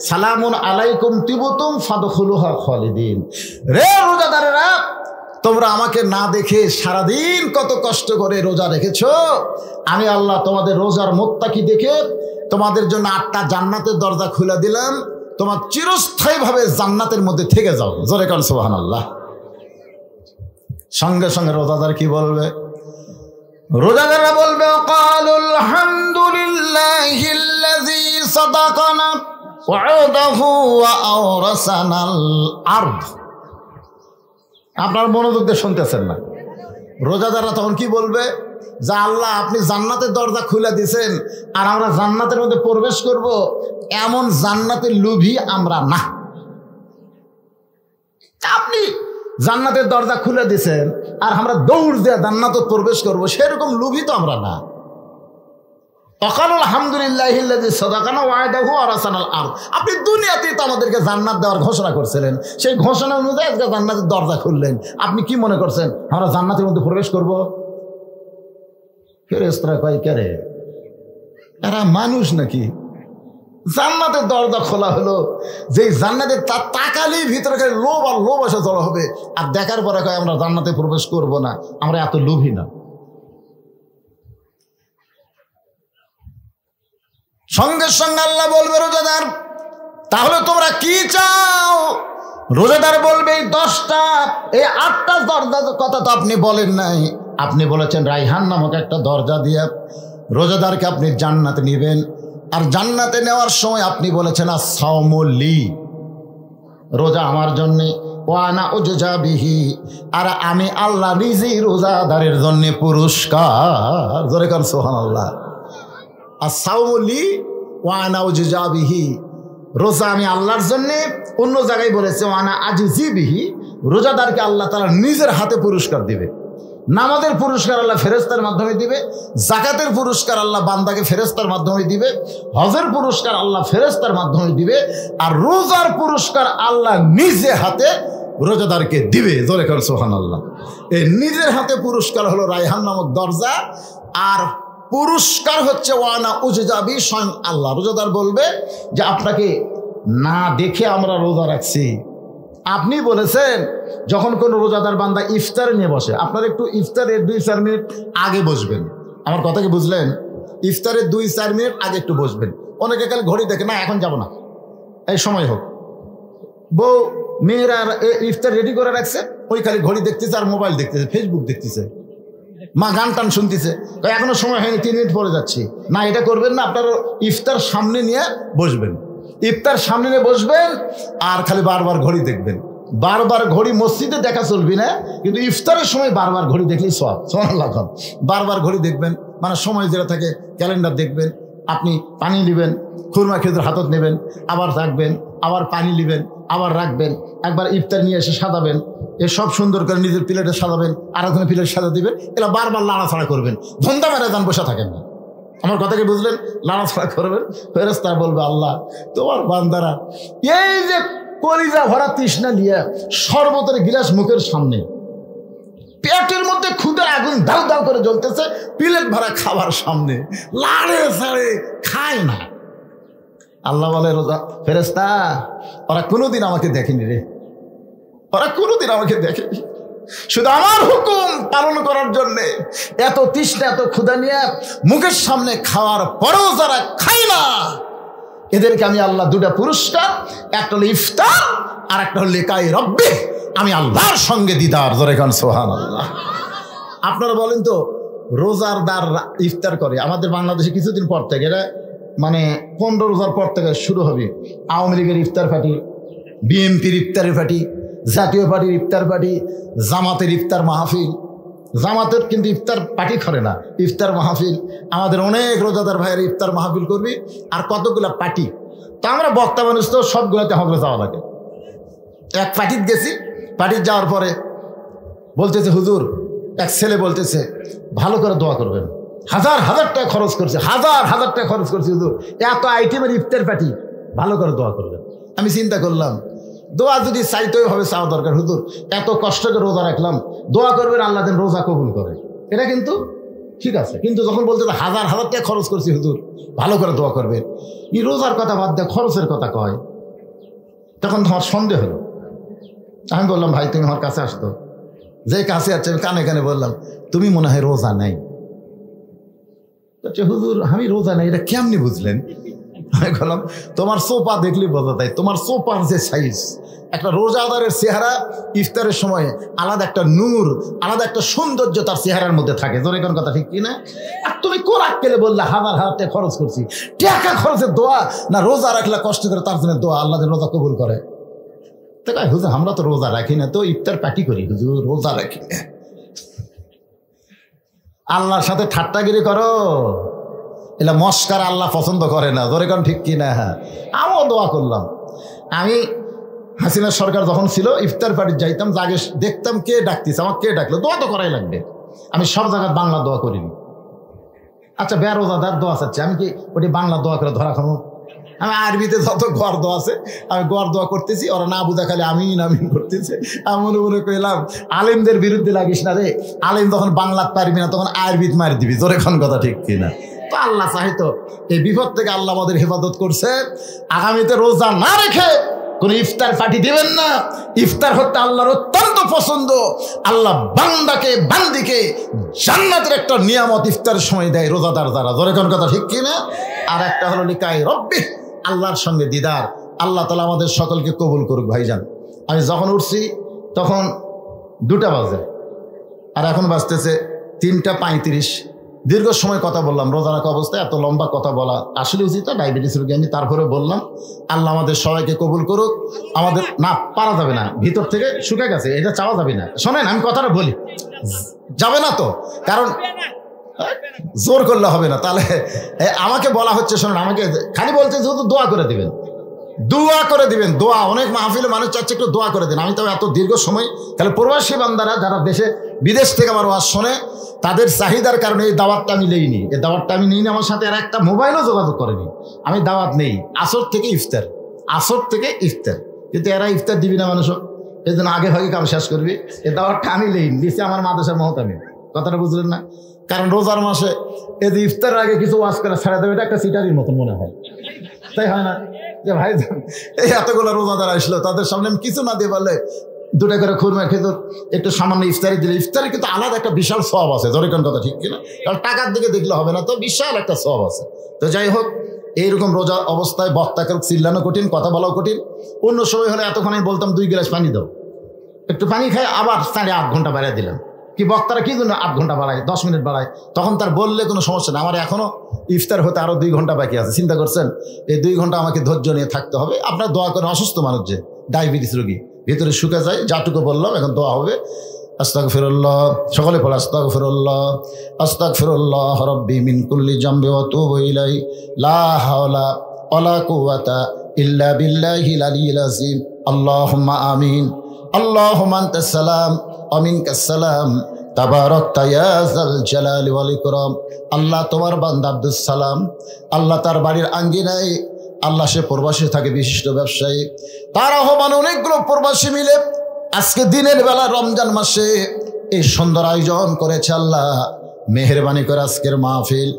সালামুন আলাইকুম তিবতুম ফাদখুলুহা খালিদিন। রে রোজাদারেরা, তোমরা আমাকে না দেখে সারাদিন কত কষ্ট করে রোজা রেখেছ, আমি আল্লাহ তোমাদের রোজার মুত্তাকি দেখে তোমাদের জন্য 8টা জান্নাতের দরজা খুলে দিলাম, তোমার চিরস্থায়ীভাবে জান্নাতের মধ্যে থেকে যাও। জোরে কান সুবহানাল্লাহ। সঙ্গে সঙ্গে রোজাদার কি বলবে? রোজাদাররা বলবে ক্বালুল হামদুলিল্লাহিল্লাযী সাদাকানা ওয়া'দাহু ওয়া আওরাসানাল আরদ। আপনার মনোযোগ দিয়ে শুনতেছেন না? রোজাদাররা তখন কি বলবে? যে আল্লাহ আপনি জান্নাতের দরজা খুলে দিয়েছেন, আর আমরা জান্নাতের মধ্যে প্রবেশ করব, এমন জান্নাতের লোভী আমরা না। আপনি জান্নাতের দরজা খুলে দিয়েছেন আর আমরা দৌড় দিয়ে জান্নাতে প্রবেশ করব, সেরকম লোভী তো আমরা না। আলহামদুলিল্লাহিল্লাযী সাদাকানা ওয়া'দাহু ওয়া আওরাসানাল আরদ। আপনি দুনিয়াতেই তো আমাদেরকে জান্নাত দেওয়ার ঘোষণা করছিলেন, সেই ঘোষণা অনুযায়ী আজকে জান্নাতের দরজা খুললেন। আপনি কি মনে করছেন আমরা জান্নাতের মধ্যে প্রবেশ করব? ফেরেশতারা কয় কে রে, এরা মানুষ নাকি? জান্নাতের দরজা খোলা হলো, যে জান্নাতের তার তাকালেই ভিতরে খালি লোভ আর লোভ এসে জড়ো হবে, আর দেখার পরে কয় আমরা জান্নাতে প্রবেশ করব না, আমরা এত লোভী না। সঙ্গে সঙ্গে আল্লাহ বলবে রোজাদার, তাহলে তোমরা কি চাও? রোজাদার বলবে এই 10টা, এই 8টা দরজার কথা তো আপনি বলেন নাই, আপনি বলেছেন রাইহান নামক একটা দরজা দিয়ে রোজাদারকে আপনি জান্নাতে নেবেন, আর জান্নাতে নেওয়ার সময় আপনি বলেছেন আস-সাওমু লি, রোজা আমার জন্যে, ওয়া আনা উজজা বিহি, আর আমি আল্লাহ নিজেই রোজাদারের জন্য পুরস্কার। জোরে কান সুবহানাল্লাহ। আস-সাওমু লি ওয়া আনা উজজা বিহি, রোজা আমি আল্লাহর জন্যে। অন্য জায়গায় বলেছে ওয়া আনা আজজি বিহি, রোজাদারকে আল্লাহ তাআলা নিজের হাতে পুরস্কার দিবে। নামাজের পুরস্কার আল্লাহ ফেরেশতার মাধ্যমে দিবে, জাকাতের পুরস্কার আল্লাহ বান্দাকে ফেরেশতার মাধ্যমে দিবে, হজের পুরস্কার আল্লাহ ফেরেশতার মাধ্যমে দিবে, আর রোজার পুরস্কার আল্লাহ নিজে হাতে রোজাদারকে দিবে। জোরে কর সুবহানাল্লাহ। এই নিজের হাতে পুরস্কার হলো রায়হান নামক দরজা, আর পুরস্কার হচ্ছে ওয়ানা উজজাবি, স্বয়ং আল্লাহ। রোজাদার বলবে যে আপনাকে না দেখে আমরা রোজা রাখছি। আপনি বলেছেন যখন কোনো রোজাদার বান্দা ইফতার নিয়ে বসে, আপনারা একটু ইফতারের 2-4 মিনিট আগে বসবেন। আমার কথা কি বুঝলেন? ইফতারের 2-4 মিনিট আগে একটু বসবেন। অনেকে কাল ঘড়ি দেখে, না এখন যাব না, এই সময় হোক। বউ মেয়েরা ইফতার রেডি করে রাখছে, ওই খালি ঘড়ি দেখতেছে আর মোবাইল দেখতেছে, ফেসবুক দেখতেছে, মা গান টান শুনতেছে, এখনো সময় হয়নি, 3 মিনিট পরে যাচ্ছি। না, এটা করবেন না, আপনারা ইফতার সামনে নিয়ে বসবেন, ইফতার সামনে নিয়ে বসবেন, আর খালি বারবার ঘড়ি দেখবেন। বারবার ঘড়ি মসজিদে দেখা চলবি না, কিন্তু ইফতারের সময় বারবার ঘড়ি দেখলেই সওয়াব। সুবহানাল্লাহ। বারবার ঘড়ি দেখবেন, মানে সময় যেটা থাকে ক্যালেন্ডার দেখবেন। আপনি পানি নেবেন, খুরমা খেজুর হাতত নেবেন, আবার রাখবেন, আবার পানি নেবেন, আবার রাখবেন, একবার ইফতার নিয়ে এসে সাজাবেন, সব সুন্দর করে নিজের প্লেটে সাজাবেন, আর একজনের প্লেট সাজা দিবেন, এরা বারবার লাড়াছাড়া করবেন, ধন্দা মেরে যান, বসে থাকেন না। আমার কথা কি বুঝলেন? লাড়াছাড়া করবেন। ফেরেশতা বলবে আল্লাহ তোমার বান্দারা এই যে কলিজা ভরা তৃষ্ণা নিয়ে শরবতের গিলাস মুখের সামনে, পেটের মধ্যে ক্ষুধা আগুন দাউ দাউ করে জ্বলতেছে, প্লেট ভরা খাবার সামনে, লাড়ে ছাড়ে খায় না। আল্লাহ বলে রোজা ফেরেশতা ওরা কোনোদিন আমাকে দেখেনি রে, ওরা কোনোদিন আমাকে দেখেনি, শুধু আমার হুকুম পালন করার জন্যে এত তৃষ্ণা এত ক্ষুধা নিয়ে মুখের সামনে খাওয়ার পরেও যারা খায় না, এদেরকে আমি আল্লাহ 2টা পুরস্কার, একটা হলো ইফতার আর একটা হলো লিকাই রব্বি, আমি আল্লাহর সঙ্গে দিদার। জোরে খান সুবহানাল্লাহ। আপনারা বলেন তো, রোজাদার ইফতার করে আমাদের বাংলাদেশে কিছুদিন পর থেকে, এটা মানে 15 রোজার পর থেকে শুরু হবে আওয়ামী লীগের ইফতার পার্টি, বিএনপির ইফতারের পার্টি, জাতীয় পার্টির ইফতার পার্টি, জামাতের ইফতার মাহফিল। জামাতের কিন্তু ইফতার পার্টি করে না, ইফতার মাহফিল। আমাদের অনেক রোজাদার ভাইয়ের ইফতার মাহফিল করবি, আর কতগুলো পার্টি। তো আমরা বক্তা মানুষ তো সবগুলোতে হবে যাওয়া লাগে। এক পার্টিতে গেছি, পার্টির যাওয়ার পরে বলতেছে হুজুর, এক ছেলে বলতেছে ভালো করে দোয়া করবেন, হাজার হাজার টাকা খরচ করছে, হাজার হাজার টাকা খরচ করছে হুজুর, এত আইটেমের ইফতার পার্টি, ভালো করে দোয়া করবেন। আমি চিন্তা করলাম, দোয়া যদি চাইতেই হবে চাওয়া দরকার, হুজুর এত কষ্ট করে রোজা রাখলাম, দোয়া করবেন আল্লাহ যেন রোজা কবুল করে, এটা কিন্তু ঠিক আছে। কিন্তু যখন বলতে হাজার হাজার টাকা খরচ করছি হুজুর, ভালো করে দোয়া করবেন, এই রোজার কথা বাদ দেয় খরচের কথা কয়, তখন তোমার সন্দেহ হলো। আমি বললাম ভাই তুমি আমার কাছে আসতো, যে কাছে আছে আমি কানে কানে বললাম তুমি মনে হয় রোজা নাই। হুজুর আমি রোজা নাই, এটা কেমনি বুঝলেন? আমি বললাম তোমার সোপা দেখলে বোঝা যায়, তোমার সোপার যে সাইজ, একটা রোজাদারের চেহারা ইফতারের সময় আলাদা একটা নূর, আলাদা একটা সৌন্দর্য তার চেহারার মধ্যে থাকে। জোরে কোন কথা ঠিক কিনা? আর তুমি কোরআন কেলে বললে হাজার হাজার টাকা খরচ করছি, টাকা খরচের দোয়া না, রোজা রাখলে কষ্ট করে তার জন্য দোয়া, আল্লাহ রোজা কবুল করে। তো হুজুর আমরা তো রোজা রাখি না, তো ইফতার পার্টি করি, হুজুর রোজা রাখি না। আল্লাহর সাথে ঠাট্টাগিরি করো, এলা মস্কার আল্লাহ পছন্দ করে না। ধরে কোন ঠিক কিনা? আমিও দোয়া করলাম। আমি হাসিনা সরকার যখন ছিল ইফতার পার্টির যাইতাম, আগে দেখতাম কে ডাকতেছে, আমার কে ডাকলো, দোয়া তো করাই লাগবে। আমি সব জায়গায় বাংলা দোয়া করিনি। আচ্ছা বেরোজাদার দোয়া চাচ্ছে, আমি কি ওটি বাংলা দোয়া করে ধরা খাবো? আমি আরবিতে যত ঘর দোয়া আছে আমি ঘর দোয়া করতেছি, ওরা না বুঝা খালি আমিন আমিন করতেছে। আমি মনে মনে কইলাম আলেমদের বিরুদ্ধে লাগিস না রে, আলেম তখন বাংলা পারবি না, তখন আরবিত মারি দিবি, তোর এখন কথা ঠিক কিনা। তো আল্লাহ চাহিত এই বিপদ থেকে আল্লাহ আমাদের হেফাজত করছে। আগামীতে রোজা না রেখে কোন ইফতার পার্টি দিবেন না। ইফতার হতে আল্লাহর অত্যন্ত পছন্দ। আল্লাহ বান্দিকে জান্নাতের একটা নিয়ামত ইফতারের সময় দেয় রোজাদার দ্বারা, ধরে কোন কথা ঠিক কিনা। আর একটা হলো লিকাই রব্বি, আল্লাহর সঙ্গে দিদার। আল্লাহ তাআলা আমাদের সকলকে কবুল করুক। ভাইজান, আমি যখন উঠছি তখন 2টা বাজে, আর এখন বাজতেছে 3:35। দীর্ঘ সময় কথা বললাম রোজা রাখা অবস্থায়, এত লম্বা কথা বলা আসলে উচিত না, ডায়াবেটিস রোগী আমি, তারপরে বললাম। আল্লাহ আমাদের সবাইকে কবুল করুক। আমাদের না পারা যাবে না, ভিতর থেকে শুকে গেছে, এটা চাওয়া যাবে না। শোনেন আমি কথাটা বলি, যাবে না তো, কারণ জোর করলে হবে না। তাহলে আমাকে বলা হচ্ছে, শোনেন আমাকে খালি বলছে যেহেতু দোয়া করে দিবেন, দোয়া করে দিবেন। দোয়া অনেক মাহফিলে মানুষ চাচ্ছে একটু দোয়া করে দেন। আমি তো এত দীর্ঘ সময়, তাহলে প্রবাসী বান্দারা যারা বিদেশ থেকে আমার ওয়াজ শোনে, তাদের চাহিদার কারণে এই দাওয়াতটা আমি নেইনি। এই দাওয়াতটা আমি নিইনি, আমার সাথে আর একটা মোবাইলও যোগাযোগ করেনি। আমি দাওয়াত নেই, আসর থেকে ইফতার, কিন্তু এরা ইফতার দিবি না মানুষ, এই জন্য আগে ভাগে কাম শেষ করবি। এই দাওয়াতটা আমি নেই, দিচ্ছি আমার মাদ্রাসার মহতামি। কথাটা বুঝলেন না? কারণ রোজার মাসে এই যে ইফতারের আগে কিছু ওয়াজ করে ছেড়ে দেবে, এটা একটা সিটারির মতন মনে হয়, তাই হয় না? যে ভাই এই এতগুলো রোজাদার আসলো, তাদের সামনে আমি কিছু না দিয়ে পারলে 2টা করে খুরমা খেজুর একটু সামান্য ইফতারি দিলে, ইফতারি কিন্তু আলাদা একটা বিশাল সওয়াব আছে, ধরে কোন কথা ঠিক কিনা। কারণ টাকার দিকে দেখলে হবে না, তো বিশাল একটা সওয়াব আছে। তো যাই হোক, এইরকম রোজা অবস্থায় বক্তাকে চিল্লানো কঠিন, কথা বলাও কঠিন। অন্য সময় হলে এতক্ষণ আমি বলতাম 2 গ্লাস পানি দাও, একটু পানি খাই, আবার 8.5 ঘন্টা বাড়ায় দিলাম। কি বক্তারা কি জন্য 8 ঘন্টা বাড়ায়, 10 মিনিট বাড়ায়, তখন তার বললে কোনো সমস্যা না। আমার এখনো ইফতার হতে আরো 2 ঘন্টা বাকি আছে। চিন্তা করছেন, এই 2 ঘন্টা আমাকে ধৈর্য নিয়ে থাকতে হবে। আপনার দোয়া করেন, অসুস্থ মানুষ যে ডায়াবেটিস রোগী, ভিতরে শুকে যায়, যাটুকু বললাম এখন দোয়া হবে। আস্তাগফিরুল্লাহ, সকলে পড়ে আস্তাগফিরুল্লাহ, আস্তাগফিরুল্লাহ রাব্বি মিন কুল্লি জামবি ওয়া তুবু ইলাইহি, লা হাওলা ওয়ালা কুওয়াতা ইল্লা বিল্লাহিল আলিয়্যিল আযীম। আল্লাহুম্মা আমিন। আল্লাহুম্মা আনতাস সালাম ওয়া মিনকাস সালাম, তাবারাকতা ইয়া যাল জালালি ওয়াল ইকরাম। আল্লাহ তোমার বান্দা আব্দুস সালাম, আল্লাহ তার বাড়ির আঙ্গিনায়, আল্লাহ সে প্রবাসী থাকে, বিশিষ্ট ব্যবসায়ী, তার আহ্বানে অনেকগুলো প্রবাসী মিলে আজকে দিনের বেলা রমজান মাসে এই সুন্দর আয়োজন করেছে। আল্লাহ মেহেরবানি করে আজকের মাহফিল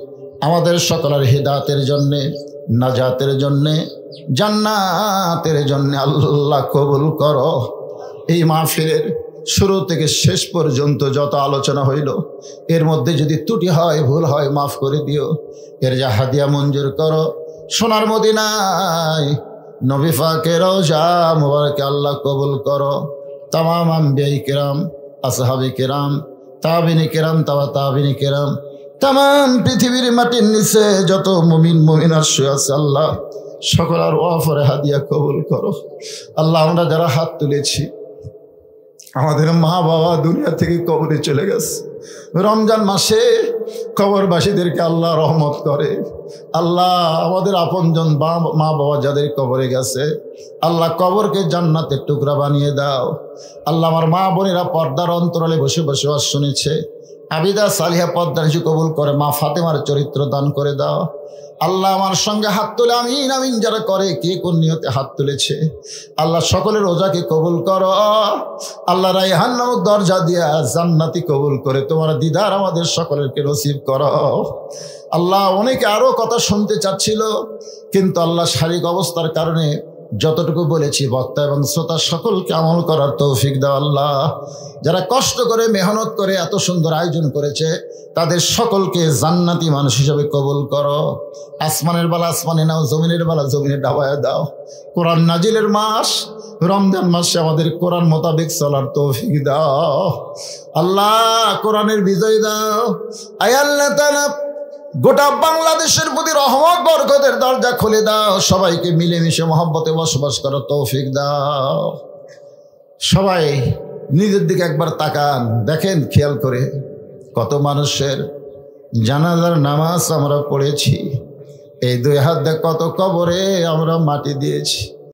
আমাদের সকলের হিদায়াতের জন্যে, নাজাতের জন্যে, জান্নাতের জন্যে আল্লাহ কবুল করো। এই মাহফিলের শুরু থেকে শেষ পর্যন্ত যত আলোচনা হইল, এর মধ্যে যদি ত্রুটি হয়, ভুল হয়, মাফ করে দিও। এর যা হাদিয়া মঞ্জুর করো। সোনার মদিনায় নবী পাকের রওজা মুবারকে আল্লাহ কবুল করো। তামাম আম্বিয়ায়ে কেরাম, আসহাবে কেরাম, তাবিনী কেরাম, তাবিনী কেরাম, তামাম পৃথিবীর মাটির নিচে যত মুমিন মুমিনাত শুয়ে আছে, আল্লাহ সকলের ওয়াফরে হাদিয়া কবুল করো। আল্লাহ আমরা যারা হাত তুলেছি, আমাদের মা বাবা দুনিয়া থেকে কবরে চলে গেছে, রমজান মাসে কবরবাসীদেরকে আল্লাহ রহমত করে। আল্লাহ আমাদের আপনজন মা বাবা যাদের কবরে গেছে, আল্লাহ কবরকে জান্নাতের টুকরা বানিয়ে দাও। আল্লাহ আমার মা বোনেরা পর্দার অন্তরালে বসে বসে ওয়াজ শুনেছে, আবিদা সালিহা পর্দার নিচে কবুল করে, মা ফাতেমার চরিত্র দান করে দাও। আল্লাহ আমার সঙ্গে হাত তুলে আমিন আমিন যারা করে, কে কোন নিয়তে হাত তুলেছে, আল্লাহ সকলের রোজাকে কবুল করো। আল্লাহ রায়হান নামক দরজা দিয়া জান্নাতি কবুল করে তোমার দিদার আমাদের সকলেরকে নসিব করো। আল্লাহ অনেকে আরো কথা শুনতে চাচ্ছিল, কিন্তু আল্লাহ শারীরিক অবস্থার কারণে যতটুকু বলেছি বক্তা এবং শ্রোতা সকলকে আমল করার তৌফিক দাও। আল্লাহ যারা কষ্ট করে মেহনত করে এত সুন্দর আয়োজন করেছে, তাদের সকলকে জান্নাতি মানুষ হিসেবে কবুল করো। আসমানের বেলা আসমানে নাও, জমিনের বেলা জমিনে ডাবায় দাও। কোরআন নাজিলের মাস রমজান মাসে আমাদের কোরআন মোতাবেক চলার তৌফিক দাও। আল্লাহ কোরআনের বিজয় দাও। আয় আল্লাহ তাআলা গোটা বাংলাদেশের প্রতি রহমত বরকতের দরজা খুলে দাও। সবাইকে মিলেমিশে মহব্বতে বসবাস করার তৌফিক দাও। সবাই নিজের দিকে একবার তাকান, দেখেন খেয়াল করে কত মানুষের জানাজার নামাজ আমরা পড়েছি। এই 2 হাত দিয়ে কত কবরে আমরা মাটি দিয়েছি।